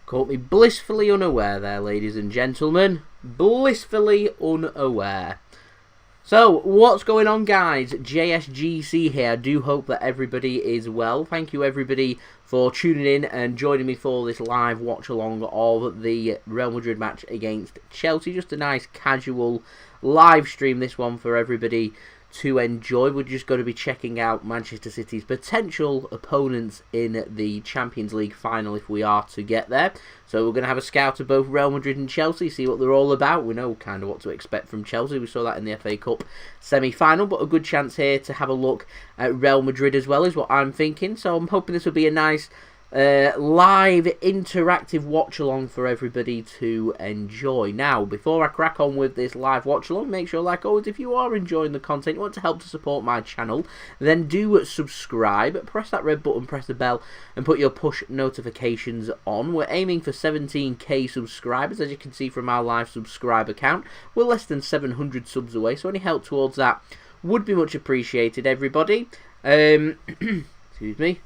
Caught me blissfully unaware there, ladies and gentlemen. Blissfully unaware. So, what's going on, guys? JSGC here. I do hope that everybody is well. Thank you, everybody, for tuning in and joining me for this live watch-along of the Real Madrid match against Chelsea. Just a nice, casual live stream, this one, for everybody to enjoy. We're just going to be checking out Manchester City's potential opponents in the Champions League final if we are to get there. So we're going to have a scout of both Real Madrid and Chelsea, see what they're all about. We know kind of what to expect from Chelsea. We saw that in the FA Cup semi-final, but a good chance here to have a look at Real Madrid as well is what I'm thinking. So I'm hoping this will be a nice live interactive watch along for everybody to enjoy. Now, before I crack on with this live watch along, make sure, like always, if you are enjoying the content, you want to help to support my channel, then do subscribe, press that red button, press the bell, and put your push notifications on. We're aiming for 17k subscribers, as you can see from our live subscriber count. We're less than 700 subs away, so any help towards that would be much appreciated, everybody. Excuse me.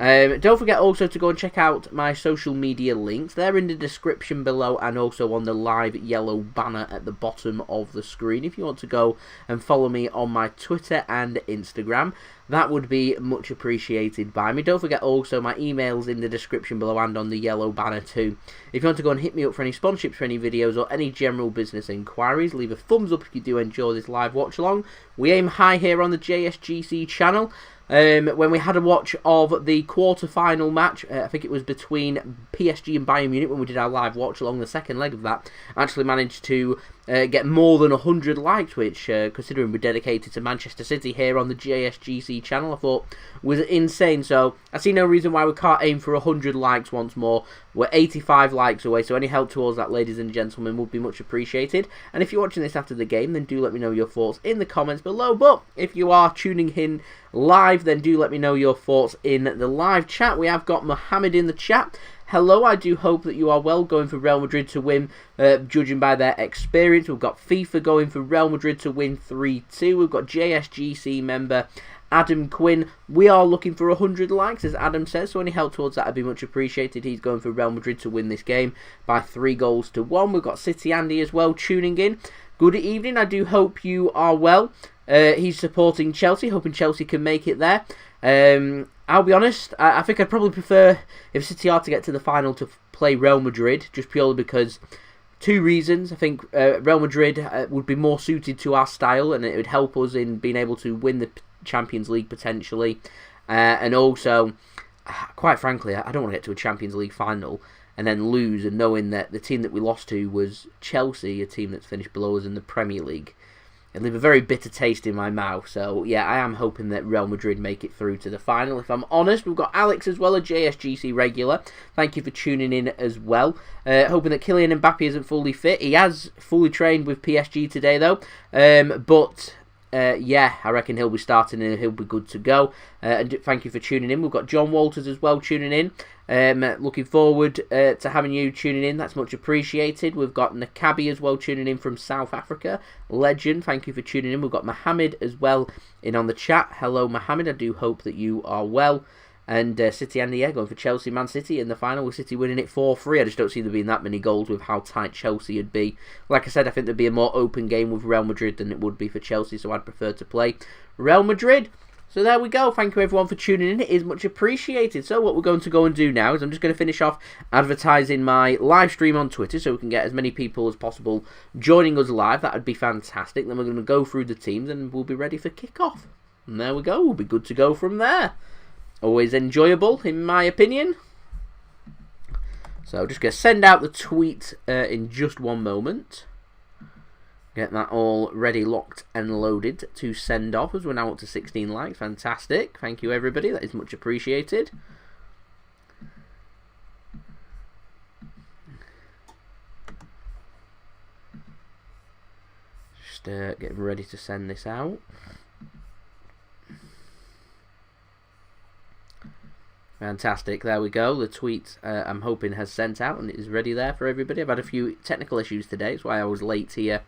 Don't forget also to go and check out my social media links. They're in the description below and also on the live yellow banner at the bottom of the screen. If you want to go and follow me on my Twitter and Instagram, that would be much appreciated by me. Don't forget also my emails in the description below and on the yellow banner too. If you want to go and hit me up for any sponsorships for any videos or any general business inquiries, leave a thumbs up if you do enjoy this live watch along. We aim high here on the JSGC channel. When we had a watch of the quarter-final match, I think it was between PSG and Bayern Munich when we did our live watch along, the second leg of that, actually managed to get more than 100 likes, which, considering we're dedicated to Manchester City here on the JSGC channel, I thought was insane. So I see no reason why we can't aim for 100 likes once more. We're 85 likes away, so any help towards that, ladies and gentlemen, would be much appreciated. And if you're watching this after the game, then do let me know your thoughts in the comments below. But if you are tuning in live, then do let me know your thoughts in the live chat. We have got Mohammed in the chat. Hello, I do hope that you are well, going for Real Madrid to win, judging by their experience. We've got FIFA going for Real Madrid to win 3-2. We've got JSGC member Adam Quinn. We are looking for 100 likes, as Adam says, so any help towards that would be much appreciated. He's going for Real Madrid to win this game by 3-1. We've got City Andy as well tuning in. Good evening, I do hope you are well. He's supporting Chelsea, hoping Chelsea can make it there. I'll be honest, I think I'd probably prefer, if City are to get to the final, to play Real Madrid, just purely because, two reasons. I think Real Madrid would be more suited to our style, and it would help us in being able to win the Champions League potentially. And also, quite frankly, I don't want to get to a Champions League final and then lose, and knowing that the team that we lost to was Chelsea, a team that's finished below us in the Premier League. It leave a very bitter taste in my mouth. So yeah, I am hoping that Real Madrid make it through to the final. If I'm honest, we've got Alex as well, a JSGC regular. Thank you for tuning in as well. Hoping that Kylian Mbappe isn't fully fit. He has fully trained with PSG today though. Yeah, I reckon he'll be starting and he'll be good to go. And thank you for tuning in. We've got John Walters as well tuning in. Looking forward to having you tuning in. That's much appreciated. We've got Nakabi as well tuning in from South Africa. Legend, thank you for tuning in. We've got Mohammed as well in on the chat. Hello, Mohammed. I do hope that you are well. And City and going for Chelsea, Man City in the final, with City winning it 4-3. I just don't see there being that many goals with how tight Chelsea would be. Like I said, I think there'd be a more open game with Real Madrid than it would be for Chelsea, so I'd prefer to play Real Madrid. So there we go. Thank you everyone for tuning in. It is much appreciated. So what we're going to go and do now is I'm just going to finish off advertising my live stream on Twitter so we can get as many people as possible joining us live. That would be fantastic. Then we're going to go through the teams and we'll be ready for kick-off. And there we go. We'll be good to go from there. Always enjoyable, in my opinion. So just going to send out the tweet in just one moment. Get that all ready, locked and loaded to send off, as we're now up to 16 likes. Fantastic. Thank you, everybody. That is much appreciated. Just getting ready to send this out. Fantastic, there we go. The tweet I'm hoping has sent out and it is ready there for everybody. I've had a few technical issues today, that's why I was late here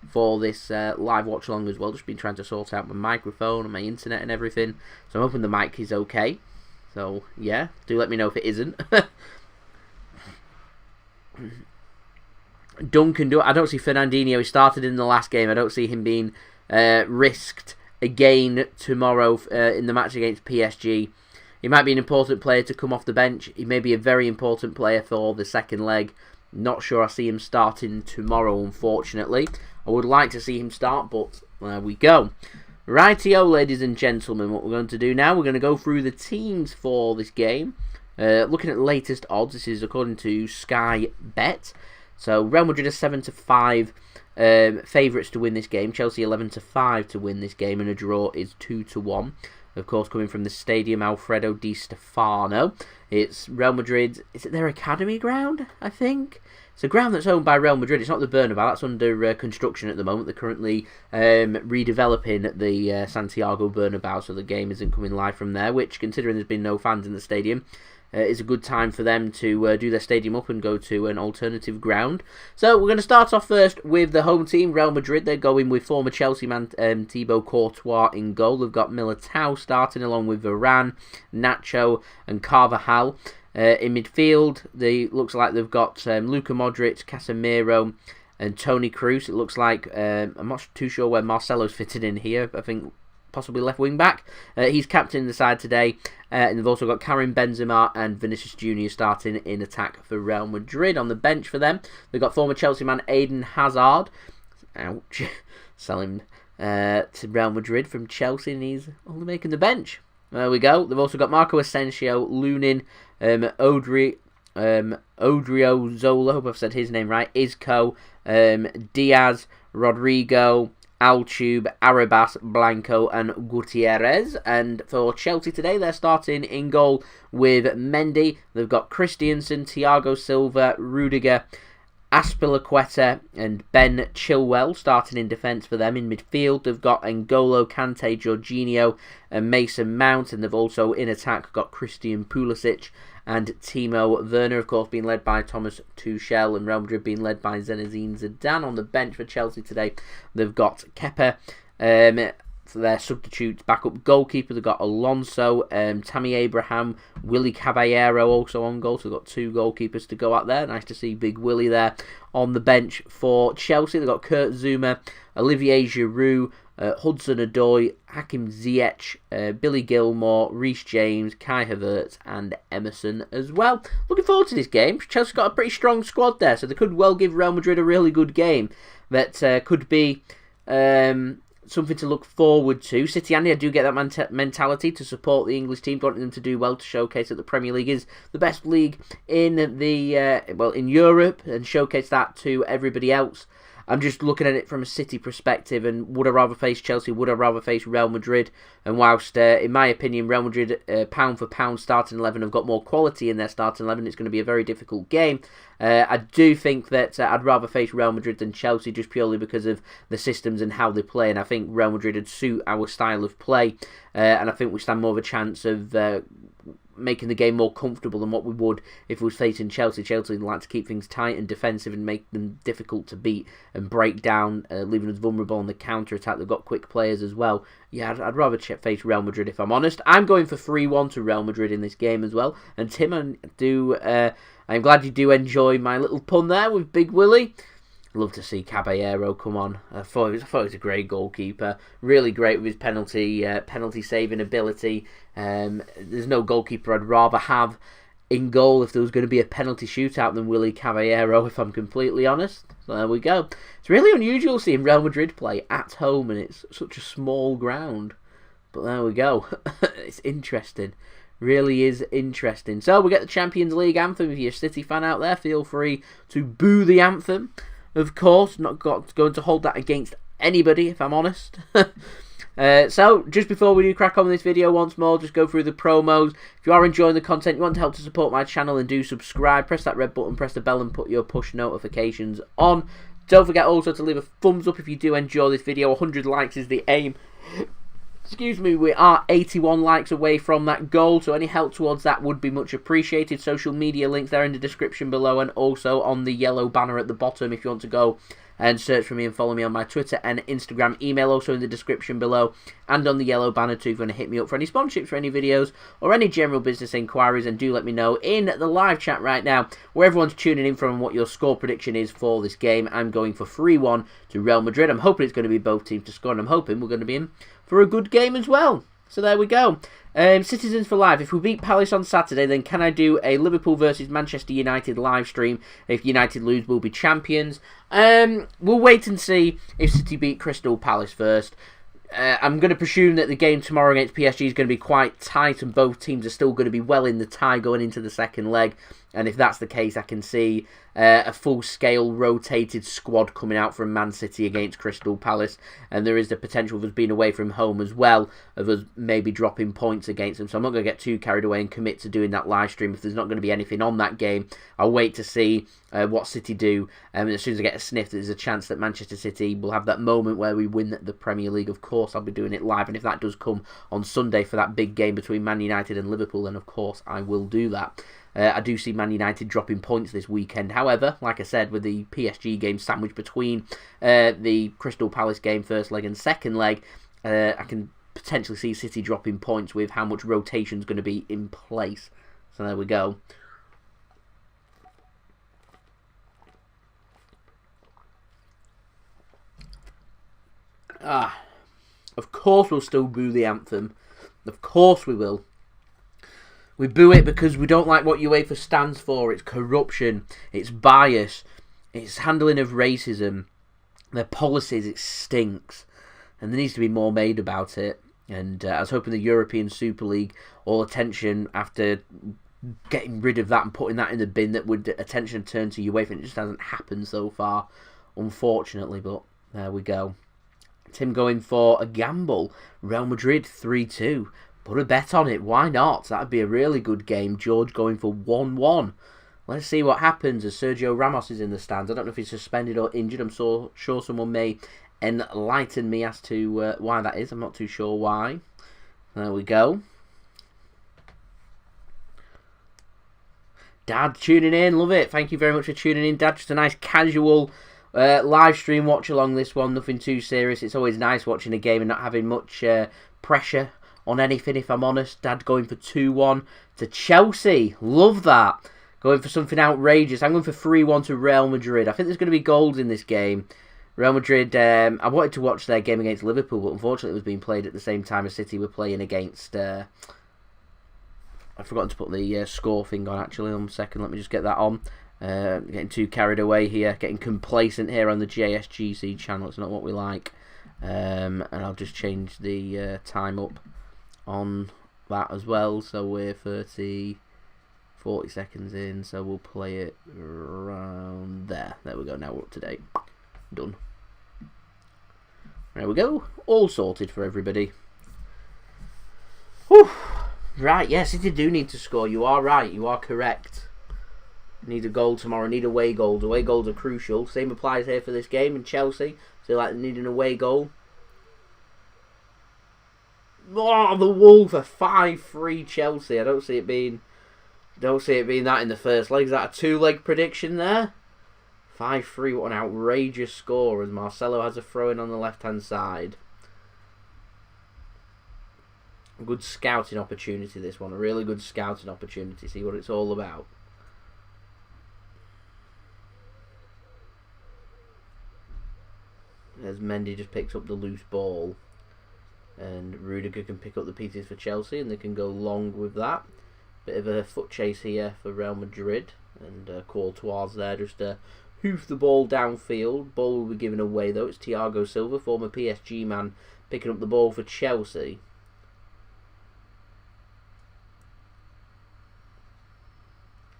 for this live watch along as well. Just been trying to sort out my microphone and my internet and everything. So I'm hoping the mic is okay. So yeah, do let me know if it isn't. Duncan, I don't see Fernandinho. He started in the last game. I don't see him being risked again tomorrow in the match against PSG. He might be an important player to come off the bench. He may be a very important player for the second leg. Not sure I see him starting tomorrow, unfortunately. I would like to see him start, but there we go. Rightio, ladies and gentlemen, what we're going to do now, we're going to go through the teams for this game. Looking at the latest odds, this is according to Sky Bet. So Real Madrid are 7-5 favourites to win this game. Chelsea 11-5 to win this game, and a draw is 2-1. Of course, coming from the Stadium Alfredo Di Stefano. It's Real Madrid. Is it their academy ground? I think it's a ground that's owned by Real Madrid. It's not the Bernabeu. That's under construction at the moment. They're currently redeveloping the Santiago Bernabeu, so the game isn't coming live from there. Which, considering there's been no fans in the stadium, is a good time for them to do their stadium up and go to an alternative ground. So we're going to start off first with the home team, Real Madrid. They're going with former Chelsea man Thibaut Courtois in goal. They've got Militao starting along with Varane, Nacho and Carvajal. In midfield, looks like they've got Luka Modric, Casemiro and Toni Kroos. It looks like, I'm not too sure where Marcelo's fitted in here, I think possibly left wing back. He's captain the side today. And they've also got Karim Benzema and Vinicius Junior starting in attack for Real Madrid. On the bench for them, they've got former Chelsea man Eden Hazard. Ouch. Sell him to Real Madrid from Chelsea, and he's only making the bench. There we go. They've also got Marco Asensio, Lunin, Odrio Zola, hope I've said his name right, Isco, Diaz, Rodrigo, Altube, Arribas, Blanco and Gutierrez. And for Chelsea today, they're starting in goal with Mendy. They've got Christensen, Thiago Silva, Rudiger, Azpilicueta and Ben Chilwell starting in defence for them. In midfield, they've got N'Golo Kante, Jorginho and Mason Mount. And they've also, in attack, got Christian Pulisic and Timo Werner, of course, being led by Thomas Tuchel, and Real Madrid being led by Zinedine Zidane. On the bench for Chelsea today, they've got Kepa, for their substitute backup goalkeeper. They've got Alonso, Tammy Abraham, Willy Caballero also on goal. So they've got two goalkeepers to go out there. Nice to see Big Willy there on the bench for Chelsea. They've got Kurt Zouma, Olivier Giroud, Hudson-Odoi, Hakim Ziyech, Billy Gilmore, Reece James, Kai Havertz and Emerson as well. Looking forward to this game. Chelsea's got a pretty strong squad there, so they could well give Real Madrid a really good game that could be something to look forward to. City, Andy, I do get that mentality to support the English team, wanting them to do well, to showcase that the Premier League is the best league in in Europe, and showcase that to everybody else. I'm just looking at it from a City perspective, and would I rather face Chelsea? Would I rather face Real Madrid? And whilst, in my opinion, Real Madrid, pound for pound, starting 11 have got more quality in their starting 11, it's going to be a very difficult game. I do think that I'd rather face Real Madrid than Chelsea, just purely because of the systems and how they play, and I think Real Madrid would suit our style of play, and I think we stand more of a chance of making the game more comfortable than what we would if we was facing Chelsea. Chelsea like to keep things tight and defensive and make them difficult to beat and break down, leaving us vulnerable on the counter-attack. They've got quick players as well. Yeah, I'd rather face Real Madrid if I'm honest. I'm going for 3-1 to Real Madrid in this game as well. And Tim, I'm glad you do enjoy my little pun there with Big Willy. Love to see Caballero come on. I thought he was a great goalkeeper. Really great with his penalty saving ability. There's no goalkeeper I'd rather have in goal if there was going to be a penalty shootout than Willy Caballero, if I'm completely honest. So there we go. It's really unusual seeing Real Madrid play at home, and it's such a small ground. But there we go. It's interesting. Really is interesting. So we get the Champions League anthem. If you're a City fan out there, feel free to boo the anthem. Of course, not going to hold that against anybody, if I'm honest. So, just before we do crack on with this video once more, just go through the promos. If you are enjoying the content, you want to help to support my channel, then do subscribe. Press that red button, press the bell and put your push notifications on. Don't forget also to leave a thumbs up if you do enjoy this video. 100 likes is the aim. Excuse me, we are 81 likes away from that goal, so any help towards that would be much appreciated. Social media links there in the description below, and also on the yellow banner at the bottom if you want to go and search for me and follow me on my Twitter and Instagram. Email also in the description below, and on the yellow banner too if you want to hit me up for any sponsorships for any videos or any general business inquiries. And do let me know in the live chat right now where everyone's tuning in from and what your score prediction is for this game. I'm going for 3-1 to Real Madrid. I'm hoping it's going to be both teams to score, and I'm hoping we're going to be in for a good game as well. So there we go. Citizens for Life. If we beat Palace on Saturday, then can I do a Liverpool versus Manchester United live stream? If United lose, we'll be champions. We'll wait and see if City beat Crystal Palace first. I'm going to presume that the game tomorrow against PSG is going to be quite tight, and both teams are still going to be well in the tie going into the second leg. And if that's the case, I can see a full-scale rotated squad coming out from Man City against Crystal Palace. And there is the potential of us being away from home as well, of us maybe dropping points against them. So I'm not going to get too carried away and commit to doing that live stream if there's not going to be anything on that game. I'll wait to see what City do. And as soon as I get a sniff that there's a chance that Manchester City will have that moment where we win the Premier League, of course I'll be doing it live. And if that does come on Sunday for that big game between Man United and Liverpool, then of course I will do that. I do see Man United dropping points this weekend. However, like I said, with the PSG game sandwiched between the Crystal Palace game first leg and second leg, I can potentially see City dropping points with how much rotation is going to be in place. So there we go. Of course we'll still boo the anthem. Of course we will. We boo it because we don't like what UEFA stands for. It's corruption, it's bias, it's handling of racism, their policies, it stinks. And there needs to be more made about it. And I was hoping the European Super League, all attention after getting rid of that and putting that in the bin, that would attention turn to UEFA. It just hasn't happened so far, unfortunately, but there we go. Tim going for a gamble. Real Madrid 3-2. Put a bet on it, why not? That'd be a really good game. George going for 1-1. Let's see what happens as Sergio Ramos is in the stands. I don't know if he's suspended or injured. I'm so sure someone may enlighten me as to why that is. I'm not too sure why. There we go. Dad tuning in, love it. Thank you very much for tuning in, Dad. Just a nice casual live stream watch along this one. Nothing too serious. It's always nice watching a game and not having much pressure on anything, if I'm honest. Dad going for 2-1 to Chelsea. Love that. Going for something outrageous. I'm going for 3-1 to Real Madrid. I think there's going to be goals in this game. Real Madrid, I wanted to watch their game against Liverpool, but unfortunately it was being played at the same time as City were playing against... I've forgotten to put the score thing on, actually. 1 second, let me just get that on. Getting too carried away here. Getting complacent here on the JSGC channel. It's not what we like. And I'll just change the time up on that as well, so we're 40 seconds in, so we'll play it around there. There we go, now we're up to date. Done. There we go, all sorted for everybody. Whew. Right, yes, City do need to score. You are right, you are correct. Need a goal tomorrow, need away goals. Away goals are crucial. Same applies here for this game in Chelsea. So like, need an away goal. Oh, the Wolves are 5-3 Chelsea. I don't see it being that in the first leg. Is that a 2-leg prediction there? 5-3, what an outrageous score, as Marcelo has a throw-in on the left-hand side. A good scouting opportunity, this one. A really good scouting opportunity. See what it's all about. As Mendy just picks up the loose ball. And Rudiger can pick up the pieces for Chelsea, and they can go long with that. Bit of a foot chase here for Real Madrid. And Courtois there just to hoof the ball downfield. Ball will be given away though. It's Thiago Silva, former PSG man, picking up the ball for Chelsea.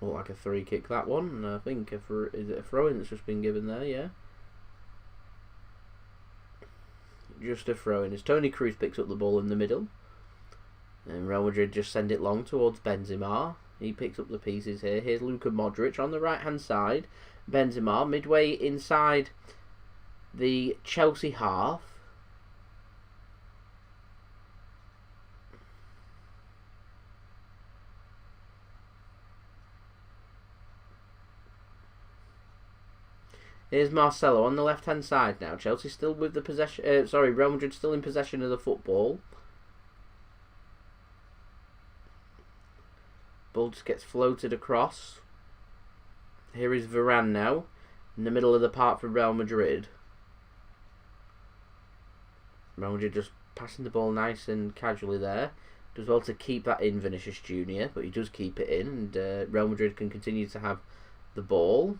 Look like a free kick, that one. And I think is it a throw-in that's just been given there? Yeah. Just a throw-in as Toni Kroos picks up the ball in the middle. And Real Madrid just send it long towards Benzema. He picks up the pieces here. Here's Luka Modric on the right-hand side. Benzema midway inside the Chelsea half. Here's Marcelo on the left-hand side now. Chelsea still with the possession. Real Madrid still in possession of the football. Ball just gets floated across. Here is Varane now, in the middle of the park for Real Madrid. Real Madrid just passing the ball nice and casually there. Does well to keep that in, Vinicius Junior, but he does keep it in, and Real Madrid can continue to have the ball.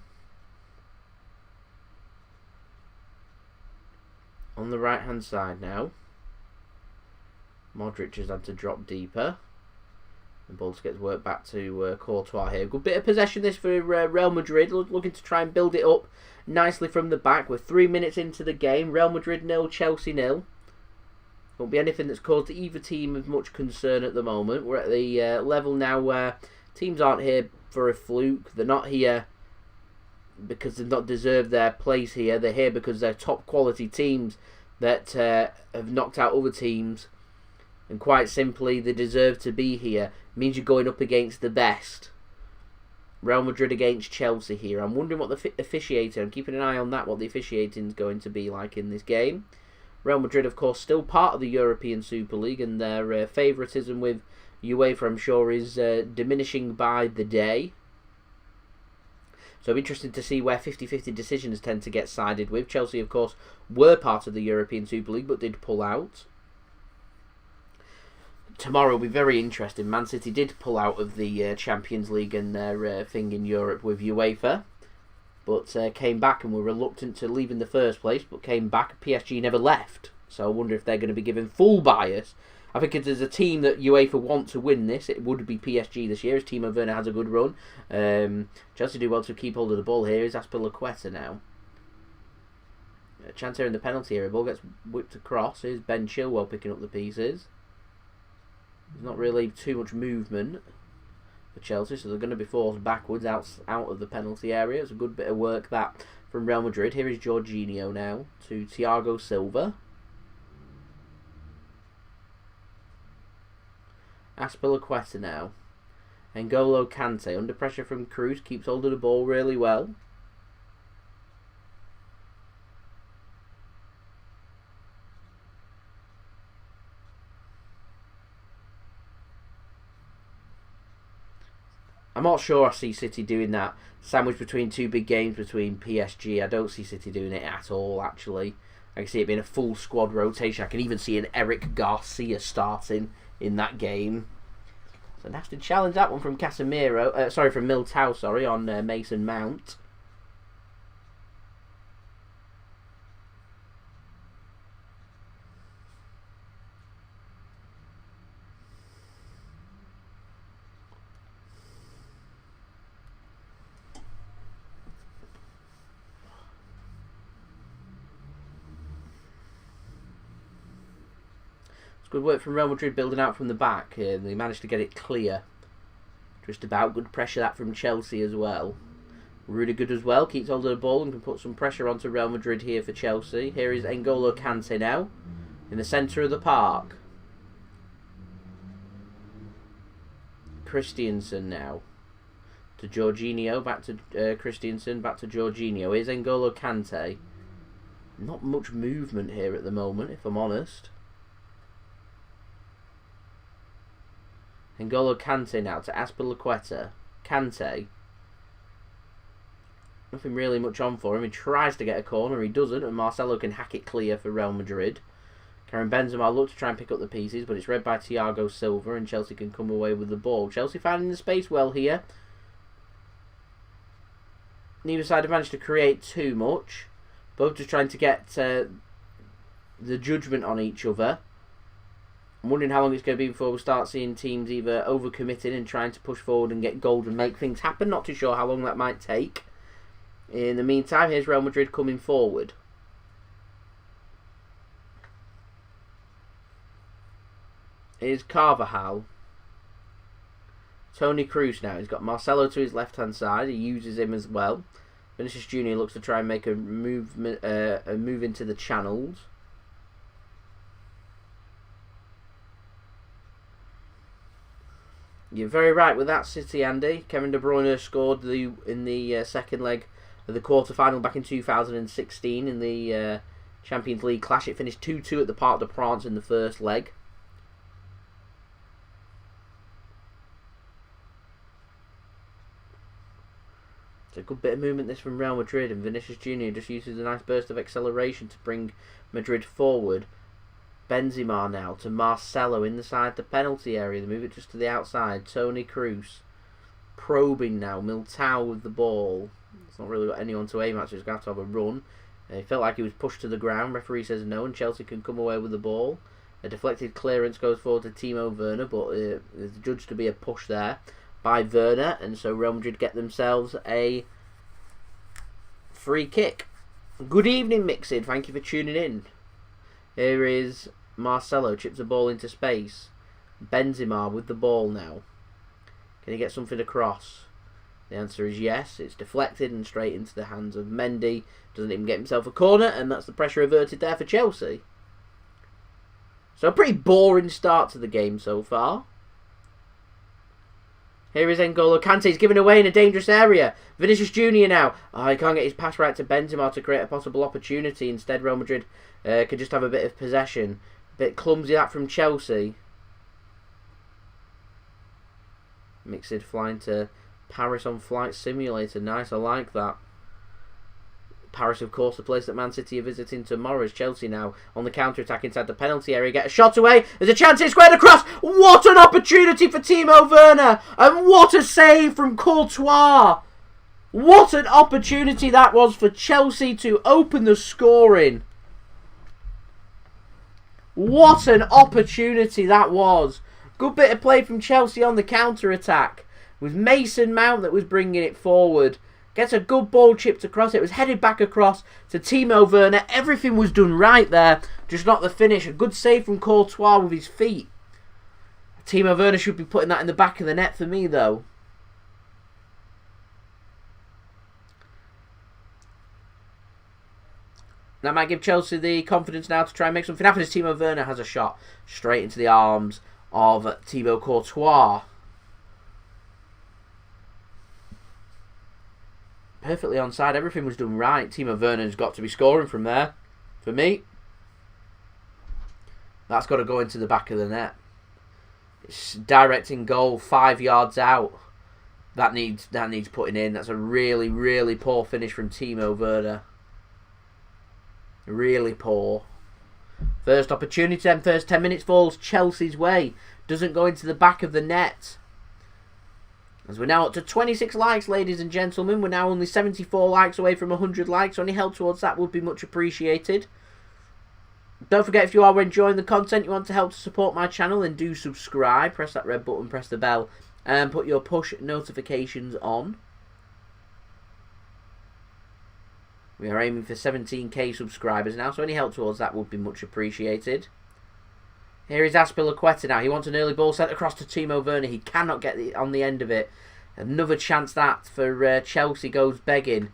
On the right hand side now, Modric has had to drop deeper. The ball gets worked back to Courtois here. Good bit of possession this for Real Madrid, looking to try and build it up nicely from the back. We're 3 minutes into the game. Real Madrid 0, Chelsea 0. Won't be anything that's caused either team of much concern at the moment. We're at the level now where teams aren't here for a fluke. They're not here because they've not deserved their place here. They're here because they're top quality teams that have knocked out other teams, and quite simply they deserve to be here. It means you're going up against the best. Real Madrid against Chelsea here. I'm wondering what the officiating, I'm keeping an eye on that, what the officiating is going to be like in this game. Real Madrid, of course, still part of the European Super League, and their favouritism with UEFA, I'm sure, is diminishing by the day. So I'm interested to see where 50-50 decisions tend to get sided with. Chelsea, of course, were part of the European Super League, but did pull out. Tomorrow will be very interesting. Man City did pull out of the Champions League and their thing in Europe with UEFA, but came back and were reluctant to leave in the first place, but came back. PSG never left, so I wonder if they're going to be given full bias. I think if there's a team that UEFA want to win this, it would be PSG this year, as Timo Werner has a good run. Chelsea do well to keep hold of the ball here. Is Azpilicueta now. A chance here in the penalty area. Ball gets whipped across. Here's Ben Chilwell picking up the pieces. There's not really too much movement for Chelsea, so they're going to be forced backwards out of the penalty area. It's a good bit of work that from Real Madrid. Here is Jorginho now to Thiago Silva. Azpilicueta now. N'Golo Kante under pressure from Kroos, keeps hold of the ball really well. I'm not sure I see City doing that sandwich between two big games between PSG. I don't see City doing it at all, actually. I can see it being a full squad rotation. I can even see an Eric Garcia starting in that game. So nasty challenge, that one from Casemiro. From Militao, on Mason Mount. Good work from Real Madrid building out from the back. They managed to get it clear. Just about. Good pressure that from Chelsea as well. Really good as well. Keeps hold of the ball and can put some pressure onto Real Madrid here for Chelsea. Here is N'Golo Kante now. In the centre of the park. Christensen now. To Jorginho. Back to Christensen. Back to Jorginho. Here's N'Golo Kante. Not much movement here at the moment, if I'm honest. N'Golo Kante now to Azpilicueta. Kante. Nothing really much on for him. He tries to get a corner. He doesn't. And Marcelo can hack it clear for Real Madrid. Karim Benzema look to try and pick up the pieces, but it's read by Thiago Silva, and Chelsea can come away with the ball. Chelsea finding the space well here. Neither side have managed to create too much. Both just trying to get the judgment on each other. I'm wondering how long it's going to be before we start seeing teams either overcommitting and trying to push forward and get goals and make things happen. Not too sure how long that might take. In the meantime, here's Real Madrid coming forward. Here's Carvajal. Toni Kroos now. He's got Marcelo to his left-hand side. He uses him as well. Vinicius Junior looks to try and make a move into the channels. You're very right with that, City, Andy. Kevin De Bruyne scored in the second leg the quarter-final back in 2016 in the Champions League clash. It finished 2-2 at the Parc des Princes in the first leg. It's a good bit of movement this from Real Madrid, and Vinicius Junior just uses a nice burst of acceleration to bring Madrid forward. Benzema now to Marcelo inside the penalty area. They move it just to the outside. Toni Kroos probing now. Militao with the ball. It's not really got anyone to aim at, so he's going to have a run. He felt like he was pushed to the ground. Referee says no, and Chelsea can come away with the ball. A deflected clearance goes forward to Timo Werner, but it's judged to be a push there by Werner, and so Real Madrid get themselves a free kick. Good evening, Mixed. Thank you for tuning in. Here is Marcelo, chips the ball into space. Benzema with the ball now. Can he get something across? The answer is yes. It's deflected and straight into the hands of Mendy. Doesn't even get himself a corner, and that's the pressure averted there for Chelsea. So a pretty boring start to the game so far. Here is N'Golo Kante. He's given away in a dangerous area. Vinicius Junior now. Oh, he can't get his pass right to Benzema to create a possible opportunity. Instead, Real Madrid could just have a bit of possession. A bit clumsy that from Chelsea. Mixed flying to Paris on Flight Simulator. Nice, I like that. Paris, of course, the place that Man City are visiting tomorrow. Is Chelsea now on the counter-attack inside the penalty area. Get a shot away. There's a chance. It's squared across. What an opportunity for Timo Werner. And what a save from Courtois. What an opportunity that was for Chelsea to open the scoring. What an opportunity that was. Good bit of play from Chelsea on the counter-attack. It was Mason Mount that was bringing it forward. Gets a good ball chipped across. It was headed back across to Timo Werner. Everything was done right there. Just not the finish. A good save from Courtois with his feet. Timo Werner should be putting that in the back of the net for me, though. That might give Chelsea the confidence now to try and make something happen as Timo Werner has a shot straight into the arms of Thibaut Courtois. Perfectly onside. Everything was done right. Timo Werner's got to be scoring from there. For me, that's got to go into the back of the net. It's directing goal 5 yards out. That needs putting in. That's a really, really poor finish from Timo Werner. Really poor. First opportunity then. First 10 minutes falls Chelsea's way. Doesn't go into the back of the net. As we're now up to 26 likes, ladies and gentlemen. We're now only 74 likes away from 100 likes. Any help towards that would be much appreciated. Don't forget, if you are enjoying the content, you want to help to support my channel, then do subscribe. Press that red button, press the bell, and put your push notifications on. We are aiming for 17k subscribers now, so any help towards that would be much appreciated. Here is Azpilicueta now. He wants an early ball sent across to Timo Werner. He cannot get on the end of it. Another chance that for Chelsea goes begging.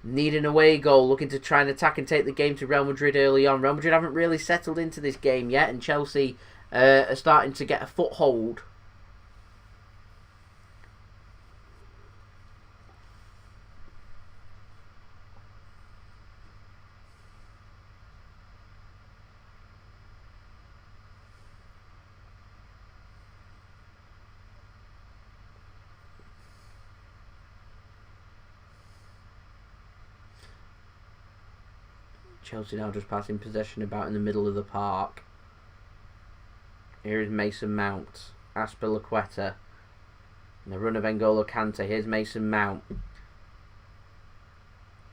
Need an away goal. Looking to try and attack and take the game to Real Madrid early on. Real Madrid haven't really settled into this game yet, and Chelsea are starting to get a foothold. Chelsea now just passing possession about in the middle of the park. Here is Mason Mount. Azpilicueta. And the run of N'Golo Kante. Here's Mason Mount.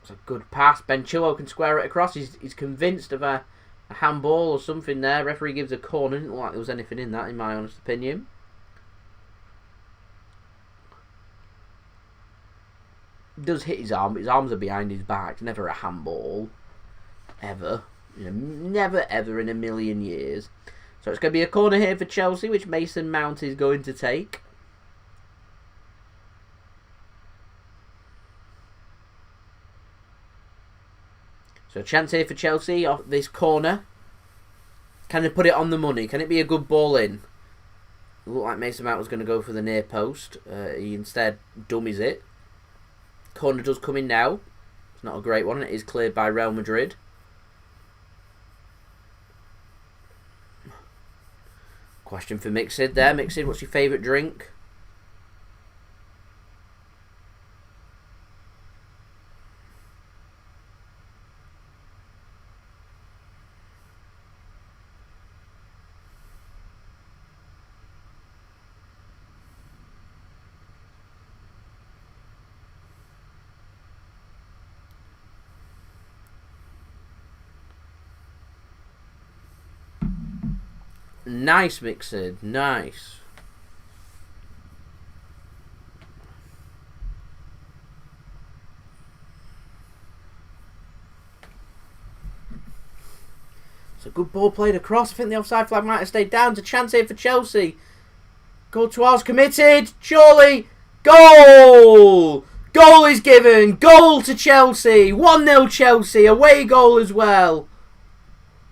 It's a good pass. Ben Chilwell can square it across. He's convinced of a handball or something there. Referee gives a corner. Didn't look like there was anything in that, in my honest opinion. He does hit his arm, but his arms are behind his back. Never a handball. Ever. You know, never ever in a million years. So it's going to be a corner here for Chelsea, which Mason Mount is going to take. So a chance here for Chelsea off this corner. Can they put it on the money? Can it be a good ball in? It looked like Mason Mount was going to go for the near post. He instead dummies it. Corner does come in now. Not a great one. It is cleared by Real Madrid. Question for Mixid there. Mixid, what's your favourite drink? Nice, Mixid. Nice. It's a good ball played across. I think the offside flag might have stayed down. To chance here for Chelsea. Courtois committed. Surely. Goal! Goal is given. Goal to Chelsea. 1-0 Chelsea. Away goal as well.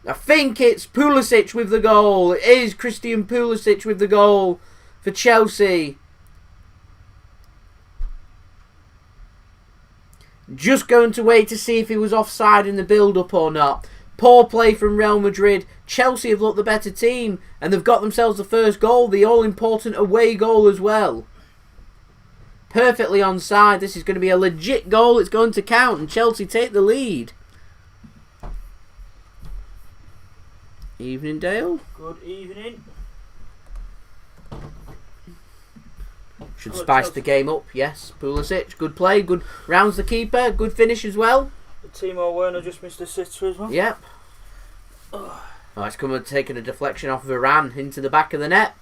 I think it's Pulisic with the goal. It is Christian Pulisic with the goal for Chelsea. Just going to wait to see if he was offside in the build-up or not. Poor play from Real Madrid. Chelsea have looked the better team and they've got themselves the first goal, the all-important away goal as well. Perfectly onside. This is going to be a legit goal. It's going to count and Chelsea take the lead. Evening, Dale. Good evening. Should spice the game up, yes. Pulisic, good play, good rounds the keeper, good finish as well. Timo Werner just missed a sitter as well. Yep. Oh, it's come and taken a deflection off Varane into the back of the net.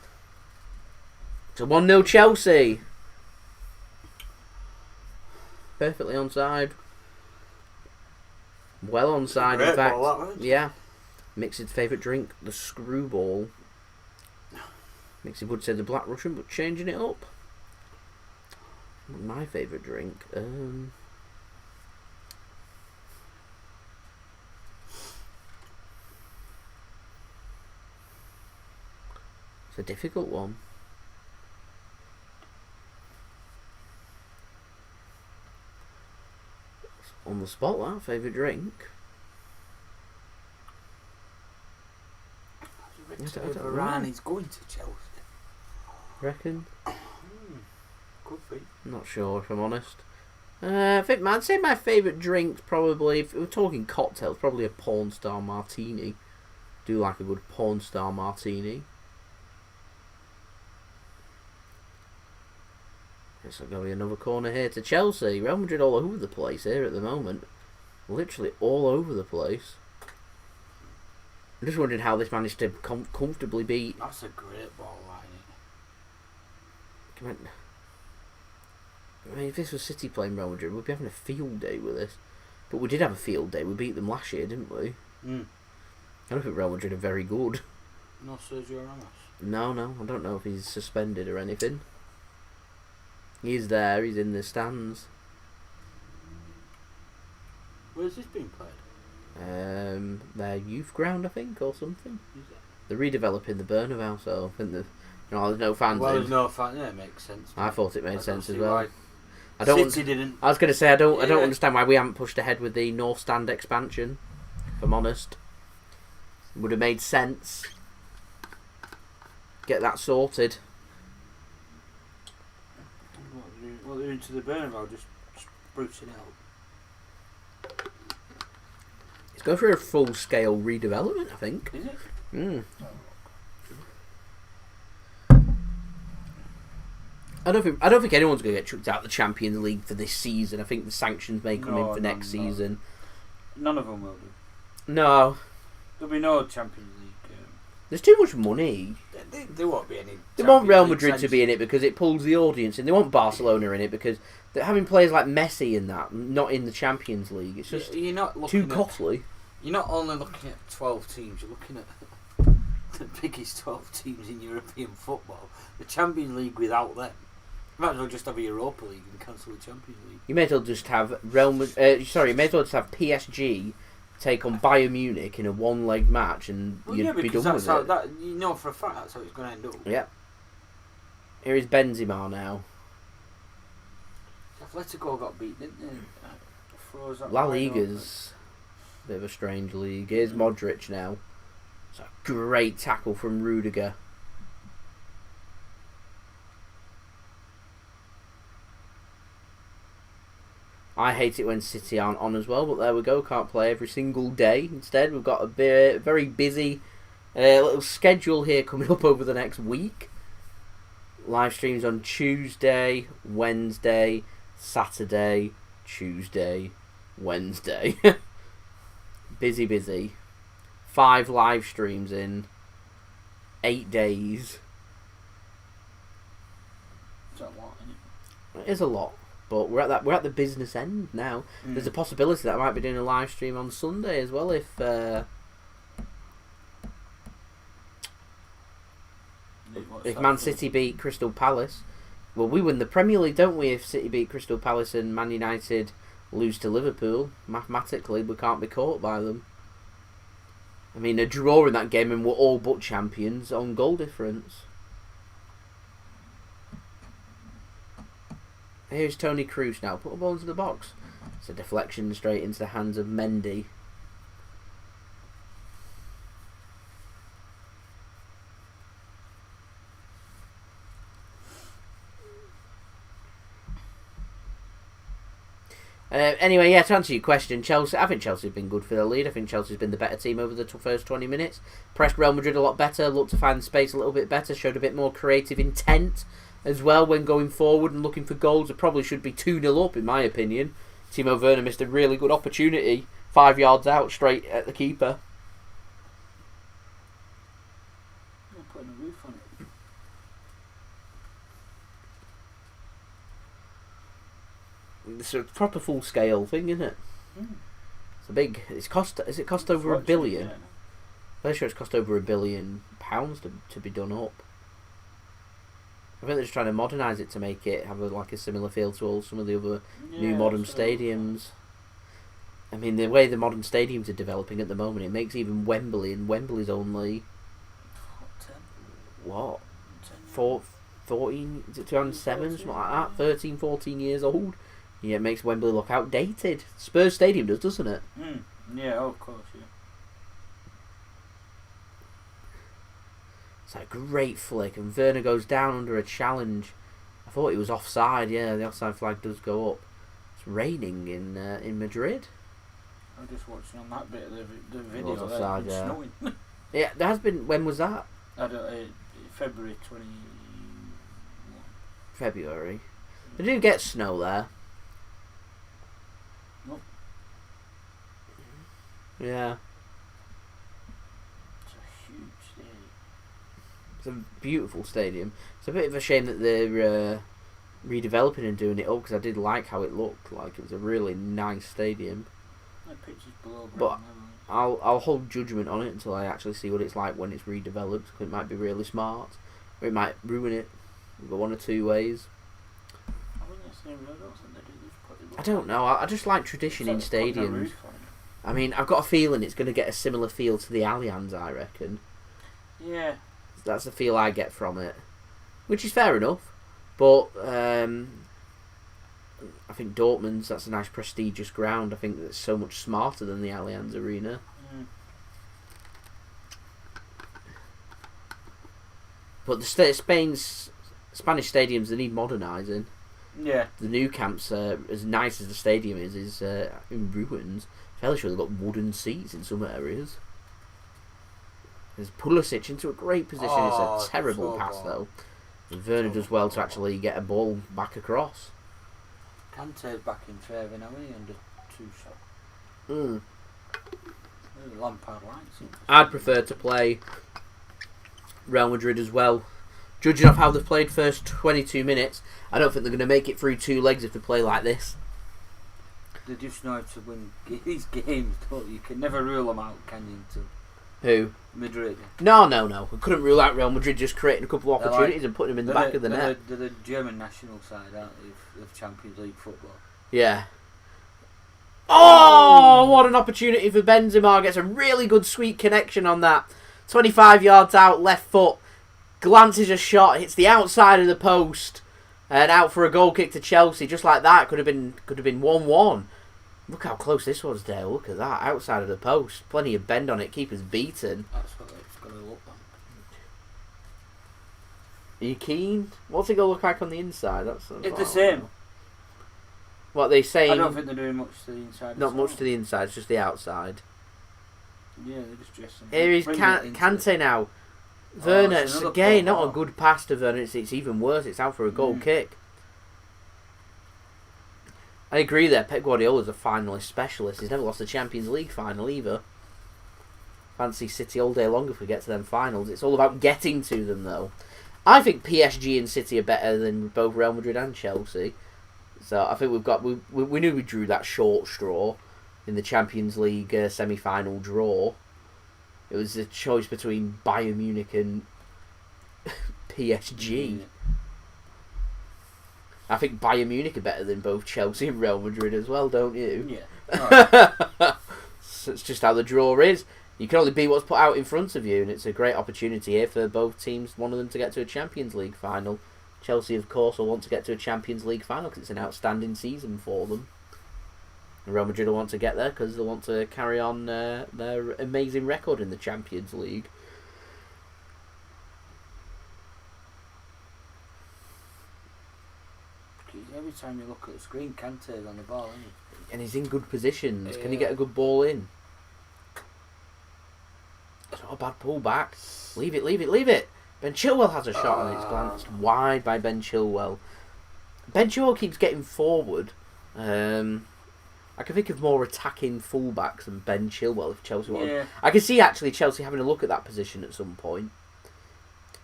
It's a 1-0 Chelsea. Perfectly onside. Well onside, in fact. Ball, yeah. Mixed's favourite drink, the screwball. Mixed would say the Black Russian, but changing it up. My favourite drink, it's a difficult one. It's on the spot, that favourite drink. Varane is going to Chelsea. Reckon? Could be. Not sure if I'm honest. I think I'd say my favourite drink's probably, if we're talking cocktails, probably a porn star martini. Do like a good porn star martini. Guess there's going to be another corner here to Chelsea. Real Madrid all over the place here at the moment. Literally all over the place. I'm just wondering how this managed to comfortably beat. That's a great ball line. I mean, if this was City playing Real Madrid, we'd be having a field day with this. But we did have a field day. We beat them last year, didn't we? I don't think Real Madrid are very good. No Sergio Ramos? No. I don't know if he's suspended or anything. He's there. He's in the stands. Where's this being played? Their youth ground, I think, or something. They're redeveloping the Bernabeu, so I think there's no fans. Well, there's no fans. Yeah, it makes sense. I thought it made sense as well. Why I don't. City didn't. I was going to say I don't understand why we haven't pushed ahead with the North Stand expansion. If I'm honest, it would have made sense. Get that sorted. What they're into the Bernabeu, just sprucing it up. It's going for a full-scale redevelopment, I think. Is it? I don't think anyone's going to get chucked out of the Champions League for this season. I think the sanctions may come in for next season. None of them will do. No. There'll be no Champions League. There's too much money. There won't be any. They want Real Madrid to be in it because it pulls the audience in. They want Barcelona in it because they're having players like Messi in that, not in the Champions League. It's just too costly. You're not only looking at 12 teams, you're looking at the biggest 12 teams in European football. The Champions League without them. You might as well just have a Europa League and cancel the Champions League. You may as well just have you may as well just have PSG take on Bayern Munich in a one-leg match and you'd be done with it. You know for a fact that's how it's going to end up. Yeah. Here is Benzema now. Atletico got beat, didn't they? throws that La wide Liga's a bit of a strange league. Here's Modric now. It's a great tackle from Rudiger. I hate it when City aren't on as well, but there we go. Can't play every single day. Instead, we've got a very busy little schedule here coming up over the next week. Live streams on Tuesday, Wednesday, Saturday, Tuesday, Wednesday. Busy. 5 live streams in 8 days. Is that a lot, isn't It is a lot. But we're at the business end now. There's a possibility that I might be doing a live stream on Sunday as well if Man City beat Crystal Palace. Well, we win the Premier League, don't we? If City beat Crystal Palace and Man United lose to Liverpool, mathematically we can't be caught by them. I mean, a draw in that game and we're all but champions on goal difference. Here's Toni Kroos now. Put a ball into the box. It's a deflection straight into the hands of Mendy. Anyway, yeah, to answer your question, Chelsea. I think Chelsea have been good for the lead. I think Chelsea's been the better team over the first 20 minutes. Pressed Real Madrid a lot better. Looked to find the space a little bit better. Showed a bit more creative intent as well when going forward and looking for goals. It probably should be 2-0 up in my opinion. Timo Werner missed a really good opportunity 5 yards out straight at the keeper. I'm putting a roof on it. It's a proper full scale thing, isn't it? It's a big. It's cost. Is it cost over £1 billion? Yeah. I'm sure it's cost over £1 billion to be done up. I think they're just trying to modernise it to make it have a similar feel to all some of the other new modern stadiums. I mean, the way the modern stadiums are developing at the moment, it makes even Wembley, and Wembley's only 14, is it 2007, something like that, 13, 14 years old. Yeah, it makes Wembley look outdated. Spurs Stadium does, doesn't it? Yeah, of course, yeah. It's a great flick, and Werner goes down under a challenge. I thought he was offside. Yeah, the offside flag does go up. It's raining in Madrid. I'm just watching on that bit of the video. It was offside, there, yeah. snowing. Yeah, there has been. When was that? February 21. February. They do get snow there. Nope. Yeah. It's a beautiful stadium. It's a bit of a shame that they're redeveloping and doing it up because I did like how it looked. Like it was a really nice stadium. That picture's below but I'll hold judgment on it until I actually see what it's like when it's redeveloped. Cause it might be really smart, or it might ruin it. Go one or two ways. I don't know. I just like tradition in stadiums. I mean, I've got a feeling it's going to get a similar feel to the Allianz, I reckon. Yeah. That's the feel I get from it, which is fair enough. But I think Dortmund's, that's a nice prestigious ground. I think that's so much smarter than the Allianz Arena. But the Spanish stadiums, they need modernising. Yeah. The new camps, as nice as the stadium is in ruins. Fairly sure they've got wooden seats in some areas. There's Pulisic into a great position. It's a terrible pass though. And Werner does well to actually get a ball back across. Kante's back in favour now, isn't he, under 2 shots? Lampard likes him. I'd prefer to play Real Madrid as well. Judging off how they've played first 22 minutes, I don't think they're going to make it through 2 legs if they play like this. They just know how to win these games, don't you? You can never rule them out, can you? Until Who? Madrid. No. We couldn't rule out Real Madrid just creating a couple of opportunities and putting them in the back of the net. They're the German national side, aren't they, of Champions League football? Yeah. Oh, what an opportunity for Benzema. Gets a really good sweet connection on that. 25 yards out, left foot. Glances a shot, hits the outside of the post. And out for a goal kick to Chelsea. Just like that, could have been 1-1. Look how close this was, Dale. Look at that. Outside of the post. Plenty of bend on it. Keeper's beaten. That's what it's going to look like. Are you keen? What's it going to look like on the inside? It's the same. What they saying? I don't think they're doing much to the inside. Not much to the inside. It's just the outside. Yeah, they're just dressing. Here is Kante now. Werner, again, not a good pass to Werner. It's even worse. It's out for a goal kick. I agree there. Pep Guardiola's a finalist specialist. He's never lost a Champions League final either. Fancy City all day long if we get to them finals. It's all about getting to them, though. I think PSG and City are better than both Real Madrid and Chelsea. So I think we knew we drew that short straw in the Champions League semi-final draw. It was a choice between Bayern Munich and PSG. I think Bayern Munich are better than both Chelsea and Real Madrid as well, don't you? Yeah. So it's just how the draw is. You can only beat what's put out in front of you, and it's a great opportunity here for both teams, one of them to get to a Champions League final. Chelsea, of course, will want to get to a Champions League final because it's an outstanding season for them. And Real Madrid will want to get there because they want to carry on their amazing record in the Champions League. Every time you look at the screen, Kante's on the ball, isn't he? And he's in good positions. Can he get a good ball in? It's not a bad pull back. Leave it. Ben Chilwell has a shot and it's glanced wide by Ben Chilwell. Ben Chilwell keeps getting forward. I can think of more attacking fullbacks than Ben Chilwell if Chelsea want. Yeah. I can see actually Chelsea having a look at that position at some point.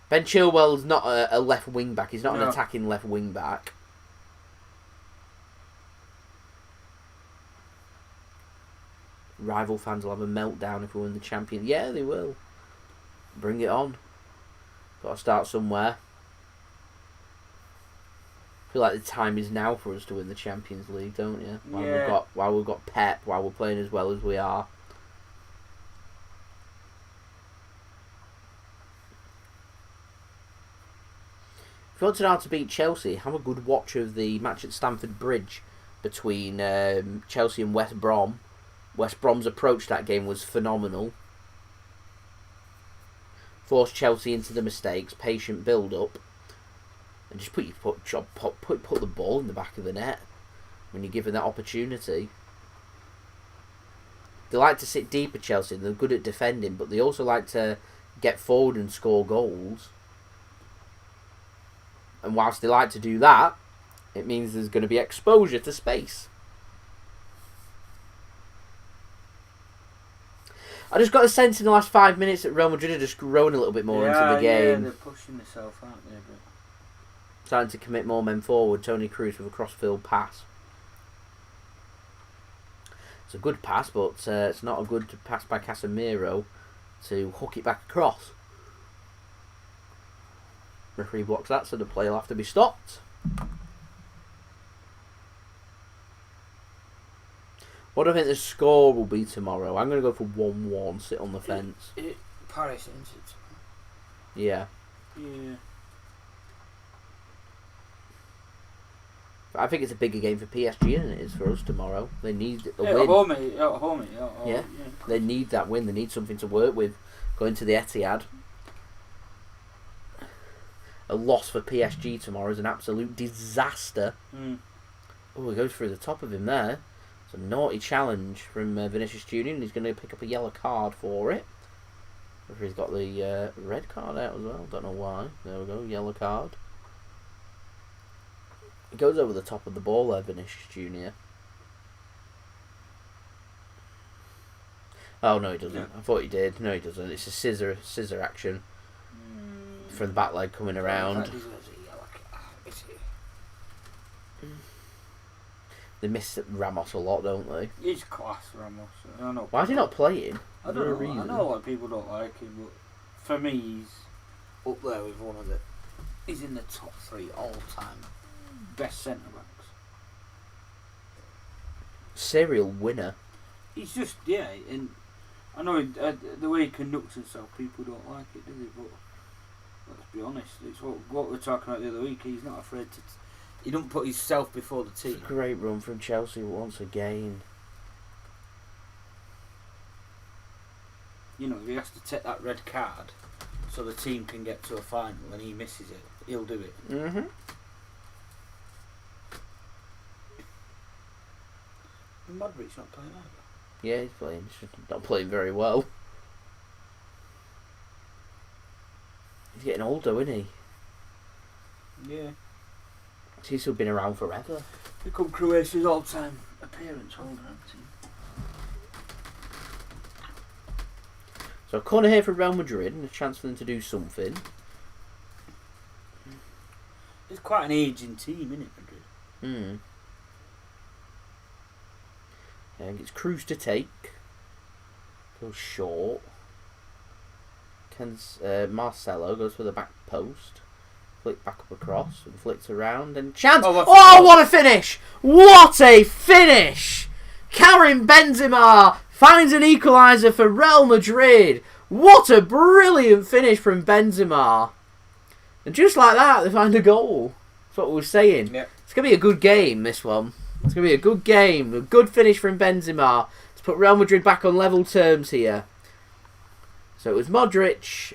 Ben Chilwell's not a left wing back. He's not an attacking left wing back. Rival fans will have a meltdown if we win the champion. Yeah, they will. Bring it on. Got to start somewhere. I feel like the time is now for us to win the Champions League, don't you? While we've got Pep, while we're playing as well as we are. If you want to know how to beat Chelsea, have a good watch of the match at Stamford Bridge between Chelsea and West Brom. West Brom's approach to that game was phenomenal. Forced Chelsea into the mistakes, patient build-up, and just put the ball in the back of the net when you're given that opportunity. They like to sit deep at Chelsea. They're good at defending, but they also like to get forward and score goals. And whilst they like to do that, it means there's going to be exposure to space. I just got a sense in the last 5 minutes that Real Madrid are just growing a little bit more into the game. Yeah, they're pushing themselves, aren't they? But starting to commit more men forward. Toni Kroos with a cross-field pass. It's a good pass, but it's not a good pass by Casemiro to hook it back across. Referee blocks that, so the play will have to be stopped. What do I think the score will be tomorrow? I'm going to go for 1-1, sit on the fence. Paris, isn't it? Yeah. Yeah. I think it's a bigger game for PSG than it is for us tomorrow. They need a win. At home, yeah. They need that win. They need something to work with going to the Etihad. A loss for PSG tomorrow is an absolute disaster. Oh, he goes through the top of him there. It's a naughty challenge from Vinicius Junior, and he's going to pick up a yellow card for it. He's got the red card out as well. Don't know why. There we go, yellow card. He goes over the top of the ball there, Vinicius Junior. Oh, no, he doesn't. I thought he did. No, he doesn't. It's a scissor action from the back leg coming around. They miss Ramos a lot, don't they? He's class, Ramos. I don't know. Why is he not playing? I don't know. I know a lot of people don't like him, but for me, he's up there with one of the. He's in the top 3 all-time best centre backs. Serial winner. He's just and I know the way he conducts himself, people don't like it, do they? But let's be honest, it's what we're talking about the other week. He's not afraid to. He don't put himself before the team. It's a great run from Chelsea once again. you know, if he has to take that red card so the team can get to a final and he misses it, he'll do it. Mm-hmm. And Modric's not playing either. Yeah, he's playing. He's just not playing very well. He's getting older, isn't he? Yeah. He's still been around forever. Become Croatia's all-time appearance holder, hasn't he? So a corner here for Real Madrid and a chance for them to do something. It's quite an ageing team, isn't it, Madrid? I think it's Kroos to take. Goes short. Marcelo goes for the back post. Flick back up across and flicks around and chance. Oh, what a finish! What a finish! Karim Benzema finds an equaliser for Real Madrid. What a brilliant finish from Benzema. And just like that, they find a goal. That's what we were saying. Yep. It's going to be a good game, this one. It's going to be a good game. A good finish from Benzema to put Real Madrid back on level terms here. So it was Modric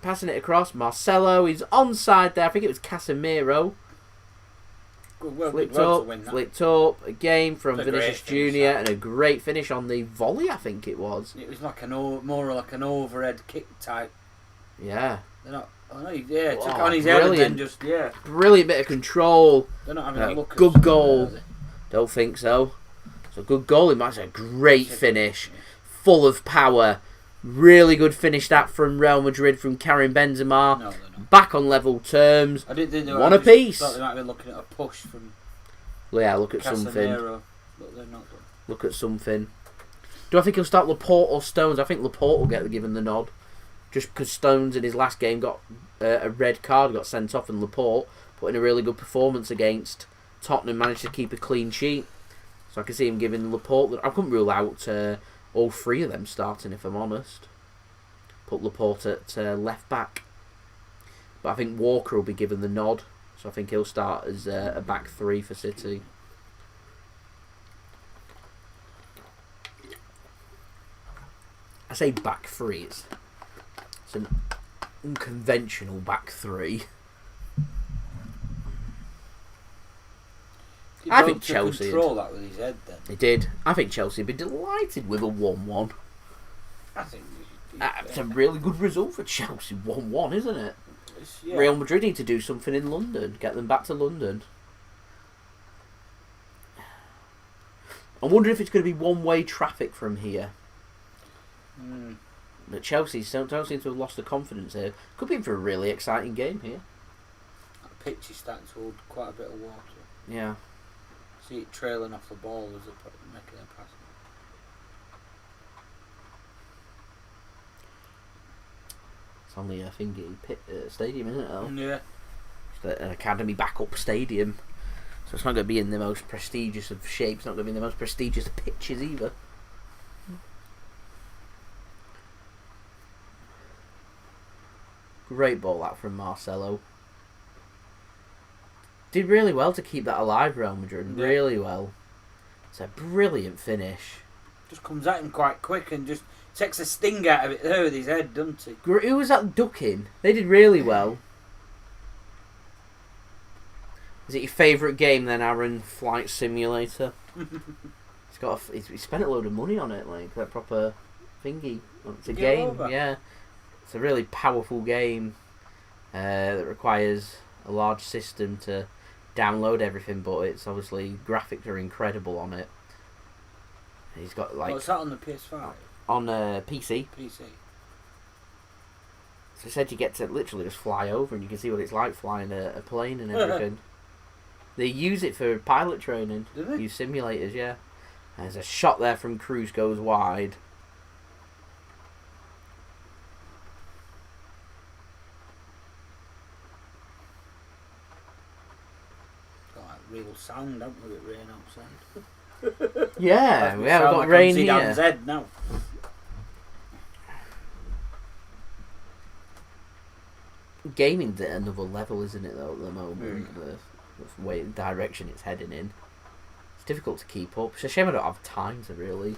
passing it across. Marcelo, he's onside there. I think it was Casemiro. Flicked up. Again from Vinicius Junior. And a great finish on the volley, I think it was. It was like more like an overhead kick type. Yeah. They're not... Oh, no, yeah, took on his head and then just, yeah. Brilliant bit of control. They're not having a look good goal. Don't think so. So good goal. It might be a great finish. Full of power. Really good finish that from Real Madrid from Karim Benzema. No, they're not. Back on level terms. I didn't think they were. One apiece. I thought they might be looking at a push from look at Casemiro, something. But they're not. Look at something. Do I think he'll start Laporte or Stones? I think Laporte will get given the nod. Just because Stones in his last game got a red card, got sent off, and Laporte put in a really good performance against Tottenham, managed to keep a clean sheet. So I can see him giving Laporte... I couldn't rule out all three of them starting, if I'm honest. Put Laporte at left back. But I think Walker will be given the nod. So I think he'll start as a back three for City. I say back three. It's an unconventional back three. I think Chelsea control that with his head. Then they did. I think Chelsea would be delighted with a 1-1. I think it's a really good result for Chelsea. 1-1, isn't it? Yeah. Real Madrid need to do something in London. Get them back to London. I wonder if it's going to be one-way traffic from here. But Chelsea don't seem to have lost the confidence here. Could be in for a really exciting game here. That pitch is starting to hold quite a bit of water. Yeah. See it trailing off the ball as they're making a pass. It's only a thingy stadium, isn't it? Though? Yeah. It's an academy backup stadium. So it's not going to be in the most prestigious of shapes. It's not going to be in the most prestigious of pitches either. Great ball that from Marcelo. Did really well to keep that alive, Real Madrid. Yeah. Really well. It's a brilliant finish. Just comes at him quite quick and just takes a sting out of it there with his head, doesn't he? Who was that ducking? They did really well. Is it your favourite game then, Aaron? Flight Simulator? He spent a load of money on it, like that proper thingy. It's a game, yeah. It's a really powerful game that requires a large system to download everything, but it's obviously graphics are incredible on it. He's got like. What's that on the PS5? On PC. PC. So it said you get to literally just fly over and you can see what it's like flying a plane and everything. They use it for pilot training. Do they? Use simulators, yeah. There's a shot there from Kroos, goes wide. Real sound, don't we, with rain outside? Yeah, we've got rain here. Zidane's head now. Gaming's at another level, isn't it, though, at the moment? The way, the direction it's heading in. It's difficult to keep up. It's a shame I don't have time to really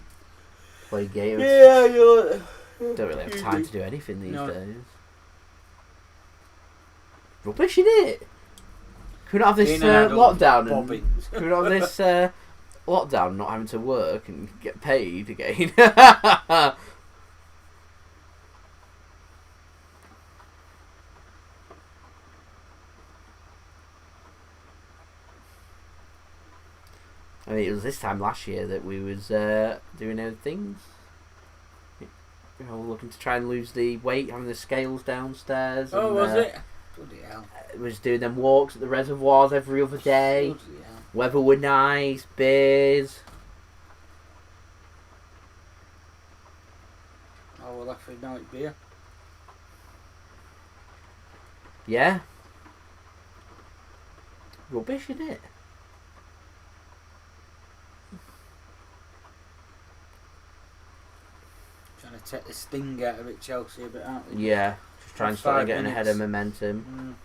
play games. Yeah, Don't really have time to do anything these days. Rubbish, innit? Can we not have this lockdown? Can we not have this lockdown, not having to work and get paid again? I mean, it was this time last year that we was doing our things. You know, looking to try and lose the weight, having the scales downstairs. Oh, and, was it? Bloody hell. Was doing them walks at the reservoirs every other day. Bloody hell. Weather were nice, beers. Oh, well, after a night beer. Yeah. Rubbish, isn't it? Trying to take the sting out of it, Chelsea, a bit, aren't they? Yeah. Just trying to start getting ahead of momentum.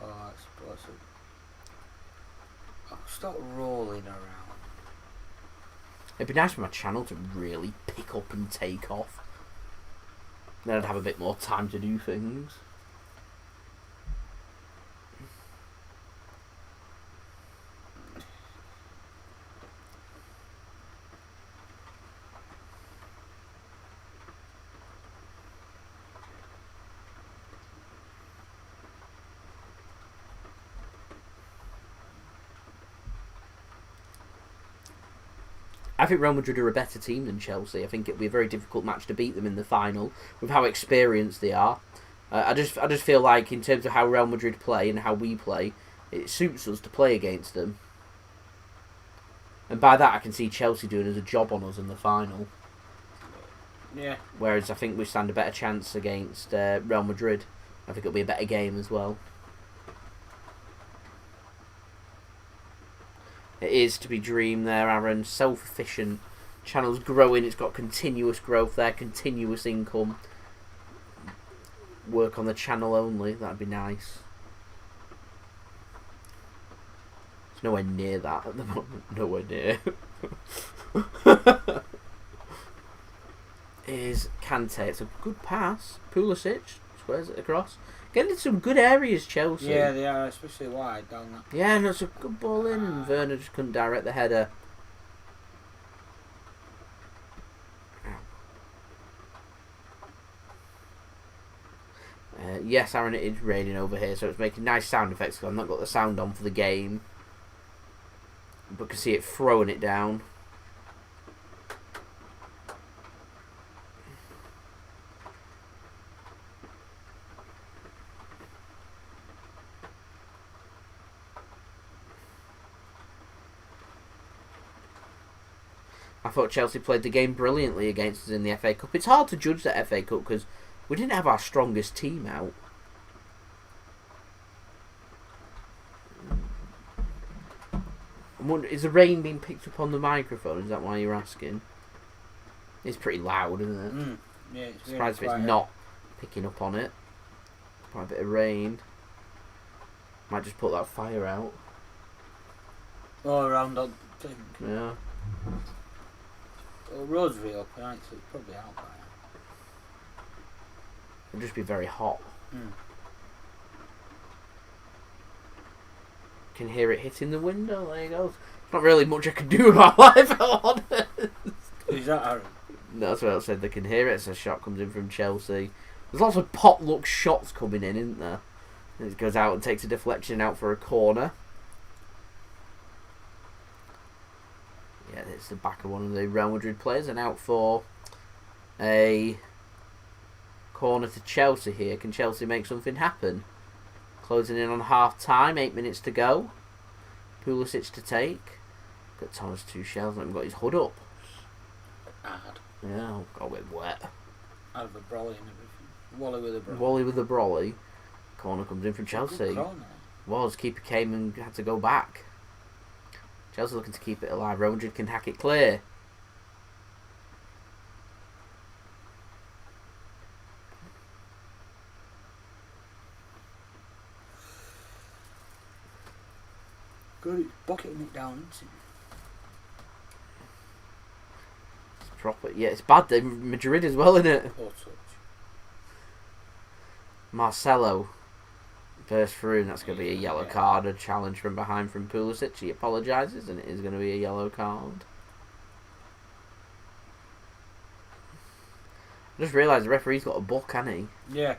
Oh, that's awesome. Oh, stop rolling around. It'd be nice for my channel to really pick up and take off. Then I'd have a bit more time to do things. I think Real Madrid are a better team than Chelsea. I think it'll be a very difficult match to beat them in the final with how experienced they are. I just feel like in terms of how Real Madrid play and how we play, it suits us to play against them. And by that I can see Chelsea doing us a job on us in the final. Yeah. Whereas I think we stand a better chance against Real Madrid. I think it'll be a better game as well. It is to be dreamed there, Aaron. Self-efficient. Channel's growing. It's got continuous growth there. Continuous income. Work on the channel only. That'd be nice. It's nowhere near that at the moment. Nowhere near. Is Kante. It's a good pass. Pulisic squares it across. Getting into some good areas, Chelsea. Yeah, they are, especially wide down that. Yeah, and it's a good ball in, and Werner just couldn't direct the header. Yes, Aaron, it is raining over here, so it's making nice sound effects because I've not got the sound on for the game. But can see it throwing it down. I thought Chelsea played the game brilliantly against us in the FA Cup. It's hard to judge the FA Cup because we didn't have our strongest team out. Is the rain being picked up on the microphone? Is that why you're asking? It's pretty loud, isn't it? Yeah, it's surprised if it's not picking up on it. Quite a bit of rain. Might just put that fire out. All around that thing. Yeah. Well, the road's reopen, so it's probably out by now. It'll just be very hot. Can hear it hitting the window. There you go. There's not really much I can do about life, if I'm honest. Who's that, Aaron? That's what I said. They can hear it. So a shot comes in from Chelsea. There's lots of pot-luck shots coming in, isn't there? And it goes out and takes a deflection out for a corner. Yeah, it's the back of one of the Real Madrid players and out for a corner to Chelsea here. Can Chelsea make something happen? Closing in on half time, 8 minutes to go. Pulisic to take. Got Thomas Tuchel, let him got his hood up. Hard. Yeah, got a bit wet. Out of a brolly and everything. Wally with a brolly. Wally with the brolly. Corner comes in from Chelsea. Was keeper came and had to go back. Chelsea looking to keep it alive. Real Madrid can hack it clear. Good, bucketing it down, isn't it? It's proper. Yeah, it's bad. Madrid as well, isn't it? Poor touch. Marcelo burst through, and that's going to be a yellow card. A challenge from behind from Pulisic. He apologises, and it is going to be a yellow card. I just realised the referee's got a book, hasn't he? Yeah.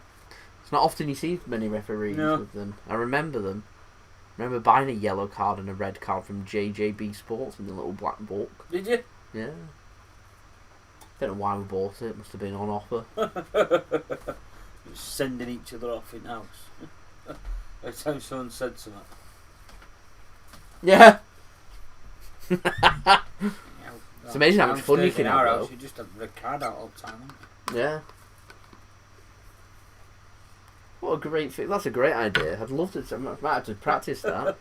It's not often you see many referees with them. I remember them. I remember buying a yellow card and a red card from JJB Sports in the little black book. Did you? Yeah. Don't know why we bought it. Must have been on offer. Sending each other off in house. Every time someone said something. Yeah. It's amazing how much fun you can have. House, you just have the card out all the time. Yeah. What a great thing. That's a great idea. I'd love to. I might have to practice that.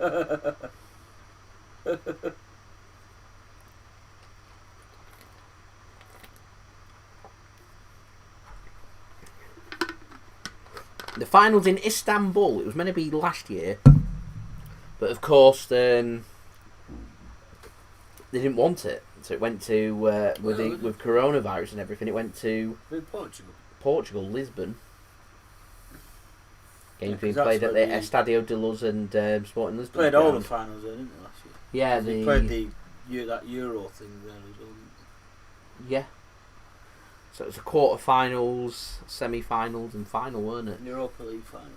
The finals in Istanbul. It was meant to be last year, but of course they didn't want it, so it went to with coronavirus and everything. It went to Portugal, Lisbon. Games being played at the Estadio de Luz and Sporting Lisbon. Played all the finals there, didn't they, last year? Yeah, they played that Euro thing there as well. Yeah. So it was the quarter-finals, semi-finals, and final, weren't it? Europa League final.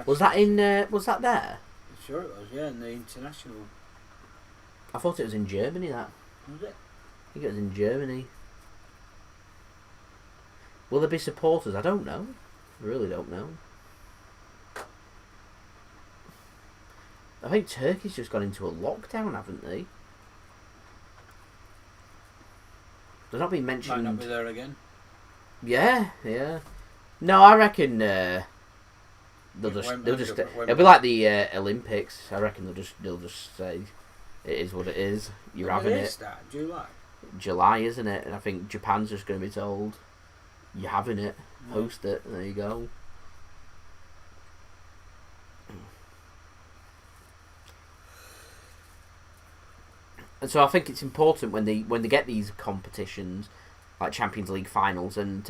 Was that in? Was that there? Sure it was. Yeah, in the international. I thought it was in Germany. That was it? I think it was in Germany. Will there be supporters? I don't know. I really don't know. I think Turkey's just gone into a lockdown, haven't they? They're not being mentioned. Might not be there again. Yeah, yeah. No, I reckon they'll just it'll be like the Olympics. I reckon they'll just say it is what it is. You're having it. Start July. July, isn't it? And I think Japan's just going to be told you're having it. Host it. There you go. And so I think it's important when they get these competitions like Champions League finals and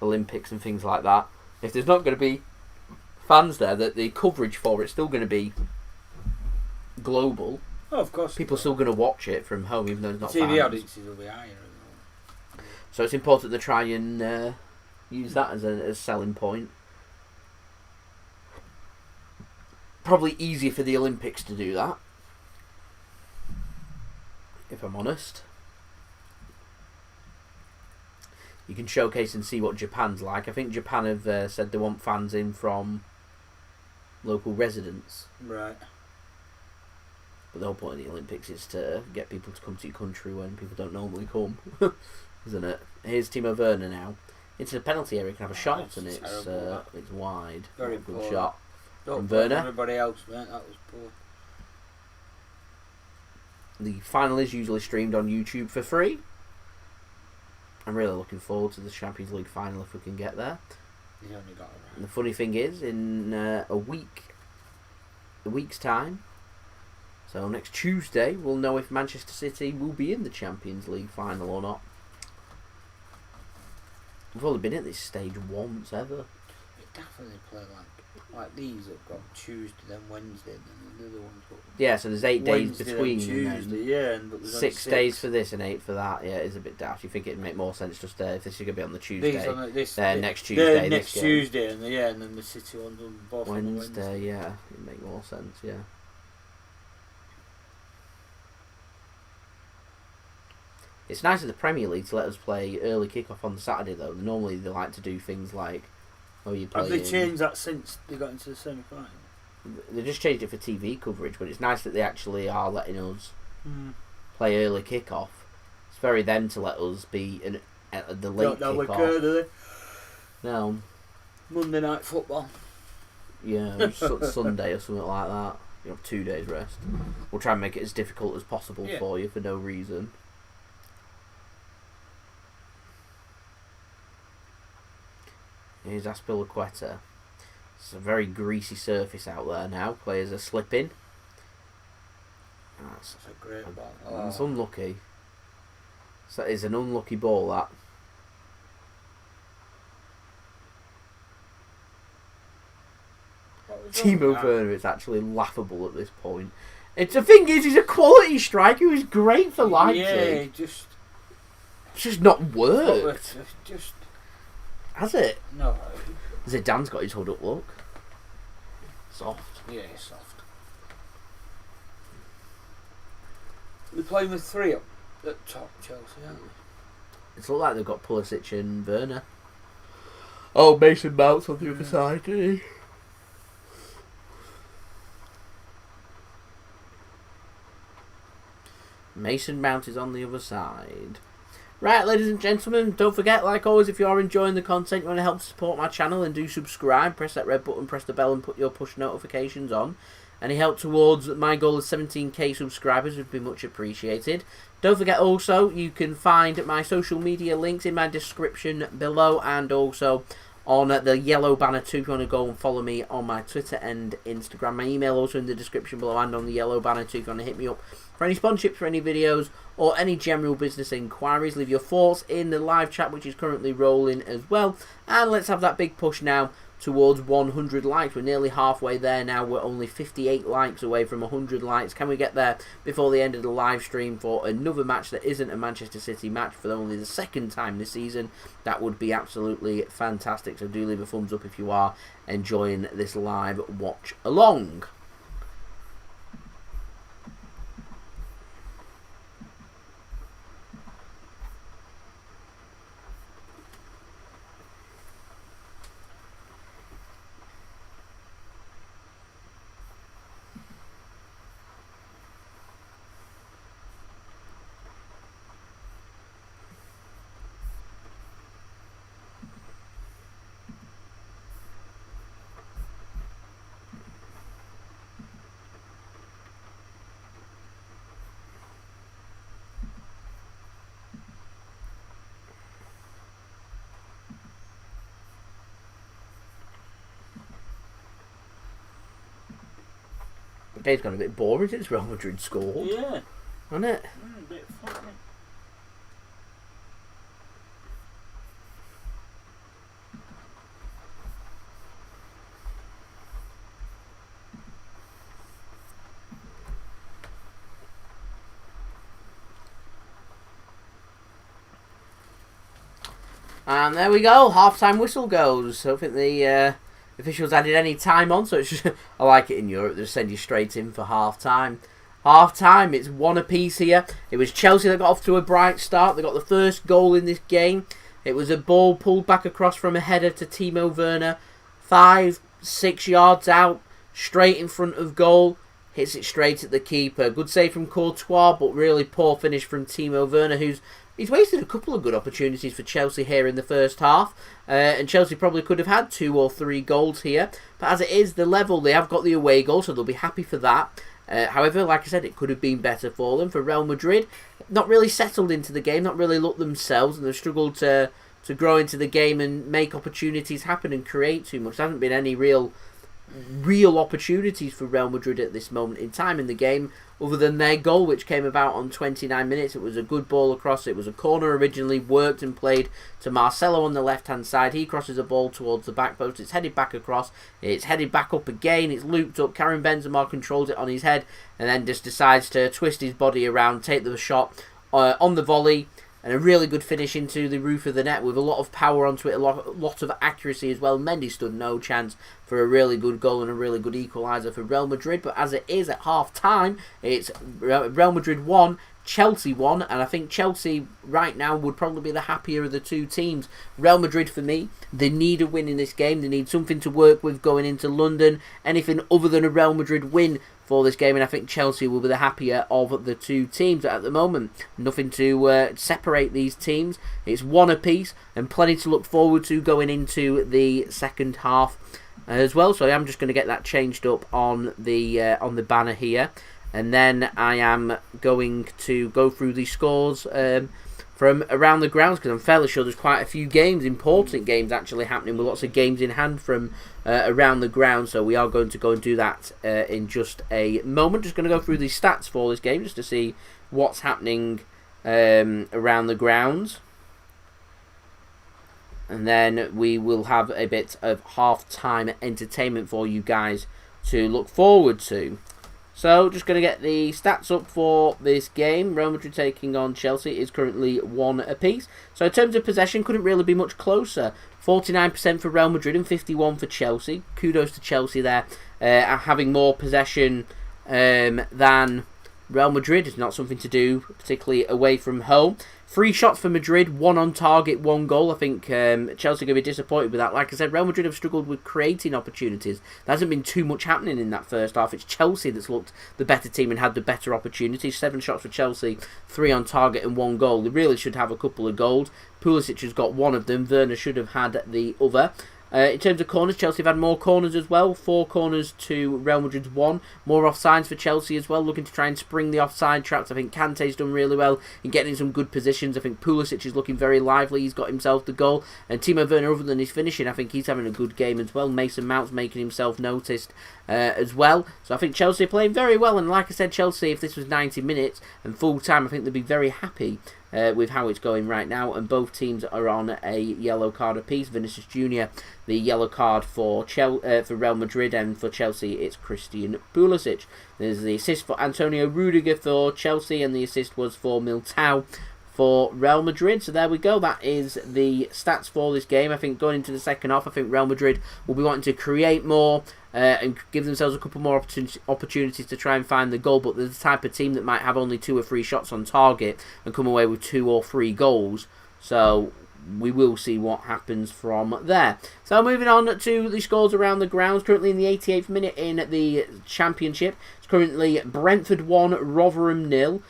Olympics and things like that. If there's not going to be fans there, that the coverage for it's still going to be global. Oh, of course. People are still going to watch it from home, even though it's not TV fans. audiences will be higher. So it's important to try and use that as a selling point. Probably easier for the Olympics to do that, if I'm honest. You can showcase and see what Japan's like. I think Japan have said they want fans in from local residents. Right. But the whole point of the Olympics is to get people to come to your country when people don't normally come. Isn't it? Here's Timo Werner now. Into the penalty area, can have a shot, and it's wide. Very good poor. shot. Don't from Werner. Everybody else, mate, that was poor. The final is usually streamed on YouTube for free. I'm really looking forward to the Champions League final if we can get there. He's only got around. And the funny thing is, in a week's time, so next Tuesday, we'll know if Manchester City will be in the Champions League final or not. We've only been at this stage once ever. They definitely play like these have got Tuesday, then Wednesday, and then the other ones. Yeah, so there's 8 days Wednesday, between. Tuesday, yeah, but there's 6 days for this and 8 for that. Yeah, it is a bit daft. You think it'd make more sense just if this is going to be on the Tuesday, next Tuesday, next Tuesday, and then the City ones on both Wednesday. On Wednesday. Yeah, it'd make more sense. Yeah. It's nice of the Premier League to let us play early kick-off on the Saturday, though. Normally they like to do things like, you play. Have they changed that since they got into the semi-final? They just changed it for TV coverage, but it's nice that they actually are letting us play early kick-off. It's very them to let us be at the late kick-off. Do they? No. Monday night football. Yeah, Sunday or something like that. You have 2 days rest. We'll try and make it as difficult as possible for you for no reason. Here's Azpilicueta. It's a very greasy surface out there now. Players are slipping. That's a great ball. It's unlucky. So that is an unlucky ball, that. Timo Werner is actually laughable at this point. The thing is, he's a quality striker who's great for Leipzig. Yeah, it's just not worked. Has it? No. Zidane's got his hood up, look. Soft. Yeah, soft. We're playing with 3 up at top, Chelsea, aren't we? It's looked like they've got Pulisic and Werner. Oh, Mason Mount's on the other side, isn't he? Mason Mount is on the other side. Right, ladies and gentlemen, don't forget, like always, if you are enjoying the content, you want to help support my channel, and do subscribe, press that red button, press the bell, and put your push notifications on. Any help towards my goal of 17k subscribers would be much appreciated. Don't forget also, you can find my social media links in my description below, and also on the yellow banner too, if you want to go and follow me on my Twitter and Instagram. My email also in the description below and on the yellow banner too, if you want to hit me up for any sponsorships for any videos or any general business inquiries. Leave your thoughts in the live chat, which is currently rolling as well. And let's have that big push now towards 100 likes. We're nearly halfway there now. We're only 58 likes away from 100 likes. Can we get there before the end of the live stream for another match that isn't a Manchester City match for only the 2nd time this season? That would be absolutely fantastic. So do leave a thumbs up if you are enjoying this live watch along. The day's gone a bit boring since Real Madrid scored. Yeah. Hasn't it? A bit funny. And there we go. Half-time whistle goes. I don't think the officials added any time on, so it's just, I like it in Europe. They just send you straight in for half-time. Half-time, it's 1 apiece here. It was Chelsea that got off to a bright start. They got the first goal in this game. It was a ball pulled back across from a header to Timo Werner. 5-6 yards out, straight in front of goal. Hits it straight at the keeper. Good save from Courtois, but really poor finish from Timo Werner, he's wasted a couple of good opportunities for Chelsea here in the first half. And Chelsea probably could have had 2 or 3 goals here. But as it is, the level, they have got the away goal, so they'll be happy for that. However, like I said, it could have been better for them. For Real Madrid, not really settled into the game, not really looked themselves, and they've struggled to grow into the game and make opportunities happen and create too much. There hasn't been any real opportunities for Real Madrid at this moment in time in the game, other than their goal, which came about on 29 minutes. It was a good ball across. It was a corner originally, worked and played to Marcelo on the left-hand side. He crosses a ball towards the back post. It's headed back across. It's headed back up again. It's looped up. Karim Benzema controls it on his head and then just decides to twist his body around, take the shot on the volley. And a really good finish into the roof of the net with a lot of power onto it, a lot of accuracy as well. Mendy stood no chance for a really good goal and a really good equaliser for Real Madrid. But as it is at half-time, it's Real Madrid 1, Chelsea 1. And I think Chelsea right now would probably be the happier of the two teams. Real Madrid, for me, they need a win in this game. They need something to work with going into London. Anything other than a Real Madrid win for this game, and I think Chelsea will be the happier of the two teams at the moment. Nothing to separate these teams. It's 1 apiece and plenty to look forward to going into the second half as well. So I'm just going to get that changed up on the banner here, and then I am going to go through the scores from around the grounds, because I'm fairly sure there's quite a few games, important games actually happening, with lots of games in hand from around the ground. So we are going to go and do that in just a moment. Just going to go through the stats for this game just to see what's happening around the grounds. And then we will have a bit of half-time entertainment for you guys to look forward to. So, just going to get the stats up for this game. Real Madrid taking on Chelsea is currently 1 apiece. So, in terms of possession, couldn't really be much closer. 49% for Real Madrid and 51% for Chelsea. Kudos to Chelsea there, having more possession than Real Madrid. Is not something to do, particularly away from home. 3 shots for Madrid, 1 on target, 1 goal. I think Chelsea are going to be disappointed with that. Like I said, Real Madrid have struggled with creating opportunities. There hasn't been too much happening in that first half. It's Chelsea that's looked the better team and had the better opportunities. 7 shots for Chelsea, 3 on target and 1 goal. They really should have a couple of goals. Pulisic has got 1 of them. Werner should have had the other. In terms of corners, Chelsea have had more corners as well. 4 corners to Real Madrid's 1. More offsides for Chelsea as well, looking to try and spring the offside traps. I think Kante's done really well in getting in some good positions. I think Pulisic is looking very lively. He's got himself the goal. And Timo Werner, other than his finishing, I think he's having a good game as well. Mason Mount's making himself noticed as well. So I think Chelsea are playing very well. And like I said, Chelsea, if this was 90 minutes and full time, I think they'd be very happy with how it's going right now, and both teams are on a yellow card apiece. Vinicius Junior, the yellow card for Real Madrid, and for Chelsea it's Christian Pulisic. There's the assist for Antonio Rudiger for Chelsea, and the assist was for Militao for Real Madrid. So there we go. That is the stats for this game. I think going into the second half, I think Real Madrid will be wanting to create more and give themselves a couple more opportunities to try and find the goal. But they're the type of team that might have only 2 or 3 shots on target and come away with 2 or 3 goals. So we will see what happens from there. So moving on to the scores around the grounds. Currently in the 88th minute in the Championship. It's currently Brentford 1, Rotherham 0.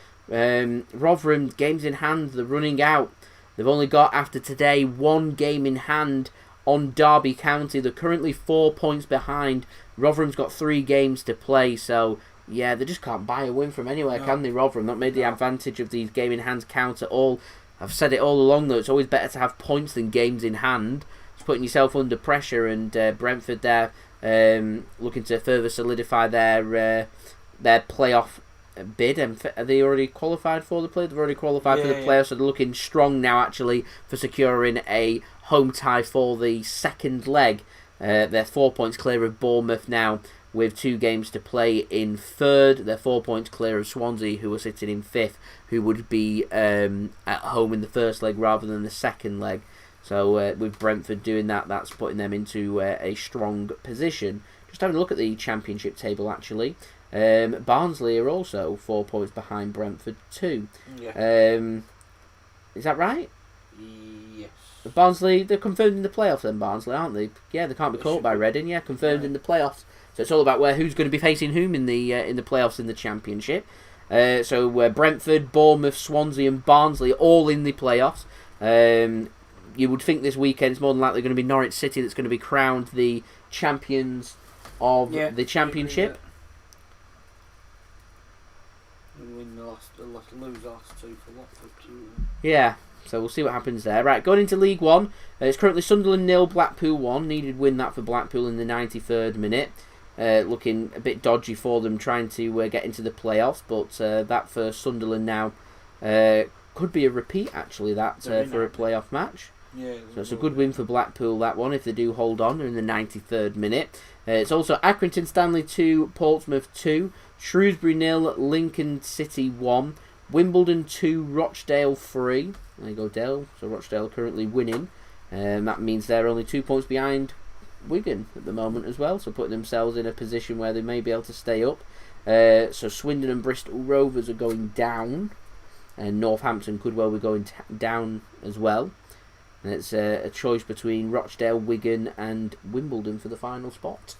Rotherham, games in hand, they're running out. They've only got, after today, 1 game in hand on Derby County. They're currently 4 points behind. Rotherham's got 3 games to play, so yeah, they just can't buy a win from anywhere, can they, Rotherham? Not made the advantage of these game in hands count at all. I've said it all along, though, it's always better to have points than games in hand. It's putting yourself under pressure, and Brentford there looking to further solidify their playoff bid. And are they already qualified for the play? They've already qualified for the playoffs, so they're looking strong now actually for securing a home tie for the second leg. They're 4 points clear of Bournemouth now with 2 games to play in third. They're 4 points clear of Swansea, who are sitting in fifth, who would be at home in the first leg rather than the second leg. So with Brentford doing that, that's putting them into a strong position. Just having a look at the Championship table actually. Barnsley are also 4 points behind Brentford too. Yeah. Is that right? Yes. Barnsley, they're confirmed in the playoffs then, Barnsley, aren't they? Yeah, they can't be caught by Reading. Yeah, confirmed in the playoffs. So it's all about who's going to be facing whom in the playoffs in the Championship. So Brentford, Bournemouth, Swansea and Barnsley all in the playoffs. You would think this weekend it's more than likely going to be Norwich City that's going to be crowned the champions of the Championship. Win the last, lose the last 2 for Watford. Yeah, so we'll see what happens there. Right, going into League One, it's currently Sunderland 0, Blackpool 1. Needed win that for Blackpool in the 93rd minute. Looking a bit dodgy for them trying to get into the playoffs, but that for Sunderland now could be a repeat actually, that for a playoff match. Yeah, so it's a good win for Blackpool, that one, if they do hold on. They're in the 93rd minute. It's also Accrington Stanley 2, Portsmouth 2, Shrewsbury 0, Lincoln City 1, Wimbledon 2, Rochdale 3. There you go, Dale. So Rochdale currently winning. That means they're only 2 points behind Wigan at the moment as well, so putting themselves in a position where they may be able to stay up. So Swindon and Bristol Rovers are going down, and Northampton could well be going down as well. And it's a choice between Rochdale, Wigan and Wimbledon for the final spot.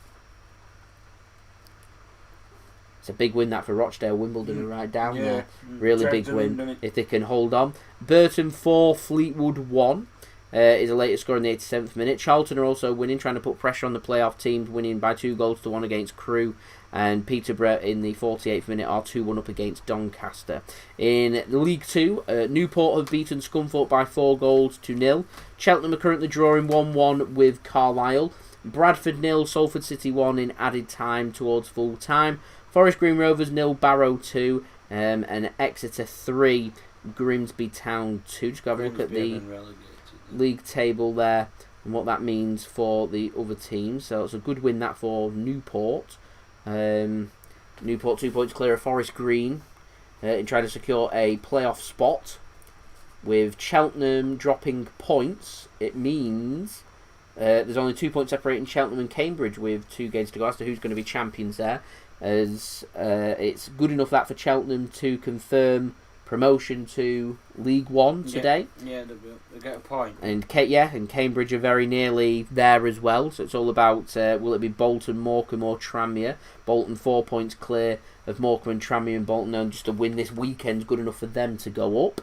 It's a big win that for Rochdale. Wimbledon are right down there. Really big win if they can hold on. Burton 4, Fleetwood 1 is the latest score in the 87th minute. Charlton are also winning, trying to put pressure on the playoff teams, winning by 2-1 against Crewe. And Peterborough in the 48th minute are 2-1 up against Doncaster. In League 2, Newport have beaten Scunthorpe by 4-0. Cheltenham are currently drawing 1-1 with Carlisle. Bradford 0, Salford City 1 in added time towards full time. Forest Green Rovers 0, Barrow 2, and Exeter 3, Grimsby Town 2. Just go have a look at the relegated. league table there and what that means for the other teams. So it's a good win that for Newport. Newport 2 points clear of Forest Green in trying to secure a playoff spot. With Cheltenham dropping points, it means there's only 2 points separating Cheltenham and Cambridge with 2 games to go as to who's going to be champions there. As it's good enough that for Cheltenham to confirm promotion to League One today. Yeah, they get a point. And Cambridge are very nearly there as well. So it's all about will it be Bolton, Morecambe or Tranmere? Bolton 4 points clear of Morecambe and Tranmere, and Bolton known just to win this weekend good enough for them to go up.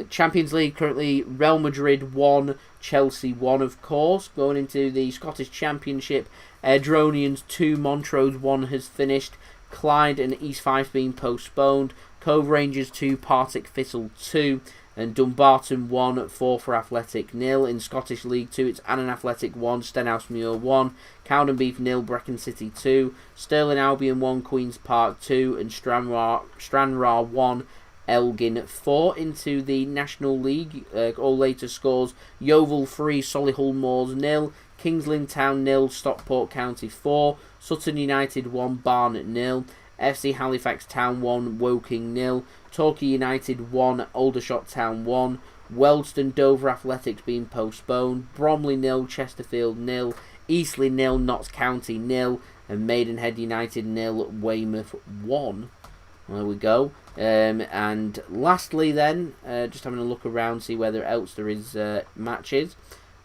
Champions League currently Real Madrid 1, Chelsea 1 of course. Going into the Scottish Championship, Airdronians 2, Montrose 1 has finished. Clyde and East Fife being postponed. Cove Rangers 2, Partick Thistle 2, and Dumbarton 1, Forfar Athletic 0. In Scottish League 2 it's Annan Athletic 1, Stenhousemuir 1, Cowdenbeath 0, Brecon City 2, Stirling Albion 1, Queen's Park 2, and Stranraer 1, Elgin 4. Into the National League, all later scores: Yeovil 3, Solihull Moors 0, Kings Lynn Town 0, Stockport County 4, Sutton United 1, Barnet 0, FC Halifax Town 1, Woking 0, Torquay United 1, Aldershot Town 1, Wealdstone Dover Athletics being postponed, Bromley 0, Chesterfield 0, Eastleigh 0, Notts County 0, and Maidenhead United 0, Weymouth 1. There we go. And lastly then, just having a look around, see whether else there is matches.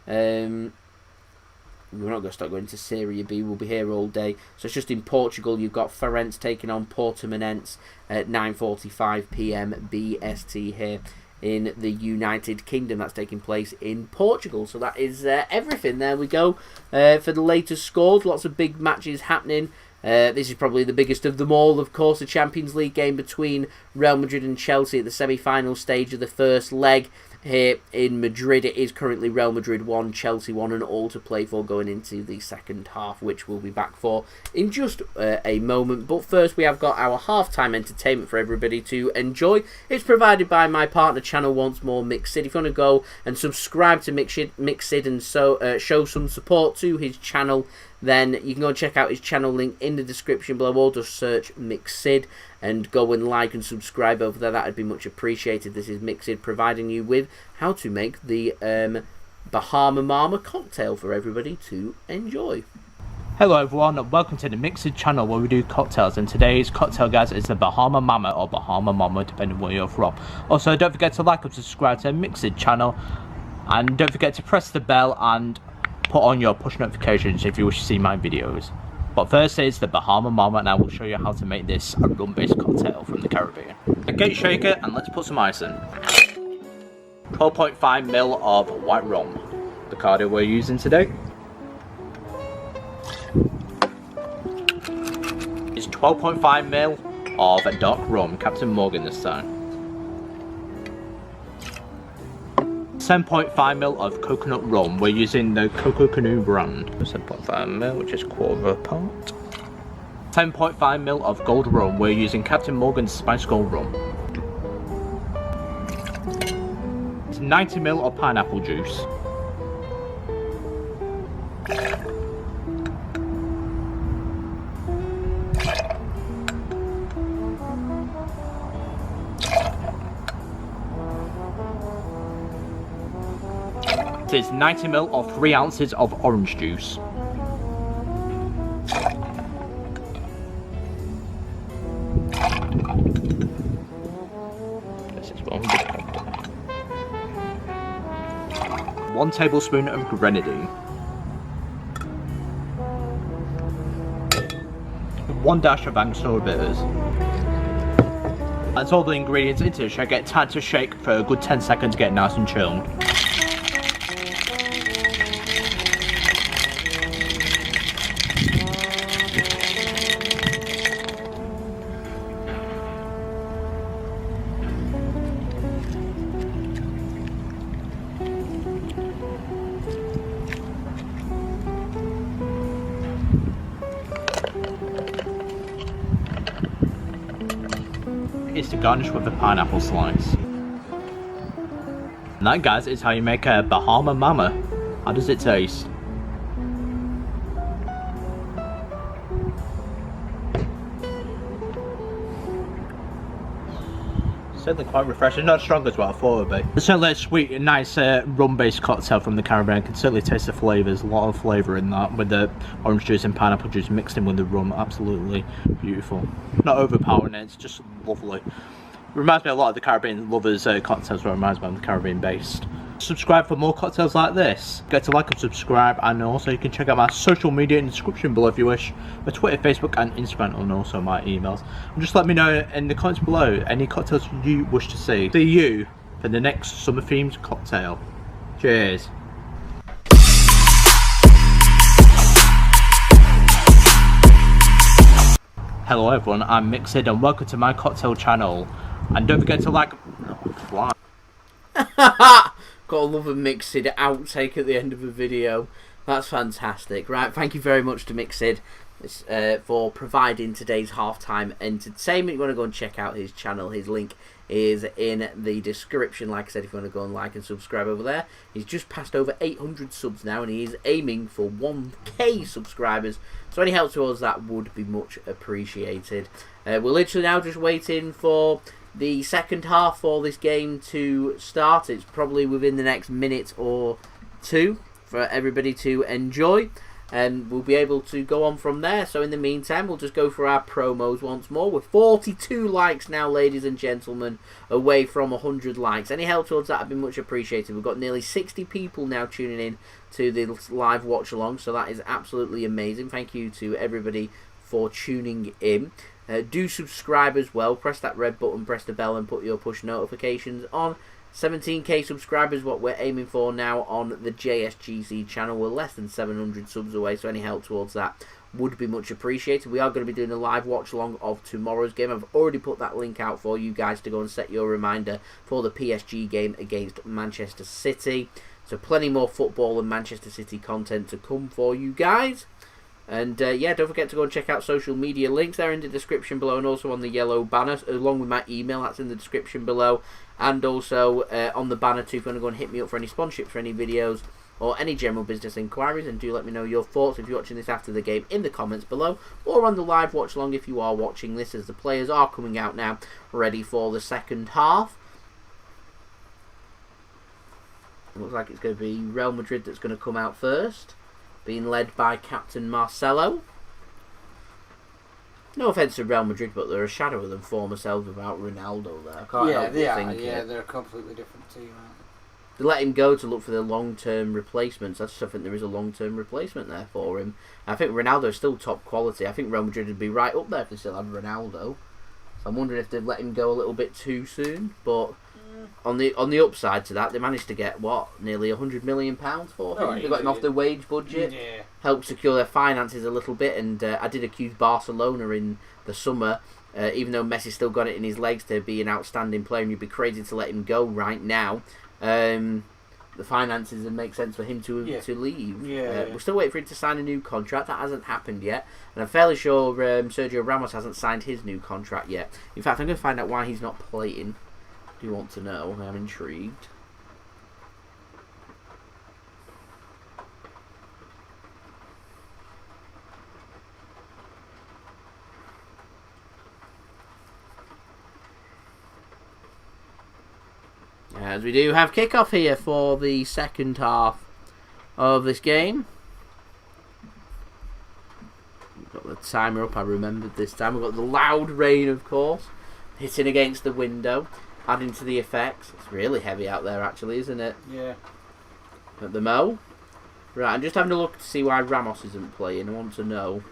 We're not going to start going to Serie B, we'll be here all day. So it's just in Portugal, you've got Farense taking on Portimonense at 9:45pm BST here in the United Kingdom. That's taking place in Portugal. So that is everything. There we go for the latest scores. Lots of big matches happening. This is probably the biggest of them all, of course, the Champions League game between Real Madrid and Chelsea at the semi-final stage of the first leg here in Madrid. It is currently Real Madrid 1, Chelsea 1, and all to play for going into the second half, which we'll be back for in just a moment. But first, we have got our halftime entertainment for everybody to enjoy. It's provided by my partner channel once more, Mixid. If you want to go and subscribe to Mixid and show some support to his channel, then you can go and check out his channel link in the description below, or just search Mixid and go and like and subscribe over there. That would be much appreciated. This is Mixid providing you with how to make the Bahama Mama cocktail for everybody to enjoy. Hello everyone, and welcome to the Mixid channel where we do cocktails, and today's cocktail, guys, is the Bahama Mama or Bahama Mama, depending where you're from. Also, don't forget to like and subscribe to the Mixid channel, and don't forget to press the bell and put on your push notifications if you wish to see my videos. But first is the Bahama Mama, and I will show you how to make this a rum-based cocktail from the Caribbean. Get your shaker and let's put some ice in. 12.5ml of white rum, the Cardio we're using today. It's 12.5ml of dark rum, Captain Morgan this time. 10.5ml of coconut rum, we're using the Coco Canoe brand. 7.5ml, which is quarter of a part. 10.5ml of gold rum, we're using Captain Morgan's Spice Gold rum. 90ml of pineapple juice. This is 90ml or 3 ounces of orange juice. This is 1 tablespoon of grenadine. 1 dash of Angostura bitters. That's all the ingredients into it. Get time to shake for a good 10 seconds to get nice and chilled. is to garnish with a pineapple slice. And that, guys, is how you make a Bahama Mama. How does it taste? Certainly quite refreshing, not as strong as what I thought it would be. It's certainly a sweet, nice rum-based cocktail from the Caribbean. I can certainly taste the flavours, a lot of flavour in that, with the orange juice and pineapple juice mixed in with the rum. Absolutely beautiful. Not overpowering, it's just lovely. Reminds me a lot of the Caribbean lovers cocktails, what reminds me of the Caribbean based. Subscribe for more cocktails like this. Get to like and subscribe, and also you can check out my social media in the description below if you wish. My Twitter, Facebook and Instagram, and also my emails. And just let me know in the comments below any cocktails you wish to see. See you for the next summer themed cocktail. Cheers. Hello everyone, I'm Mixed and welcome to my cocktail channel. And don't forget to like... Oh, fly. Gotta love a Mixed outtake at the end of a video. That's fantastic. Right, thank you very much to Mixed for providing today's halftime entertainment. You want to go and check out his channel. His link is in the description. Like I said, if you want to go and like and subscribe over there. He's just passed over 800 subs now, and he is aiming for 1k subscribers. So any help towards that would be much appreciated. We're literally now just waiting for the second half for this game to start. It's probably within the next minute or two for everybody to enjoy, and we'll be able to go on from there. So in the meantime, we'll just go for our promos once more. We're 42 likes now, ladies and gentlemen, away from 100 likes. Any help towards that would be much appreciated. We've got nearly 60 people now tuning in to the live watch along, so that is absolutely amazing. Thank you to everybody for tuning in. Do subscribe as well. Press that red button, press the bell, and put your push notifications on. 17k subscribers, what we're aiming for now on the JSGC channel. We're less than 700 subs away, so any help towards that would be much appreciated. We are going to be doing a live watch along of tomorrow's game. I've already put that link out for you guys to go and set your reminder for the PSG game against Manchester City. So plenty more football and Manchester City content to come for you guys. And yeah, don't forget to go and check out social media links. They're in the description below, and also on the yellow banner, along with my email. That's in the description below. And also on the banner too, if you want to go and hit me up for any sponsorships for any videos or any general business inquiries. And do let me know your thoughts if you're watching this after the game in the comments below, or on the live watch along if you are watching this, as the players are coming out now ready for the second half. Looks like it's going to be Real Madrid that's going to come out first, being led by captain Marcelo. No offence to Real Madrid, but they're a shadow of them former selves without Ronaldo there. I can't help but think yeah, they're a completely different team, aren't they let him go to look for the long-term replacements. I just think there is a long-term replacement there for him. I think Ronaldo is still top quality. I think Real Madrid would be right up there if they still had Ronaldo. So I'm wondering if they've let him go a little bit too soon, but... On the upside to that, they managed to get, what, nearly £100 million for him? They got him off their wage budget, helped secure their finances a little bit, and I did accuse Barcelona in the summer, even though Messi still got it in his legs to be an outstanding player, and you'd be crazy to let him go right now. The finances would make sense for him to leave. We're still waiting for him to sign a new contract. That hasn't happened yet, and I'm fairly sure Sergio Ramos hasn't signed his new contract yet. In fact, I'm going to find out why he's not playing. Do you want to know? I'm intrigued. As we do have kickoff here for the second half of this game. We've got the timer up, I remembered this time. We've got the loud rain, of course, hitting against the window, adding to the effects. It's really heavy out there, actually, isn't it? Yeah. At the Mo. Right, I'm just having a look to see why Ramos isn't playing. I want to know.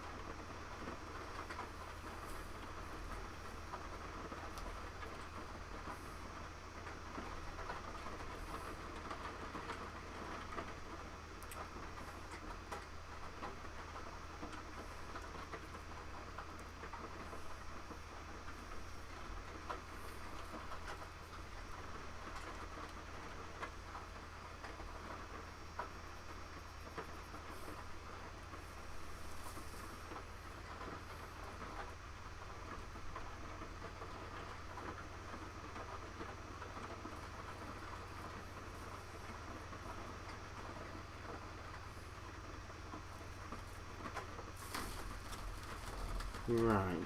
Right.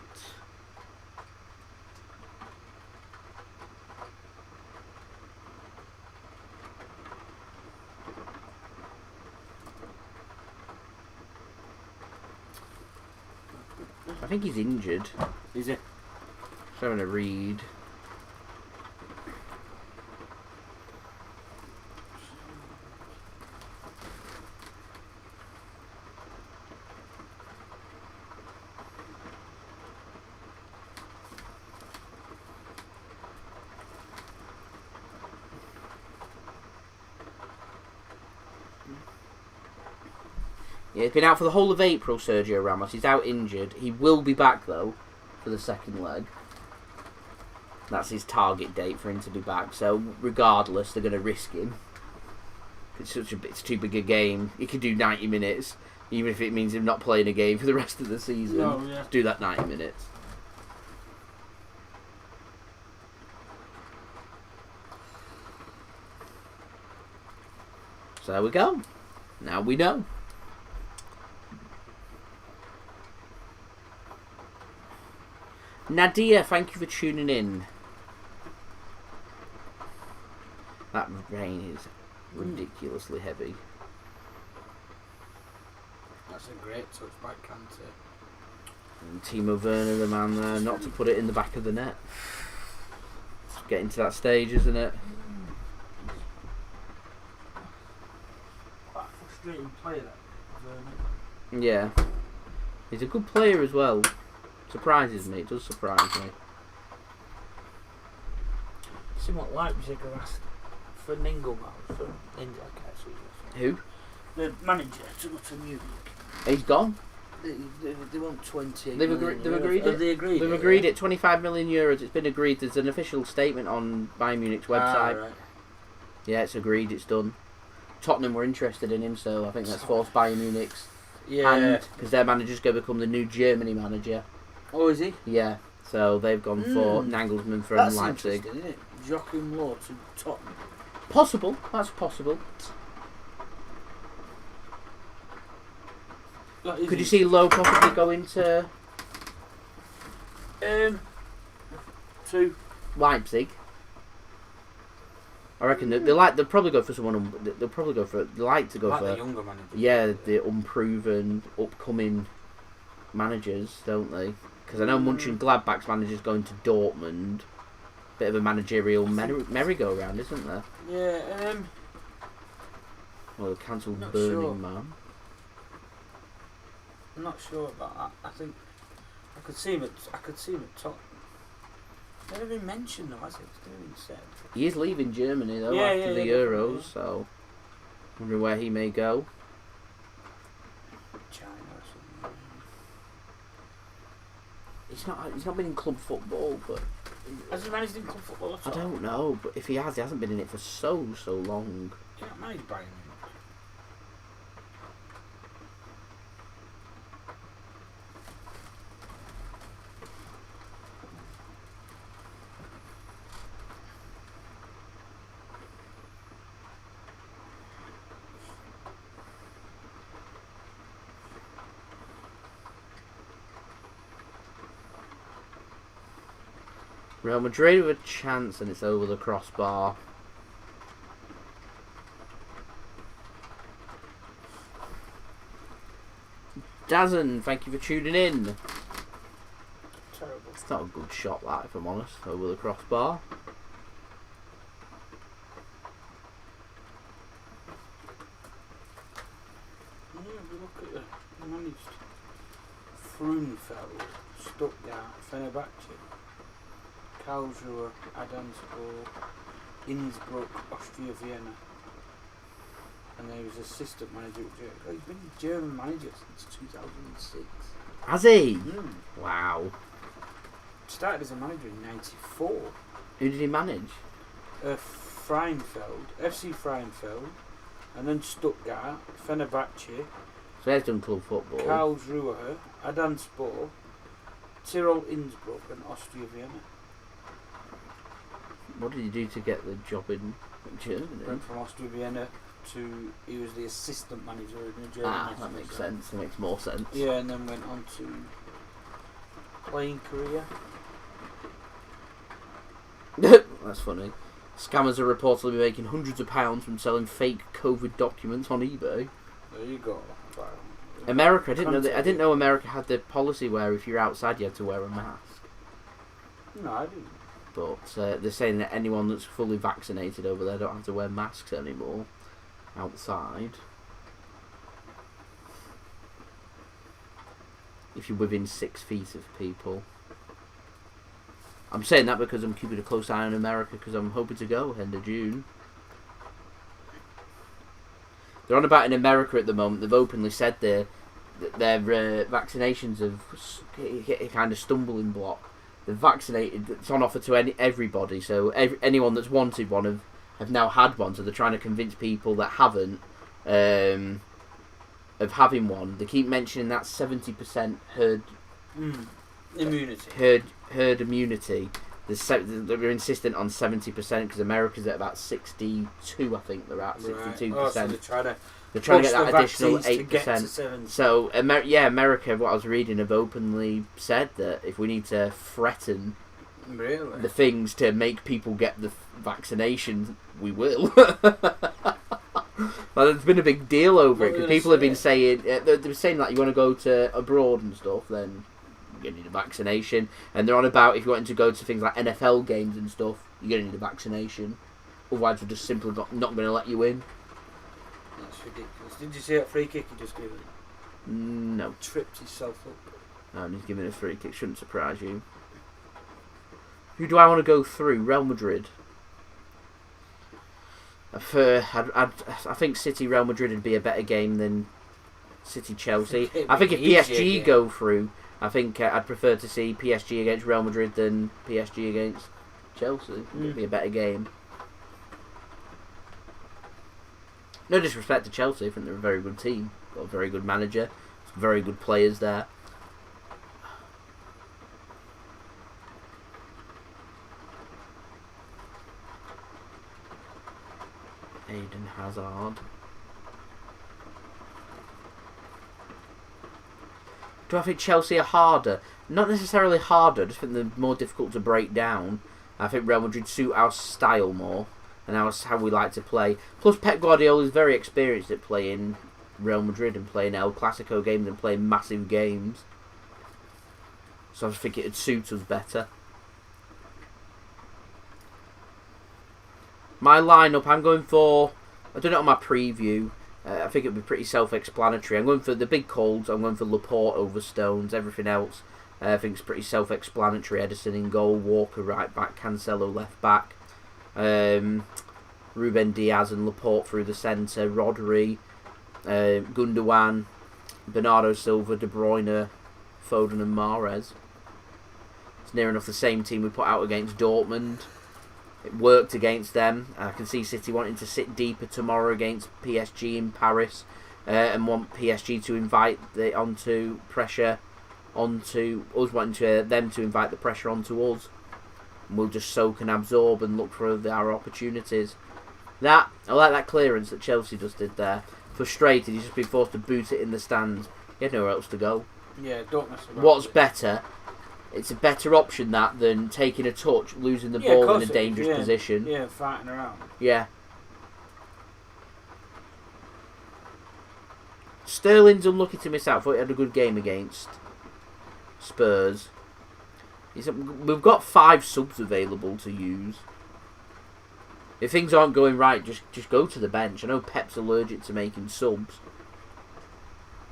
I think he's injured. Is it? Just having a read. Yeah, he's been out for the whole of April, Sergio Ramos. He's out injured. He will be back, though, for the second leg. That's his target date for him to be back. So, regardless, they're going to risk him. It's too big a game. He can do 90 minutes, even if it means him not playing a game for the rest of the season. No, yeah. Just do that 90 minutes. So there we go. Now we know. Nadia, thank you for tuning in. That rain is ridiculously heavy. That's a great touch by Kante. And Timo Werner, the man there, not to put it in the back of the net. It's getting to that stage, isn't it? Quite a frustrating player, that Werner. Yeah. He's a good player as well. Surprises me, it does surprise me. See what Leipzig are asked for Ningelmann for India. Who? The manager to go to Munich. He's gone. They want 20. They've agreed it. They agreed They've it, agreed yeah. it. 25 million euros. It's been agreed. There's an official statement on Bayern Munich's website. Right. Yeah, it's agreed. It's done. Tottenham were interested in him, so I think that's forced Bayern Munich's hand, because their manager's going to become the new Germany manager. Oh, is he? Yeah, so they've gone for Nagelsmann from That's Leipzig. interesting, isn't it? Joachim Low to Tottenham. Possible. That's possible. Could you see Lowe possibly going to Leipzig? I reckon they'll probably go for someone. They'll probably go for. They like to go like for the younger manager. Yeah, the unproven, upcoming managers, don't they? Because I know Mönchengladbach's manager's going to Dortmund. Bit of a managerial merry-go-round, isn't there? Yeah. Well, they cancelled Not Burning sure. Man. I'm not sure about that. I think I could see him at Tottenham. Never been mentioned though, has it? It's never been said. He is leaving Germany though Yeah, after the yeah, Euros, yeah. so wondering where he may go. China or something. He's not been in club football, but Has he managed in club football at I all? don't know. But if he hasn't been in it for so long. He not managed Bayern Munich. Real Madrid with a chance, and it's over the crossbar. Dazan, thank you for tuning in. Terrible. It's not a good shot, that, if I'm honest, over the crossbar. Yeah, if you look at the managed Frunfeld, Stuttgart, Fenerbahce, Karlsruhe, Adamsburg, Innsbruck, Austria Vienna, and then he was assistant manager at Germany. He's been a German manager since 2006. Has he? Mm. Wow. Started as a manager in '94. Who did he manage? Freinfeld, FC Freinfeld, and then Stuttgart, Fenerbahce, So he's done club football. Karlsruhe, Adamsburg, Tirol, Innsbruck, and Austria Vienna. What did he do to get the job in Germany? Went from Austria Vienna to he was the assistant manager in the German. That makes sense. It makes more sense. Yeah, and then went on to playing career. That's funny. Scammers are reportedly making hundreds of pounds from selling fake COVID documents on eBay. There you go. Wow. America, I didn't know America had the policy where if you're outside you had to wear a mask. No, I didn't. But they're saying that anyone that's fully vaccinated over there don't have to wear masks anymore outside. If you're within 6 feet of people. I'm saying that because I'm keeping a close eye on America because I'm hoping to go end of June. They're on about in America at the moment. They've openly said their vaccinations have hit a kind of stumbling block. They've vaccinated. It's on offer to everybody. So anyone that's wanted one have now had one. So they're trying to convince people that haven't of having one. They keep mentioning that 70% herd immunity. Herd immunity. They're insistent on 70% because America's at about 62. I think they're at 62%. Oh, so they're trying to get that additional 8%. So America, what I was reading, have openly said that if we need to threaten the things to make people get the vaccination, we will. Well, there's been a big deal over it because people have been saying they're saying that you want to go to abroad and stuff, then you're going to need a vaccination. And they're on about if you want to go to things like NFL games and stuff, you're going to need a vaccination. Otherwise, we're just simply not going to let you in. That's ridiculous. Did you see that free kick he just gave it? No. Tripped himself up. No, he's giving a free kick. Shouldn't surprise you. Who do I want to go through? Real Madrid. I think City Real Madrid would be a better game than City Chelsea. I think if PSG go through, I think I'd prefer to see PSG against Real Madrid than PSG against Chelsea. It'd be a better game. No disrespect to Chelsea, I think they're a very good team. Got a very good manager, some very good players there. Eden Hazard. Do I think Chelsea are harder? Not necessarily harder, I just think they're more difficult to break down. I think Real Madrid suit our style more and how we like to play. Plus Pep Guardiola is very experienced at playing Real Madrid and playing El Clasico games and playing massive games. So I just think it'd suit us better. My lineup, I'm going for, I don't know on my preview, I think it'll be pretty self-explanatory. I'm going for the big calls, I'm going for Laporte over Stones, everything else I think it's pretty self-explanatory. Ederson in goal, Walker right back, Cancelo left back, Ruben Diaz and Laporte through the centre, Rodri, Gundogan, Bernardo Silva, De Bruyne, Foden and Mahrez. It's near enough the same team we put out against Dortmund. It worked against them. I can see City wanting to sit deeper tomorrow against PSG in Paris and want PSG to invite onto pressure onto us, wanting them to invite the pressure onto us. And we'll just soak and absorb and look for our opportunities. I like that clearance that Chelsea just did there. Frustrated, he's just been forced to boot it in the stands. He had nowhere else to go. Yeah, don't mess around. What's better? It's a better option that than taking a touch, losing the ball in a dangerous position. Yeah, fighting around. Yeah. Sterling's unlucky to miss out. I thought he had a good game against Spurs. We've got 5 subs available to use. If things aren't going right, just go to the bench. I know Pep's allergic to making subs,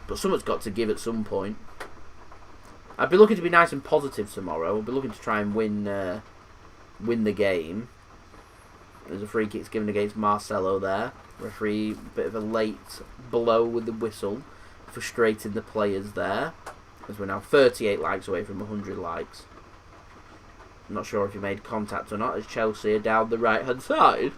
but someone's got to give at some point. I'd be looking to be nice and positive tomorrow. I'll be looking to try and win the game. There's a free kick given against Marcelo there. Referee, bit of a late blow with the whistle, frustrating the players there. As we're now 38 likes away from 100 likes. I'm not sure if he made contact or not, as Chelsea are down the right hand side.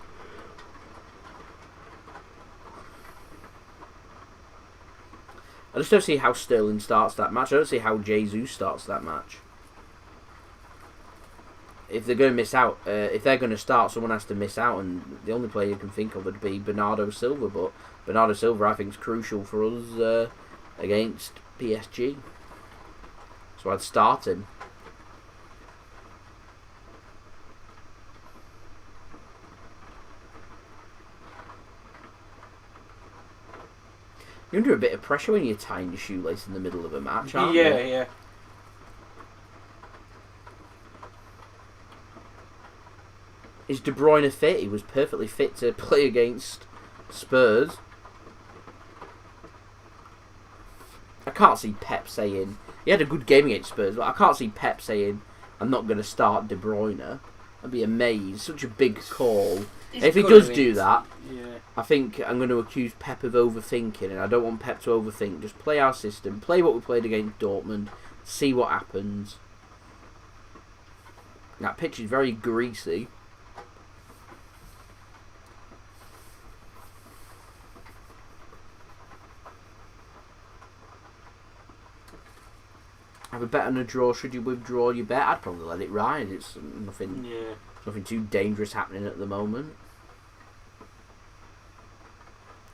I just don't see how Sterling starts that match. I don't see how Jesus starts that match. If they're going to miss out, if they're going to start, someone has to miss out, and the only player you can think of would be Bernardo Silva. But Bernardo Silva, I think, is crucial for us against PSG. So I'd start him. You're under a bit of pressure when you're tying your shoelace in the middle of a match, aren't Yeah, you? yeah. Is De Bruyne fit? He was perfectly fit to play against Spurs. I can't see Pep saying... He had a good game against Spurs, but I can't see Pep saying, I'm not going to start De Bruyne. I'd be amazed. Such a big call. If he does do that, I think I'm going to accuse Pep of overthinking, and I don't want Pep to overthink. Just play our system, play what we played against Dortmund, see what happens. That pitch is very greasy. Have a bet on a draw. Should you withdraw your bet? I'd probably let it ride. It's nothing. Yeah. Nothing too dangerous happening at the moment.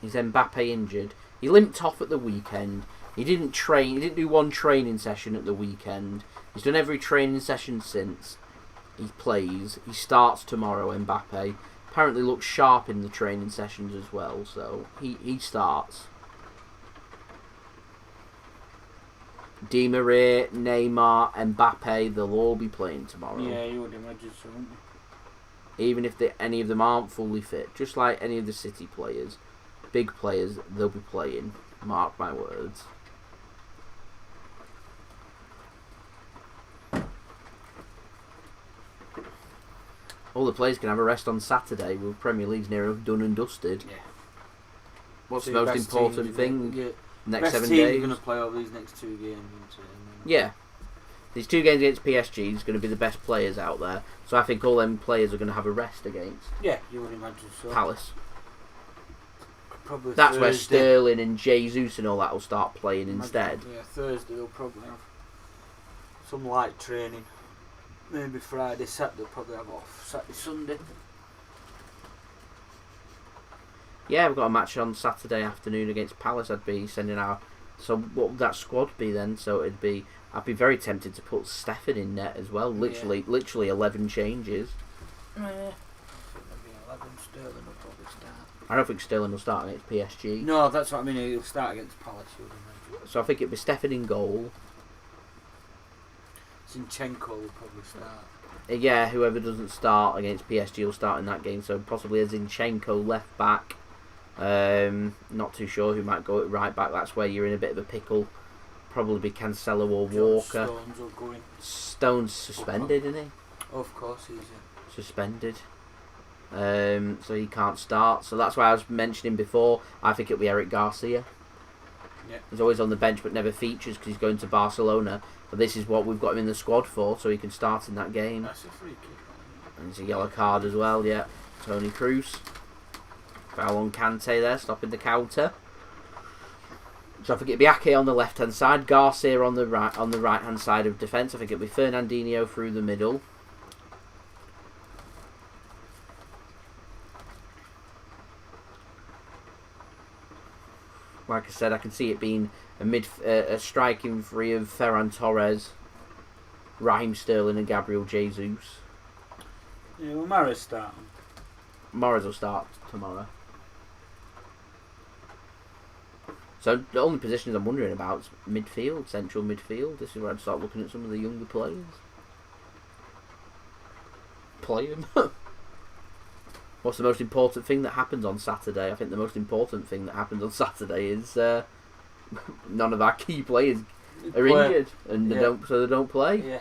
Is Mbappe injured? He limped off at the weekend. He didn't train. He didn't do one training session at the weekend. He's done every training session since. He plays. He starts tomorrow. Mbappe apparently looks sharp in the training sessions as well. So he starts. Di Maria, Neymar, Mbappe, they'll all be playing tomorrow. Yeah, you would imagine so, wouldn't you? Even if any of them aren't fully fit. Just like any of the City players. Big players, they'll be playing. Mark my words. All the players can have a rest on Saturday with Premier League's near enough done and dusted. Yeah. What's So the your most best important teams, thing? yeah. Next Best 7 team days? going to play all these next 2 games, isn't it? Yeah. These 2 games against PSG is going to be the best players out there. So I think all them players are going to have a rest against Yeah, you would imagine so. Palace. Probably That's where Thursday. Sterling and Jesus and all that will start playing Imagine, instead. Yeah, Thursday they'll probably have some light training. Maybe Friday, Saturday they'll probably have off. Saturday, Sunday. Yeah, we've got a match on Saturday afternoon against Palace. I'd be sending our... So what would that squad be then? So it'd be... I'd be very tempted to put Stefan in net as well. Literally 11 changes. Maybe 11 Sterling will probably start. I don't think Sterling will start against PSG. No, that's what I mean. He'll start against Palace. You would imagine. So I think it'd be Stefan in goal. Zinchenko will probably start. Yeah, whoever doesn't start against PSG will start in that game. So possibly a Zinchenko left back. Not too sure who might go at right back. That's where you're in a bit of a pickle. Probably be Cancelo or Walker. Stones will go in. Stone's suspended, isn't he? Of course he's Suspended. So he can't start. So that's why I was mentioning before. I think it'll be Eric Garcia. Yeah. He's always on the bench but never features because he's going to Barcelona. But this is what we've got him in the squad for, so he can start in that game. That's a free kick. And it's a yellow card as well, yeah. Toni Kroos. Foul on Kante there, stopping the counter. So I think it'd be Ake on the left hand side, Garcia on the right hand side of defence. I think it'd be Fernandinho through the middle. Like I said, I can see it being a striking three of Ferran Torres, Raheem Sterling and Gabriel Jesus. Yeah, well, Maris starting. Morris will start tomorrow. So the only positions I'm wondering about is midfield, central midfield. This is where I'd start looking at some of the younger players. Play them. What's the most important thing that happens on Saturday? I think the most important thing that happens on Saturday is none of our key players are injured, and they don't play. Yeah.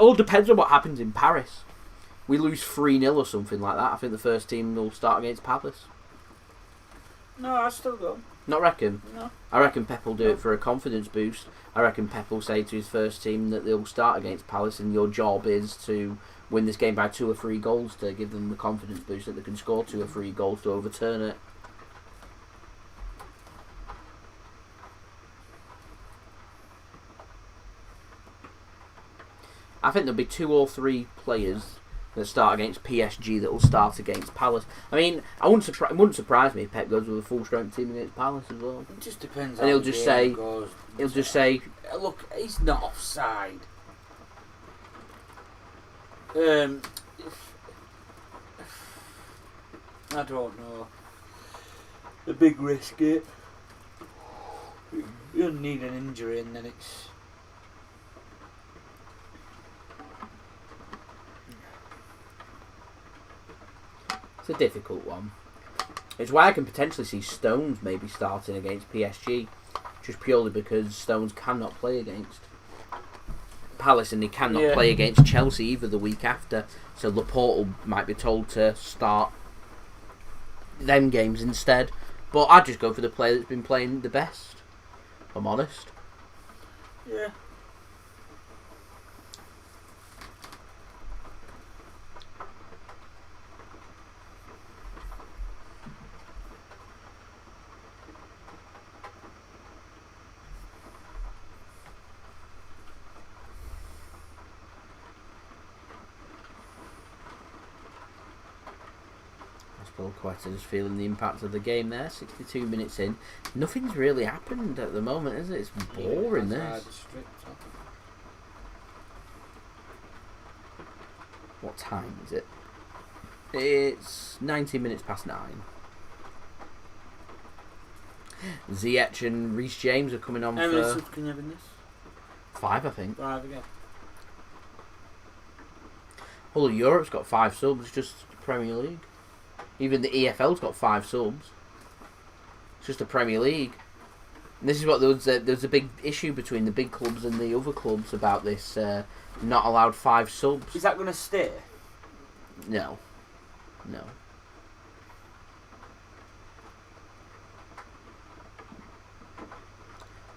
All depends on what happens in Paris. We lose 3-0 or something like that. I think the first team will start against Palace. No, I still go. Not reckon? No. I reckon Pep will do it for a confidence boost. I reckon Pep will say to his first team that they'll start against Palace and your job is to win this game by 2 or 3 goals to give them the confidence boost that they can score 2 or 3 goals to overturn it. I think there'll be 2 or 3 players that start against PSG that will start against Palace. I mean, it wouldn't surprise me if Pep goes with a full strength team against Palace as well. It just depends. And how he'll the just game say, goes. he'll just say, "Look, he's not offside." I don't know. A big risk, it. You don't need an injury, and then it's. It's a difficult one. It's why I can potentially see Stones maybe starting against PSG, just purely because Stones cannot play against Palace and he cannot play against Chelsea either the week after. So Laporte might be told to start them games instead. But I'd just go for the player that's been playing the best, if I'm honest. Yeah. Quite just feeling the impact of the game there. 62 minutes in, nothing's really happened at the moment, is it? It's boring. What time is it? It's 19 minutes past 9. Ziyech and Reece James are coming on How many for subs can you have in this? 5, I think. 5 again. Whole of Europe's got 5 subs, just Premier League. Even the EFL's got 5 subs. It's just a Premier League. And this is what there was a big issue between the big clubs and the other clubs about this not allowed 5 subs. Is that going to stay? No.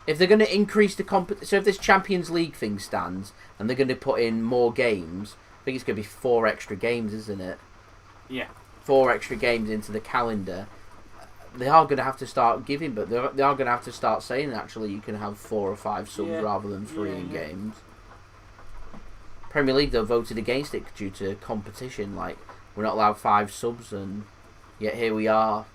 If they're going to increase the so if this Champions League thing stands and they're going to put in more games, I think it's going to be 4 extra games, isn't it? Yeah. 4 extra games into the calendar. They are going to have to start giving, but they are going to have to start saying that actually you can have 4 or 5 subs rather than 3 in games. Premier League though voted against it due to competition. Like, we're not allowed 5 subs, and yet here we are.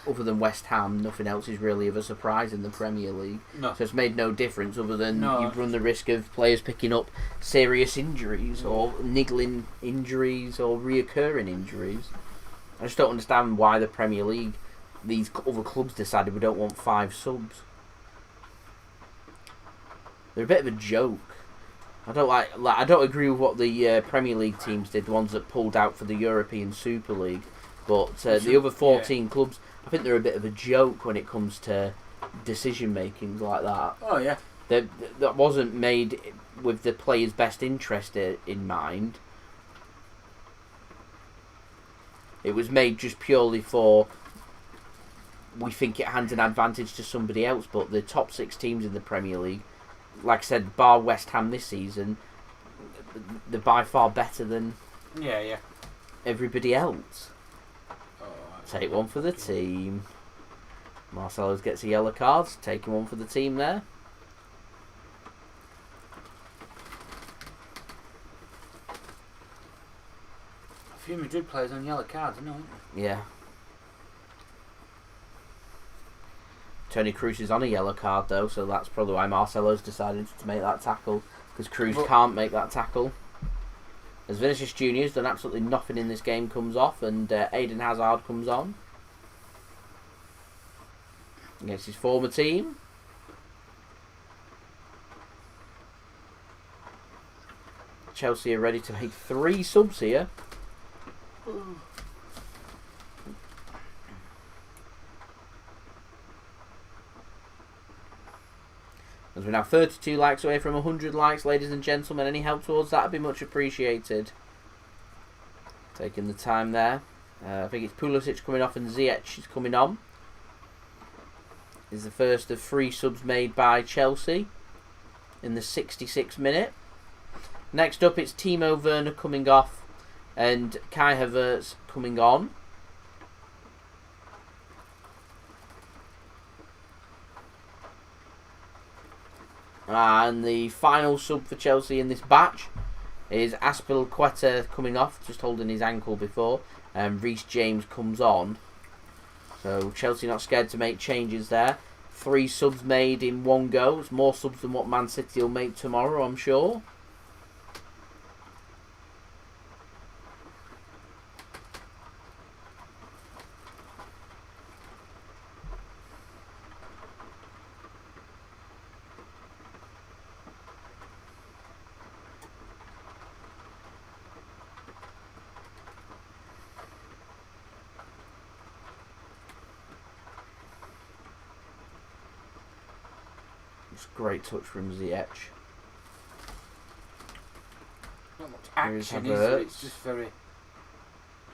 Other than West Ham, nothing else is really of a surprise in the Premier League. No. So it's made no difference other than you run the risk of players picking up serious injuries or niggling injuries or reoccurring injuries. I just don't understand why the Premier League, these other clubs decided we don't want 5 subs. They're a bit of a joke. I don't agree with what the Premier League teams did, the ones that pulled out for the European Super League. But the other 14 clubs, I think they're a bit of a joke when it comes to decision making like that. Oh yeah. That wasn't made with the player's best interest in mind. It was made just purely for we think it hands an advantage to somebody else. But the top 6 teams in the Premier League, like I said, bar West Ham this season, they're by far better than everybody else. Take one for the team. Marcelo gets a yellow card. Taking one for the team there. A few Madrid players on yellow cards, isn't it? Yeah. Toni Kroos is on a yellow card though, so that's probably why Marcelo's decided to make that tackle, because Kroos can't make that tackle. As Vinicius Junior has done absolutely nothing in this game comes off, and Eden Hazard comes on against his former team. Chelsea are ready to make 3 subs here. As we're now 32 likes away from 100 likes, ladies and gentlemen. Any help towards that would be much appreciated. Taking the time there. I think it's Pulisic coming off and Ziyech is coming on. This is the first of 3 subs made by Chelsea in the 66th minute. Next up, it's Timo Werner coming off and Kai Havertz coming on. And the final sub for Chelsea in this batch is Azpilicueta coming off, just holding his ankle before, and Reece James comes on. So Chelsea not scared to make changes there. 3 subs made in one go. It's more subs than what Man City will make tomorrow, I'm sure. It's a great touch from Ziyech. Not much Here's action, is there? Havertz. It's just very...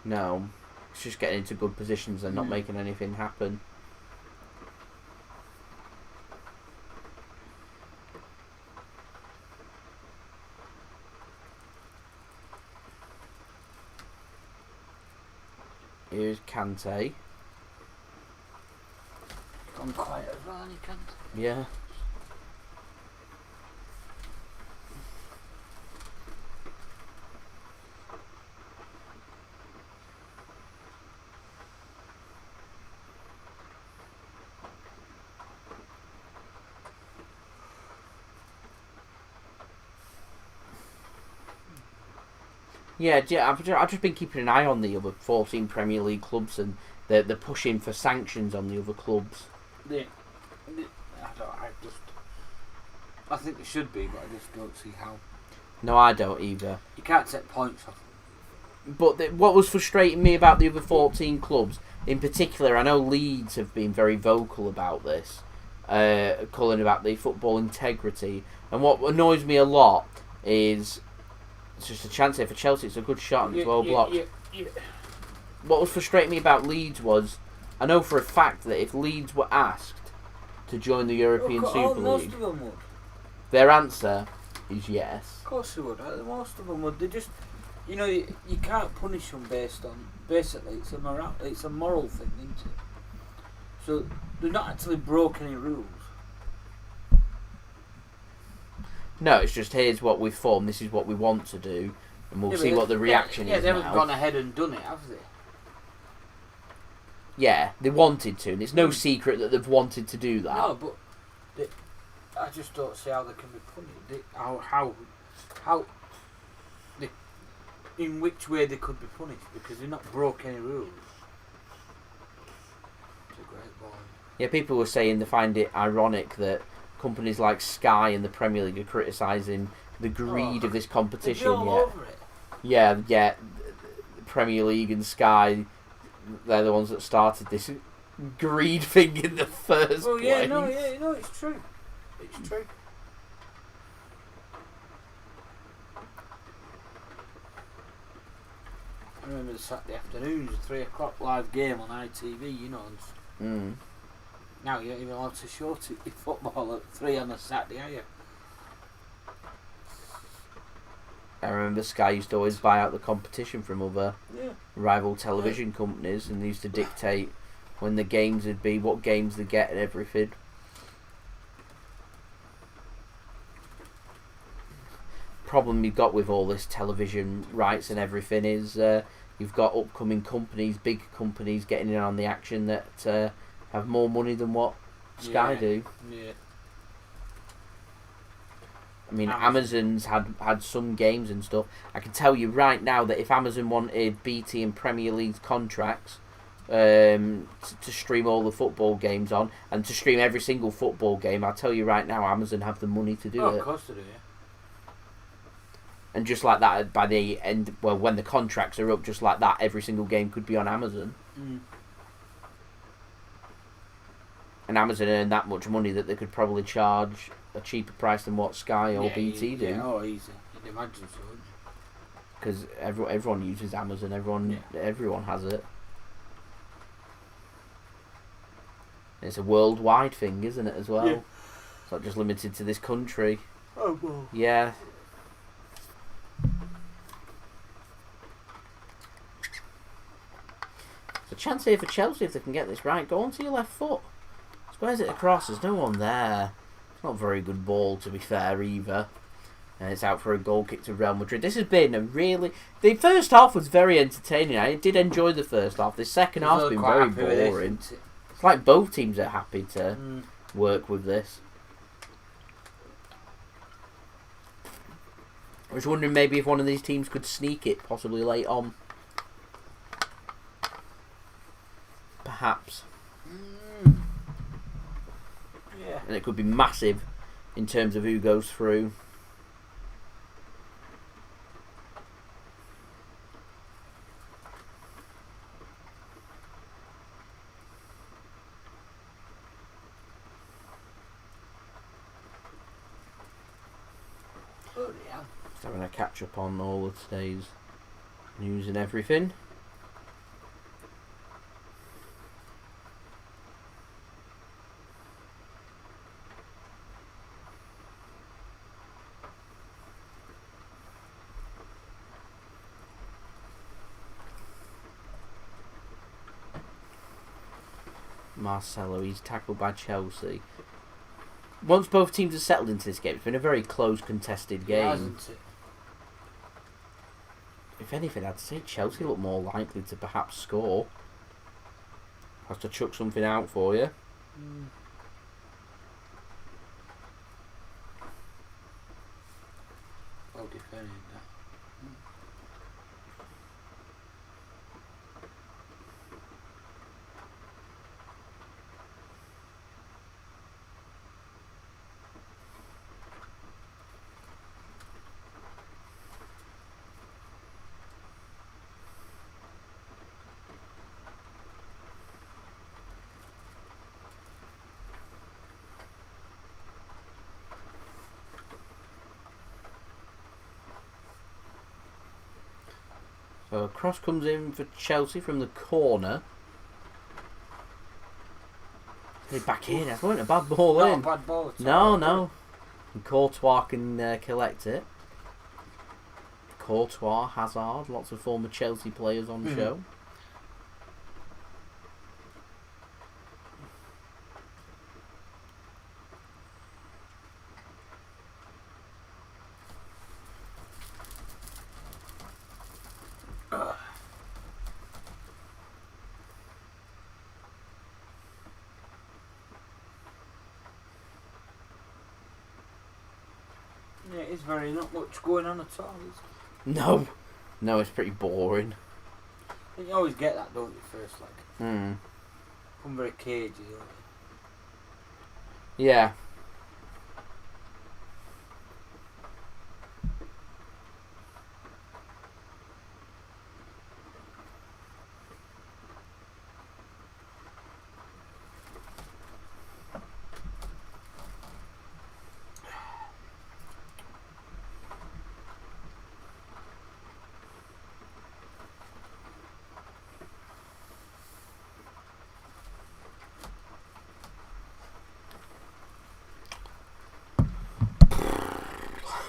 No, it's just getting into good positions and not making anything happen. Here's Kante. Gone quiet as well, you can't. Yeah. Yeah, I've just been keeping an eye on the other 14 Premier League clubs, and they're pushing for sanctions on the other clubs. I think it should be, but I just don't see how. No, I don't either. You can't take points off. But what was frustrating me about the other 14 clubs, in particular, I know Leeds have been very vocal about this, calling about the football integrity. And what annoys me a lot is it's just a chance here for Chelsea. It's a good shot and it's well blocked. What was frustrating me about Leeds was, I know for a fact that if Leeds were asked to join the European Super Most League, of them would. their answer is yes. Of course they would. Most of them would. They just, you can't punish them based on. Basically, it's a moral thing, isn't it? So they've not actually broke any rules. No, it's just here's what we've formed. This is what we want to do, and we'll see what the reaction is. Yeah, they haven't now. gone ahead and done it, have they? Yeah, they wanted to, and it's no secret that they've wanted to do that. No, but I just don't see how they can be punished. In which way they could be punished, because they've not broke any rules. It's a great ball. Yeah, people were saying they find it ironic that companies like Sky and the Premier League are criticising the greed of this competition. They're all over it. Yeah, the Premier League and Sky, they're the ones that started this greed thing in the first place. It's true. It's true. I remember the Saturday afternoons, a 3 o'clock live game on ITV, Now you don't even allowed to show football at 3 on a Saturday, are you? I remember Sky used to always buy out the competition from other rival television companies, and they used to dictate when the games would be, what games they get and everything. Problem you've got with all this television rights and everything is you've got upcoming companies, big companies getting in on the action that have more money than what Sky do. Yeah. I mean, Amazon's had some games and stuff. I can tell you right now that if Amazon wanted BT and Premier League contracts to stream all the football games on, and to stream every single football game, I'll tell you right now, Amazon have the money to do it. Of course they do, yeah. And just like that, by the end, when the contracts are up, just like that, every single game could be on Amazon. And Amazon earn that much money that they could probably charge a cheaper price than what Sky or BT do. Yeah, easy. You'd imagine so. Because everyone uses Amazon. Everyone has it. It's a worldwide thing, isn't it, as well? Yeah. It's not just limited to this country. Oh, well. Yeah. There's a chance here for Chelsea if they can get this right. Go on to your left foot. Squares it across. There's no one there. It's not a very good ball, to be fair, either. And it's out for a goal kick to Real Madrid. This has been a really... The first half was very entertaining. I did enjoy the first half. The second half has been very boring. It's like both teams are happy to work with this. I was wondering maybe if one of these teams could sneak it, possibly late on. Perhaps. Yeah. And it could be massive in terms of who goes through. Oh, yeah. Just having a catch up on all of today's news and everything. Marcelo, he's tackled by Chelsea. Once both teams have settled into this game, it's been a very close, contested game. Hasn't it? If anything, I'd say Chelsea look more likely to perhaps score. Has to chuck something out for you. Well defended that. So a cross comes in for Chelsea from the corner. Hey, back in. That wasn't a bad ball Not in. a bad ball at No, all. no. And Courtois can collect it. Courtois, Hazard, lots of former Chelsea players on show. Yeah, it is very not much going on at all, is it? No. No, it's pretty boring. You always get that, don't you, first leg? Hmm. Come very cagey, don't you? Yeah.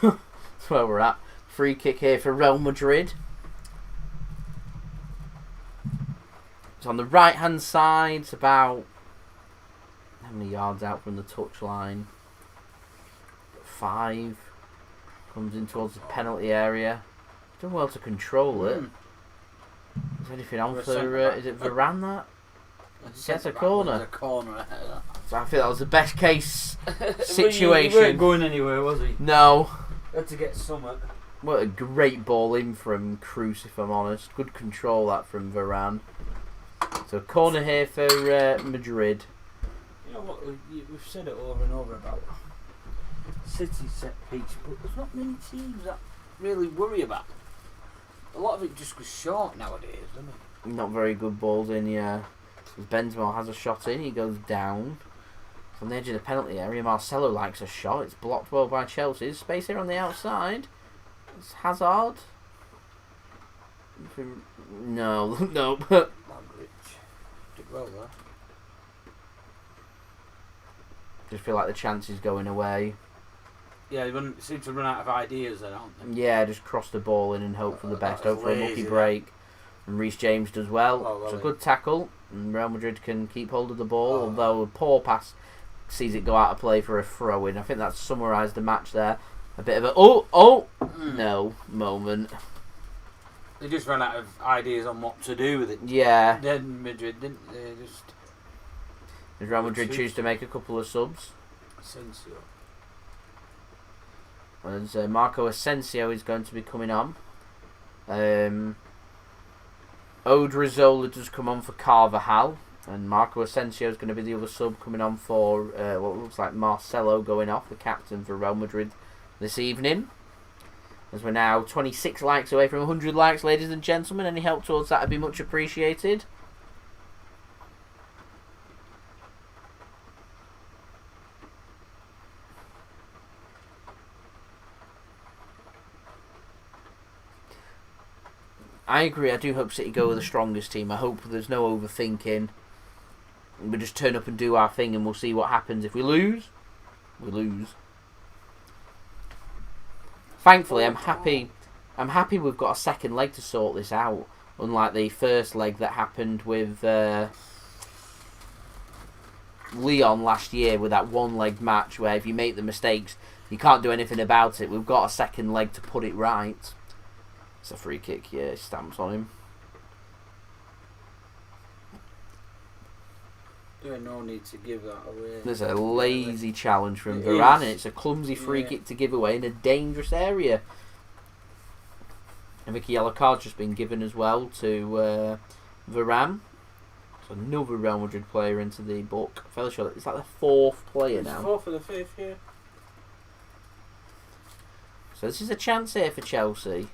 That's where we're at. Free kick here for Real Madrid. It's on the right hand side. It's about how many yards out from the touchline? 5. Comes in towards the penalty area. Done well to control it. Is there anything on for? Is it Varane that? Gets a corner. So I feel that was the best case situation. He weren't going anywhere, was he? No. Had to get something. What a great ball in from Kroos, if I'm honest. Good control that from Varane. So corner here for Madrid. You know what, we've said it over and over about City set piece, but there's not many teams that really worry about it. A lot of it just goes short nowadays, doesn't it? Not very good balls in, yeah. As Benzema has a shot in, he goes down. From the edge of the penalty area, Marcelo likes a shot. It's blocked well by Chelsea. There's space here on the outside. It's Hazard. No, no. Modric did well there. Just feel like the chance is going away. Yeah, they seem to run out of ideas then, aren't they? Yeah, just cross the ball in and hope for the best. Hope for a lucky lazy, break. And Reece James does well. Oh, It's a well, good tackle. And Real Madrid can keep hold of the ball, although a poor pass sees it go out of play for a throw-in. I think that's summarised the match there. A bit of a no moment. They just ran out of ideas on what to do with it. Yeah. Then Madrid, didn't they? Just Does Real Madrid choose to make a couple of subs? Asensio. As Marco Asensio is going to be coming on. Odriozola does come on for Carvajal. And Marco Asensio is going to be the other sub coming on for what looks like Marcelo going off, the captain for Real Madrid this evening. As we're now 26 likes away from 100 likes, ladies and gentlemen. Any help towards that would be much appreciated. I agree. I do hope City go with the strongest team. I hope there's no overthinking. We just turn up and do our thing, and we'll see what happens. If we lose, we lose. Thankfully, I'm happy. I'm happy we've got a second leg to sort this out. Unlike the first leg that happened with Lyon last year, with that one-leg match where if you make the mistakes, you can't do anything about it. We've got a second leg to put it right. It's a free kick, yeah, it stamps on him. There's no need to give that away. There's a lazy challenge from Varane, and it's a clumsy free kick to give away in a dangerous area. I think a yellow card's just been given as well to Varane. So another Real Madrid player into the book. I'm fairly sure it's like the fourth player now. Fourth or the fifth, yeah. So this is a chance here for Chelsea.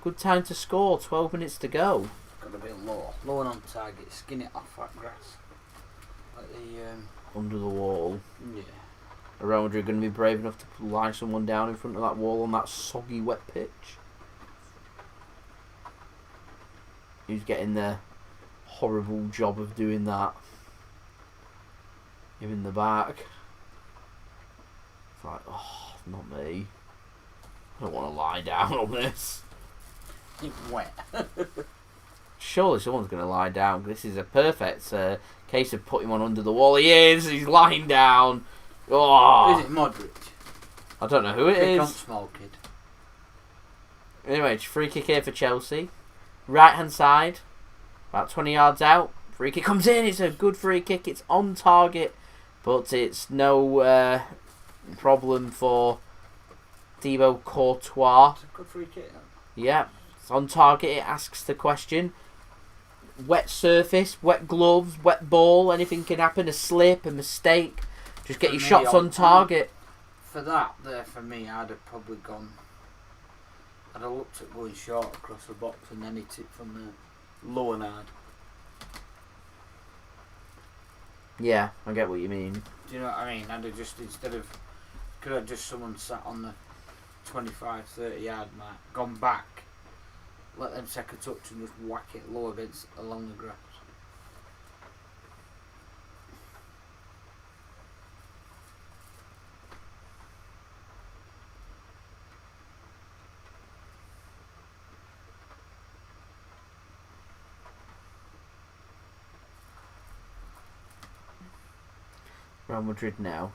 Good time to score, 12 minutes to go. Got a bit low. Low and on target, skin it off that grass. Like the Under the wall. yeah. Are Real Madrid going to be brave enough to lie someone down in front of that wall on that soggy wet pitch? Who's getting the horrible job of doing that? Him in the back. It's like, oh, not me. I don't want to lie down on this. It's wet. Surely someone's going to lie down. This is a perfect case of putting one under the wall. He is. He's lying down. Oh. Is it Modric? I don't know who it Big is. on small kid. Anyway, it's free kick here for Chelsea. Right hand side. About 20 yards out. Free kick comes in. It's a good free kick. It's on target. But it's no problem for Thibaut Courtois. It's a good free kick. Yeah. It's on target. It asks the question. Wet surface, wet gloves, wet ball. Anything can happen. A slip, a mistake. Just get your shots on target. For that, there for me, I'd have probably gone. I'd have looked at going short across the box and then hit it from the low and hard. Yeah, I get what you mean. Do you know what I mean? I'd have just, instead of, could have just someone sat on the 25, 30 yard mark, gone back, let them take a touch and just whack it low against along the grass. Real Madrid now.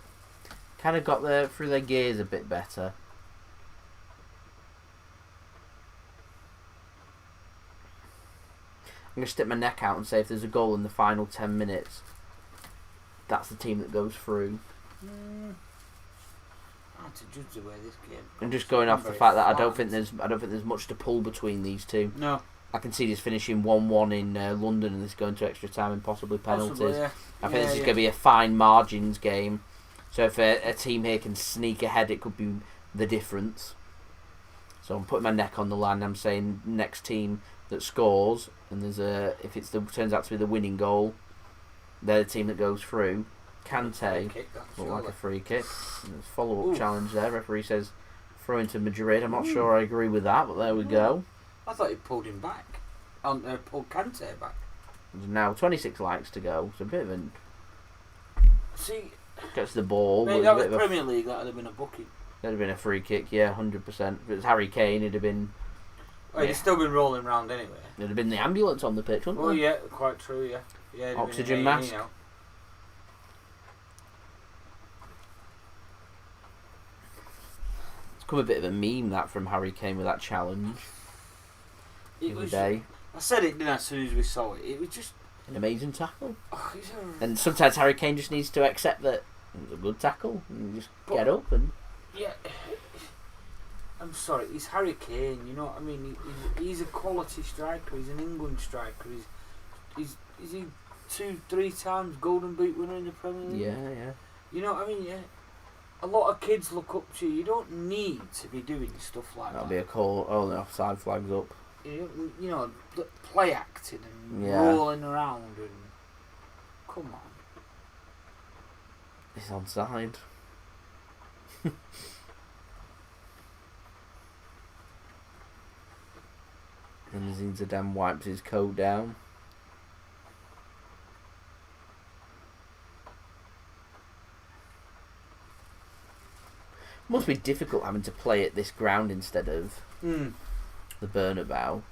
Kind of got through their gears a bit better. I'm going to stick my neck out and say if there's a goal in the final 10 minutes, that's the team that goes through. Hard to judge the way this game. And just going off the fact that I don't think there's much to pull between these two. No. I can see this finishing 1-1 in London and this going to extra time and possibly penalties. Possibly, yeah. I think this is going to be a fine margins game. So if a team here can sneak ahead, it could be the difference. So I'm putting my neck on the line. I'm saying next team that scores, and if it turns out to be the winning goal, they're the team that goes through. Kante look like a free kick. Follow-up challenge there. Referee says throw into Madrid. I'm not sure I agree with that, but there we go. I thought he pulled him back. Pulled Kante back. There's now 26 likes to go. It's a bit of an... See... Gets the ball. Mate, that was Premier League. That would have been a bookie. That'd have been a free kick, yeah, 100%. If it was Harry Kane, it'd have been... Well, he'd still been rolling round anyway. It'd have been the ambulance on the pitch, wouldn't it? Well, yeah, quite true, yeah. Yeah, oxygen mask. You know. It's come a bit of a meme, that, from Harry Kane with that challenge. It was, day. I said it, didn't I, as soon as we saw it. It was just... An amazing tackle. Oh, and sometimes Harry Kane just needs to accept that it was a good tackle and just get up and... Yeah. I'm sorry, he's Harry Kane, you know what I mean? He's a quality striker, he's an England striker, is he 2-3 times Golden Boot winner in the Premier League? Yeah. You know what I mean, yeah? A lot of kids look up to you, you don't need to be doing stuff like That'll that. be a call, oh, the offside flag's up. You know, play acting and rolling around and... Come on. It's onside. And Zidane wipes his coat down. Must be difficult having to play at this ground instead of the Bernabeu.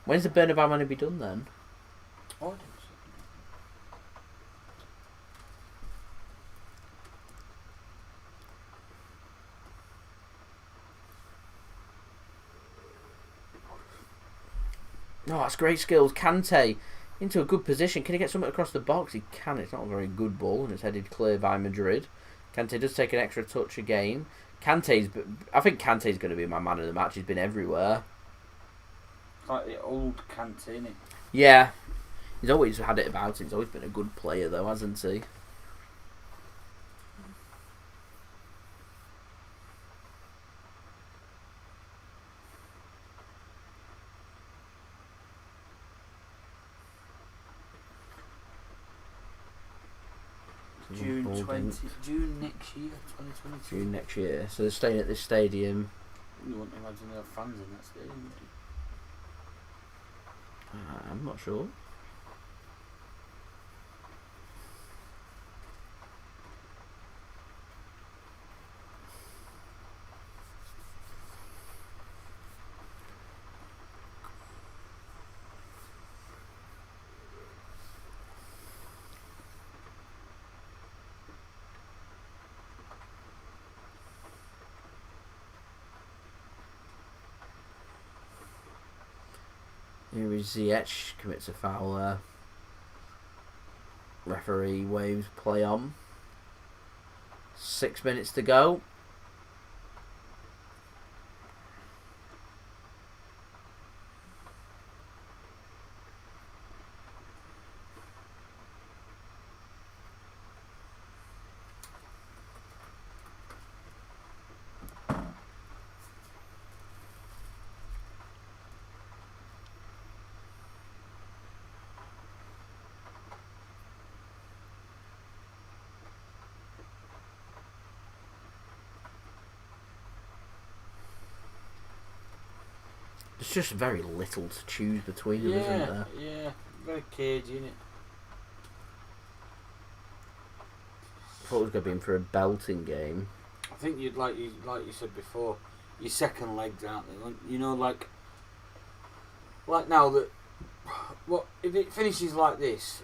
When's the Bernabeu going to be done then? Oh, Oh, that's great skills. Kante into a good position. Can he get something across the box? He can. It's not a very good ball, and it's headed clear by Madrid. Kante does take an extra touch again. I think Kante's going to be my man of the match. He's been everywhere. Like the old Kante, isn't he? Yeah. He's always had it about him. He's always been a good player, though, hasn't he? June next year, 2022. June next year. So they're staying at this stadium. You wouldn't imagine there are fans in that stadium, would you? I'm not sure. Here is Ziyech, commits a foul there. Referee waves play on. 6 minutes to go. There's just very little to choose between them, isn't there? Yeah, very cagey, isn't it? I thought it was going to be in for a belting game. I think you'd like you said before, your second legs, aren't they? You know, like now that what if it finishes like this,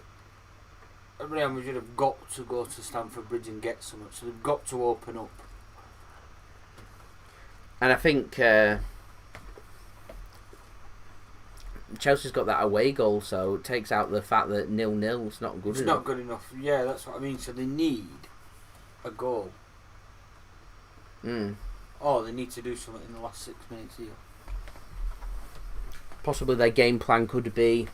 Real Madrid have got to go to Stamford Bridge and get so much, so they've got to open up. And I think Chelsea's got that away goal, so it takes out the fact that 0-0 is not good enough. It's not good enough. Yeah, that's what I mean. So they need a goal. Or they need to do something in the last 6 minutes here. Possibly their game plan could be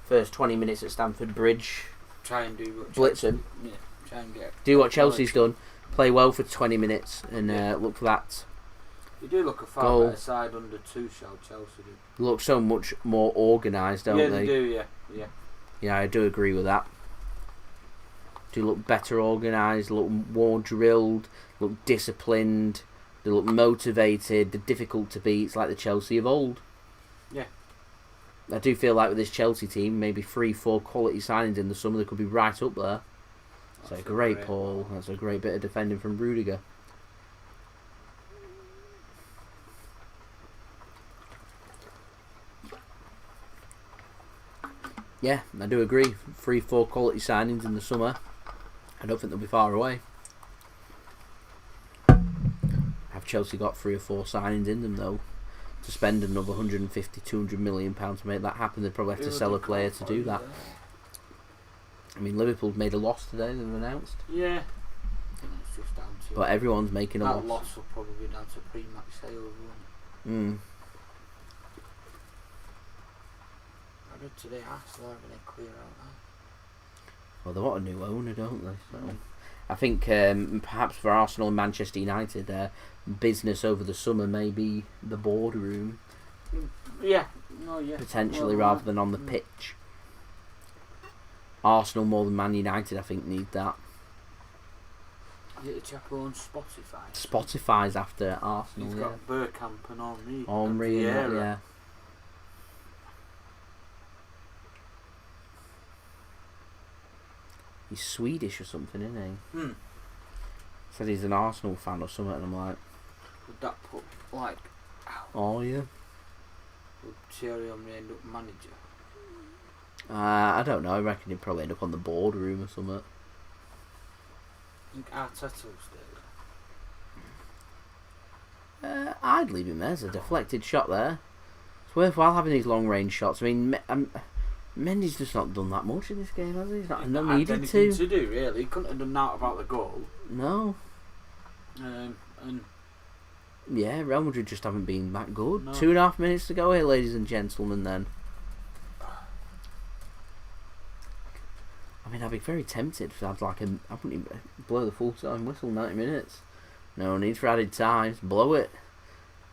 first 20 minutes at Stamford Bridge. Try and do what Blitz them. Yeah, try and get. Do what Chelsea's done. Play well for 20 minutes and look for that. You do look a far goal. better side under Tuchel, Chelsea do. Look so much more organised, don't they? Yeah, they do, yeah. Yeah, I do agree with that. Do look better organised, look more drilled, look disciplined, they look motivated, they're difficult to beat. It's like the Chelsea of old. Yeah. I do feel like with this Chelsea team, maybe 3-4 quality signings in the summer, they could be right up there. That's a great Paul. That's a great bit of defending from Rudiger. Yeah, I do agree. 3-4 quality signings in the summer. I don't think they'll be far away. Have Chelsea got 3 or 4 signings in them though? To spend another 150, 200 million pounds to make that happen, they'd probably have to sell a player to do that. I mean, Liverpool made a loss today, they've announced. Yeah. It's just down to but everyone's making a loss. That loss will probably be down to pre-match sales, won't it? I read today Arsenal are going to clear out that. Well, they want a new owner, don't they? So I think perhaps for Arsenal and Manchester United, their business over the summer may be the boardroom. Yeah. Potentially, rather than on the pitch. Arsenal more than Man United, I think, need that. Is it a chap who owns Spotify? Spotify's after Arsenal. He's got Bergkamp and Henry. Henry, yeah. He's Swedish or something, isn't he? Said he's an Arsenal fan or something, and I'm like... Would that put, like... Oh, yeah. Would Thierry Henry end up manager? I don't know. I reckon he'd probably end up on the boardroom or something. I think Arteta will stay. I'd leave him there. There's a deflected shot there. It's worthwhile having these long-range shots. I mean, Mendy's just not done that much in this game, has he? He's not needed to. To do, really. He couldn't have done that about the goal. No. And yeah, Real Madrid just haven't been that good. No. 2.5 minutes to go here, ladies and gentlemen, then. I mean, I'd be very tempted if I'd like I wouldn't even blow the full-time whistle, 90 minutes. No need for added time. Blow it.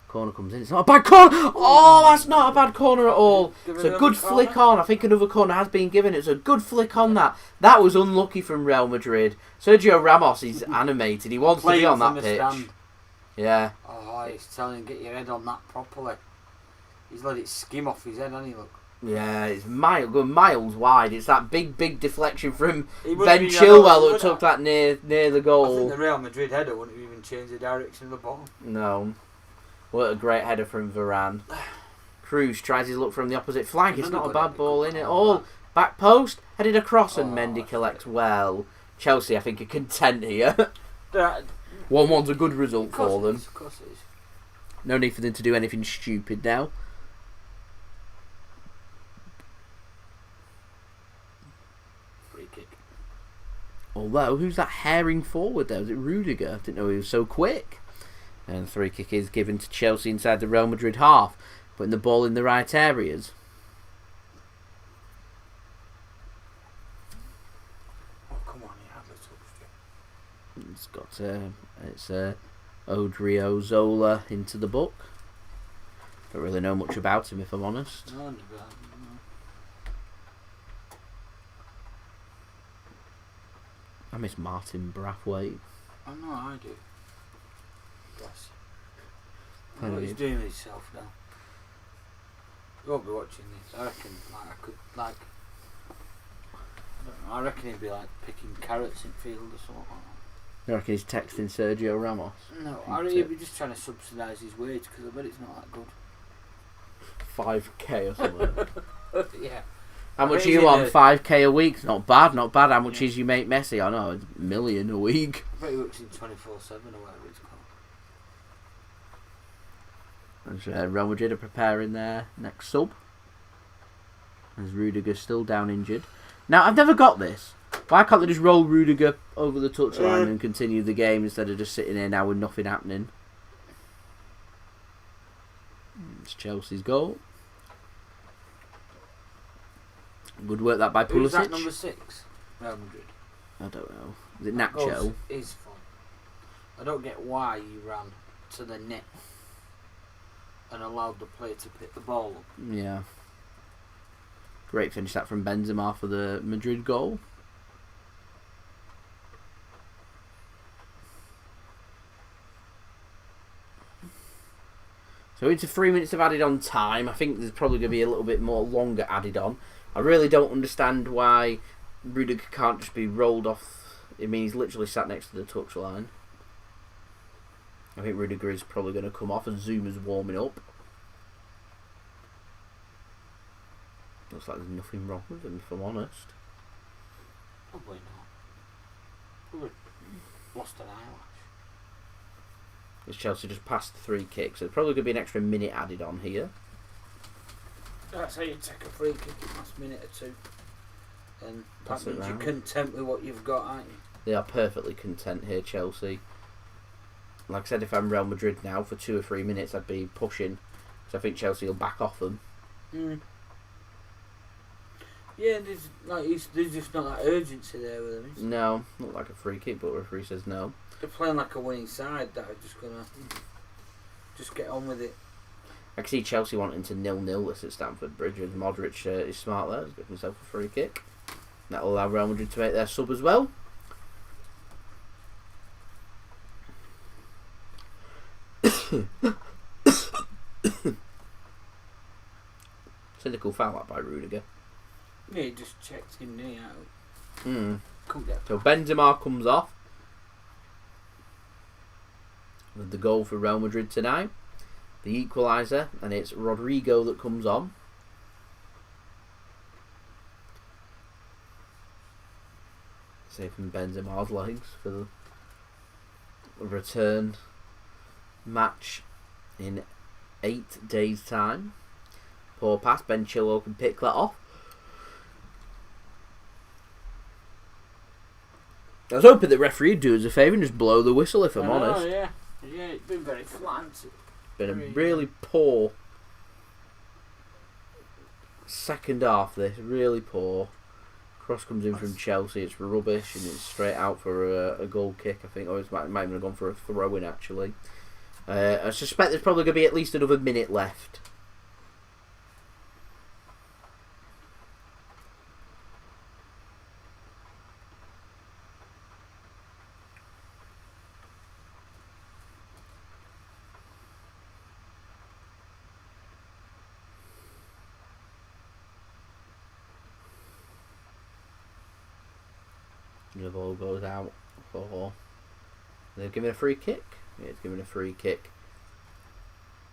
Corner comes in. It's not a bad corner. Oh, that's not a bad corner at all. It's a good flick on. I think another corner has been given. It's a good flick on that. That was unlucky from Real Madrid. Sergio Ramos is animated. He wants to be on that pitch. Stand. Yeah. Oh, he's telling him, get your head on that properly. He's let it skim off his head, hasn't he, look? Yeah, it's going miles wide. It's that big deflection from Ben been Chilwell that took that near the goal. I think the Real Madrid header wouldn't even change the direction of the ball. No. What a great header from Varane. Kroos tries his luck from the opposite flank. It's not a bad ball in it all. Back post, headed across, and Mendy collects well. Chelsea, I think, are content here. 1-1's a good result for them. Of course it is. No need for them to do anything stupid now. Free kick. Although, who's that herring forward there? Was it Rudiger? I didn't know he was so quick. And the free kick is given to Chelsea inside the Real Madrid half, putting the ball in the right areas. Oh, come on, he had the touch. It's got Odrio Zola into the book. Don't really know much about him, if I'm honest. No. I miss Martin Braithwaite. I know, I do. Bless him. I know what he's doing with himself now. He won't be watching this. I reckon, I don't know, I reckon he'd be like picking carrots in field or something like that. You reckon he's texting Sergio Ramos? No, I reckon he'd be just trying to subsidise his wage because I bet it's not that good. 5k or something. Yeah. How much are you on? 5k a week? Not bad. How much is you make Messi? I know, $1 million a week. I bet he works in 24/7 or whatever it's called. And Real Madrid are preparing their next sub. As Rudiger's still down injured. Now, I've never got this. Why can't they just roll Rudiger over the touchline and continue the game instead of just sitting here now with nothing happening? It's Chelsea's goal. Good work that by Pulisic. Who's that number 6? Real Madrid. I don't know. Is it Nacho? Is fun. I don't get why he ran to the net and allowed the player to pick the ball up. Yeah. Great finish that from Benzema for the Madrid goal. So into 3 minutes of added on time. I think there's probably going to be a little bit more longer added on. I really don't understand why Rudiger can't just be rolled off. I mean, he's literally sat next to the touchline. I think Rudiger is probably going to come off and Zuma's warming up. Looks like there's nothing wrong with him, if I'm honest. Probably not. Probably lost an eyelash. As Chelsea just passed the 3 kicks, so there's probably going to be an extra minute added on here. That's how you take a free kick in the last minute or two. And Pass that it means you're round. content with what you've got, aren't you? They are perfectly content here, Chelsea. Like I said, if I'm Real Madrid now, for 2 or 3 minutes I'd be pushing. Because I think Chelsea will back off them. Yeah, there's just not that urgency there with them. Is there? No, not like a free kick, but the referee says no. They're playing like a winning side that are just going to just get on with it. I can see Chelsea wanting to 0-0 this at Stamford Bridge, and Modric is smart there. He's got himself a free kick. That'll allow Real Madrid to make their sub as well. Cynical foul out by Rudiger. Yeah, he just checked him knee out. So Benzema comes off with the goal for Real Madrid tonight. The equaliser, and it's Rodrigo that comes on. Saving Benzema's legs for the return match in 8 days' time. Poor pass, Ben Chilwell can pick that off. I was hoping the referee would do us a favour and just blow the whistle, if I'm honest. Yeah, it's been very flat. Been a really poor second half, this. Really poor. Cross comes in from Chelsea, it's rubbish, and it's straight out for a goal kick, I think. Or it might even have gone for a throw-in, actually. I suspect there's probably going to be at least another minute left. The ball goes out for... They're giving a free kick? Yeah, it's giving a free kick.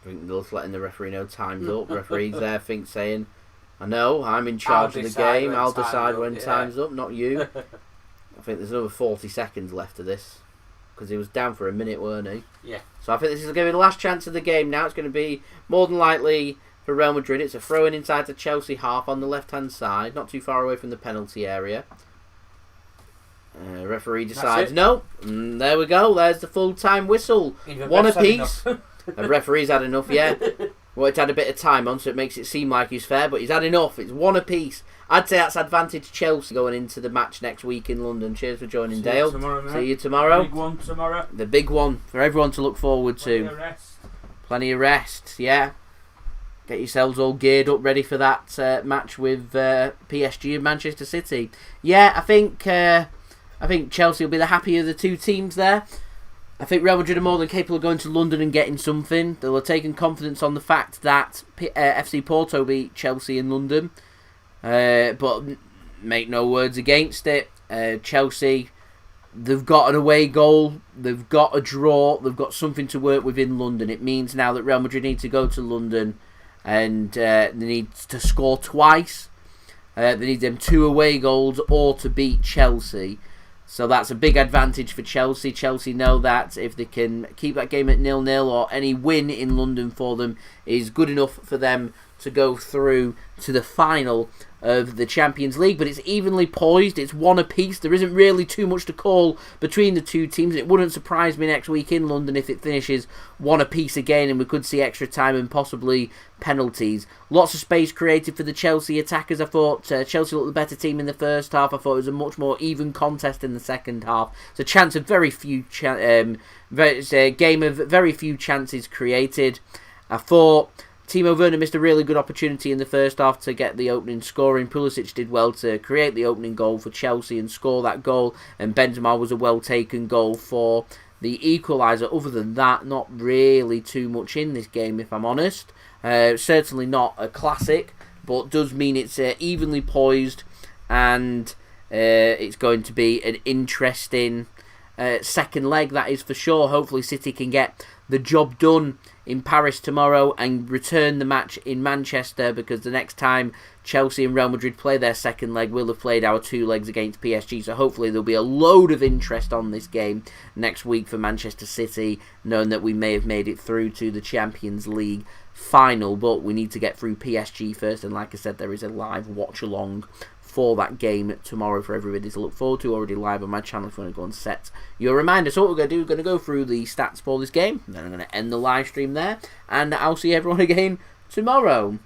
I think they're just letting the referee know time's up. Referee's there, saying, I know, I'm in charge of the game. I'll decide when time's up, not you. I think there's another 40 seconds left of this. Because he was down for a minute, weren't he? Yeah. So I think this is going to be the last chance of the game now. It's going to be more than likely for Real Madrid. It's a throw-in inside the Chelsea half on the left-hand side. Not too far away from the penalty area. Referee decides no. There we go. There's the full-time whistle. One apiece. The referee's had enough, yeah. Well, it's had a bit of time on, so it makes it seem like he's fair, but he's had enough. It's one apiece. I'd say that's advantage Chelsea going into the match next week in London. Cheers for joining, Dale. See you tomorrow. The big one tomorrow. The big one for everyone to look forward to. Plenty of rest, yeah. Get yourselves all geared up, ready for that match with PSG and Manchester City. Yeah, I think Chelsea will be the happier of the two teams there. I think Real Madrid are more than capable of going to London and getting something. They'll have taken confidence on the fact that FC Porto beat Chelsea in London. But make no words against it. Chelsea, they've got an away goal. They've got a draw. They've got something to work with in London. It means now that Real Madrid need to go to London and they need to score twice. They need them 2 away goals or to beat Chelsea. So that's a big advantage for Chelsea. Chelsea know that if they can keep that game at 0-0 or any win in London for them is good enough for them to go through to the final of the Champions League. But it's evenly poised. It's one apiece. There isn't really too much to call between the two teams. It wouldn't surprise me next week in London if it finishes one apiece again and we could see extra time and possibly penalties. Lots of space created for the Chelsea attackers. I thought Chelsea looked the better team in the first half. I thought it was a much more even contest in the second half. It's a chance of it's a game of very few chances created. I thought Timo Werner missed a really good opportunity in the first half to get the opening scoring. Pulisic did well to create the opening goal for Chelsea and score that goal. And Benzema was a well-taken goal for the equaliser. Other than that, not really too much in this game, if I'm honest. Certainly not a classic, but does mean it's evenly poised and it's going to be an interesting second leg, that is for sure. Hopefully City can get the job done in Paris tomorrow and return the match in Manchester, because the next time Chelsea and Real Madrid play their second leg, we'll have played our 2 legs against PSG, so hopefully there'll be a load of interest on this game next week for Manchester City, knowing that we may have made it through to the Champions League final, but we need to get through PSG first, and like I said, there is a live watch-along for that game tomorrow for everybody to look forward to, already live on my channel if you want to go and set your reminder. So what we're going to do, we're going to go through the stats for this game, and then I'm going to end the live stream there, and I'll see everyone again tomorrow.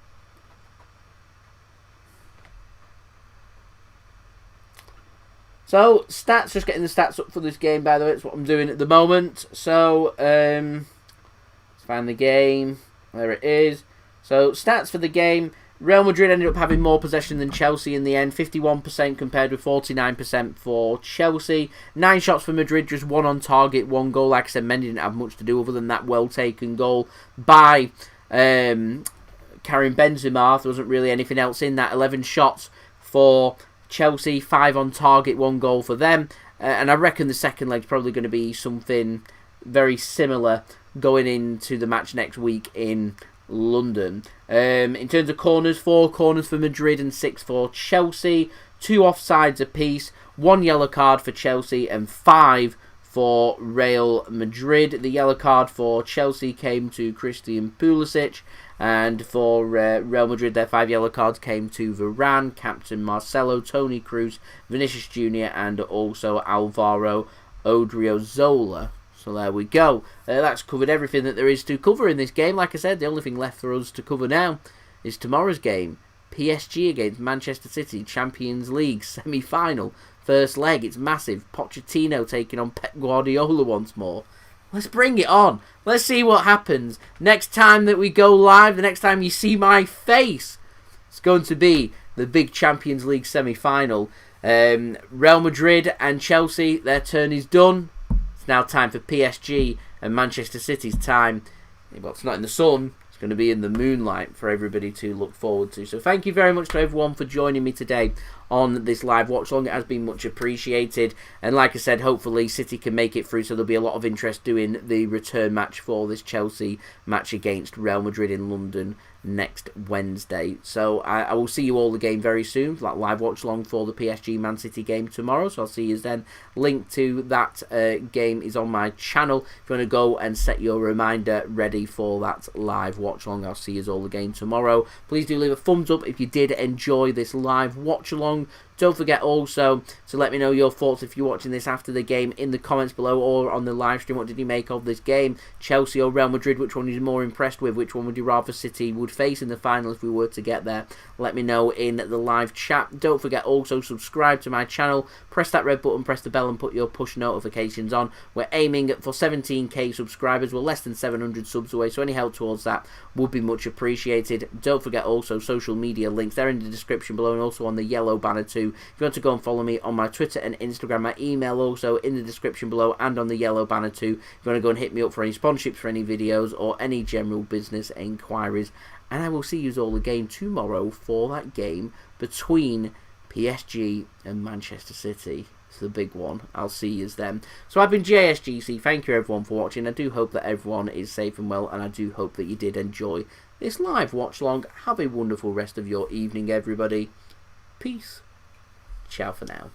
So, stats, just getting the stats up for this game, by the way, it's what I'm doing at the moment. So, let's find the game, there it is. So, stats for the game. Real Madrid ended up having more possession than Chelsea in the end, 51% compared with 49% for Chelsea. 9 shots for Madrid, just 1 on target, 1 goal. Like I said, Mendy didn't have much to do other than that well-taken goal by Karim Benzema. There wasn't really anything else in that. 11 shots for Chelsea, 5 on target, 1 goal for them. And I reckon the second leg's probably going to be something very similar going into the match next week in London. In terms of corners, 4 corners for Madrid and 6 for Chelsea. 2 offsides apiece, 1 yellow card for Chelsea and 5 for Real Madrid. The yellow card for Chelsea came to Christian Pulisic, and for Real Madrid, their 5 yellow cards came to Varane, captain Marcelo, Toni Kroos, Vinicius Junior, and also Alvaro Odriozola. So there we go. That's covered everything that there is to cover in this game. Like I said, the only thing left for us to cover now is tomorrow's game. PSG against Manchester City, Champions League semi-final. First leg, it's massive. Pochettino taking on Pep Guardiola once more. Let's bring it on. Let's see what happens. Next time that we go live, the next time you see my face, it's going to be the big Champions League semi-final. Real Madrid and Chelsea, their turn is done. It's now time for PSG and Manchester City's time. Well, it's not in the sun. It's going to be in the moonlight for everybody to look forward to. So thank you very much to everyone for joining me today on this live watch along. It has been much appreciated, and like I said, hopefully City can make it through, so there'll be a lot of interest doing the return match for this Chelsea match against Real Madrid in London next Wednesday. So I will see you all again very soon, that live watch along for the PSG Man City game tomorrow. So I'll see you then. Link to that game is on my channel if you want to go and set your reminder ready for that live watch along. I'll see you all again tomorrow. Please do leave a thumbs up if you did enjoy this live watch along. Don't forget also to let me know your thoughts if you're watching this after the game in the comments below or on the live stream. What did you make of this game? Chelsea or Real Madrid? Which one are you more impressed with? Which one would you rather City would face in the final if we were to get there? Let me know in the live chat. Don't forget also subscribe to my channel. Press that red button, press the bell and put your push notifications on. We're aiming for 17k subscribers. We're less than 700 subs away, so any help towards that would be much appreciated. Don't forget also social media links. They're in the description below and also on the yellow banner too. If you want to go and follow me on my Twitter and Instagram, my email also in the description below and on the yellow banner too. If you want to go and hit me up for any sponsorships for any videos or any general business inquiries. And I will see you all again tomorrow for that game between PSG and Manchester City. It's the big one. I'll see you then. So I've been JSGC. Thank you everyone for watching. I do hope that everyone is safe and well, and I do hope that you did enjoy this live watch long. Have a wonderful rest of your evening, everybody. Peace. Ciao for now.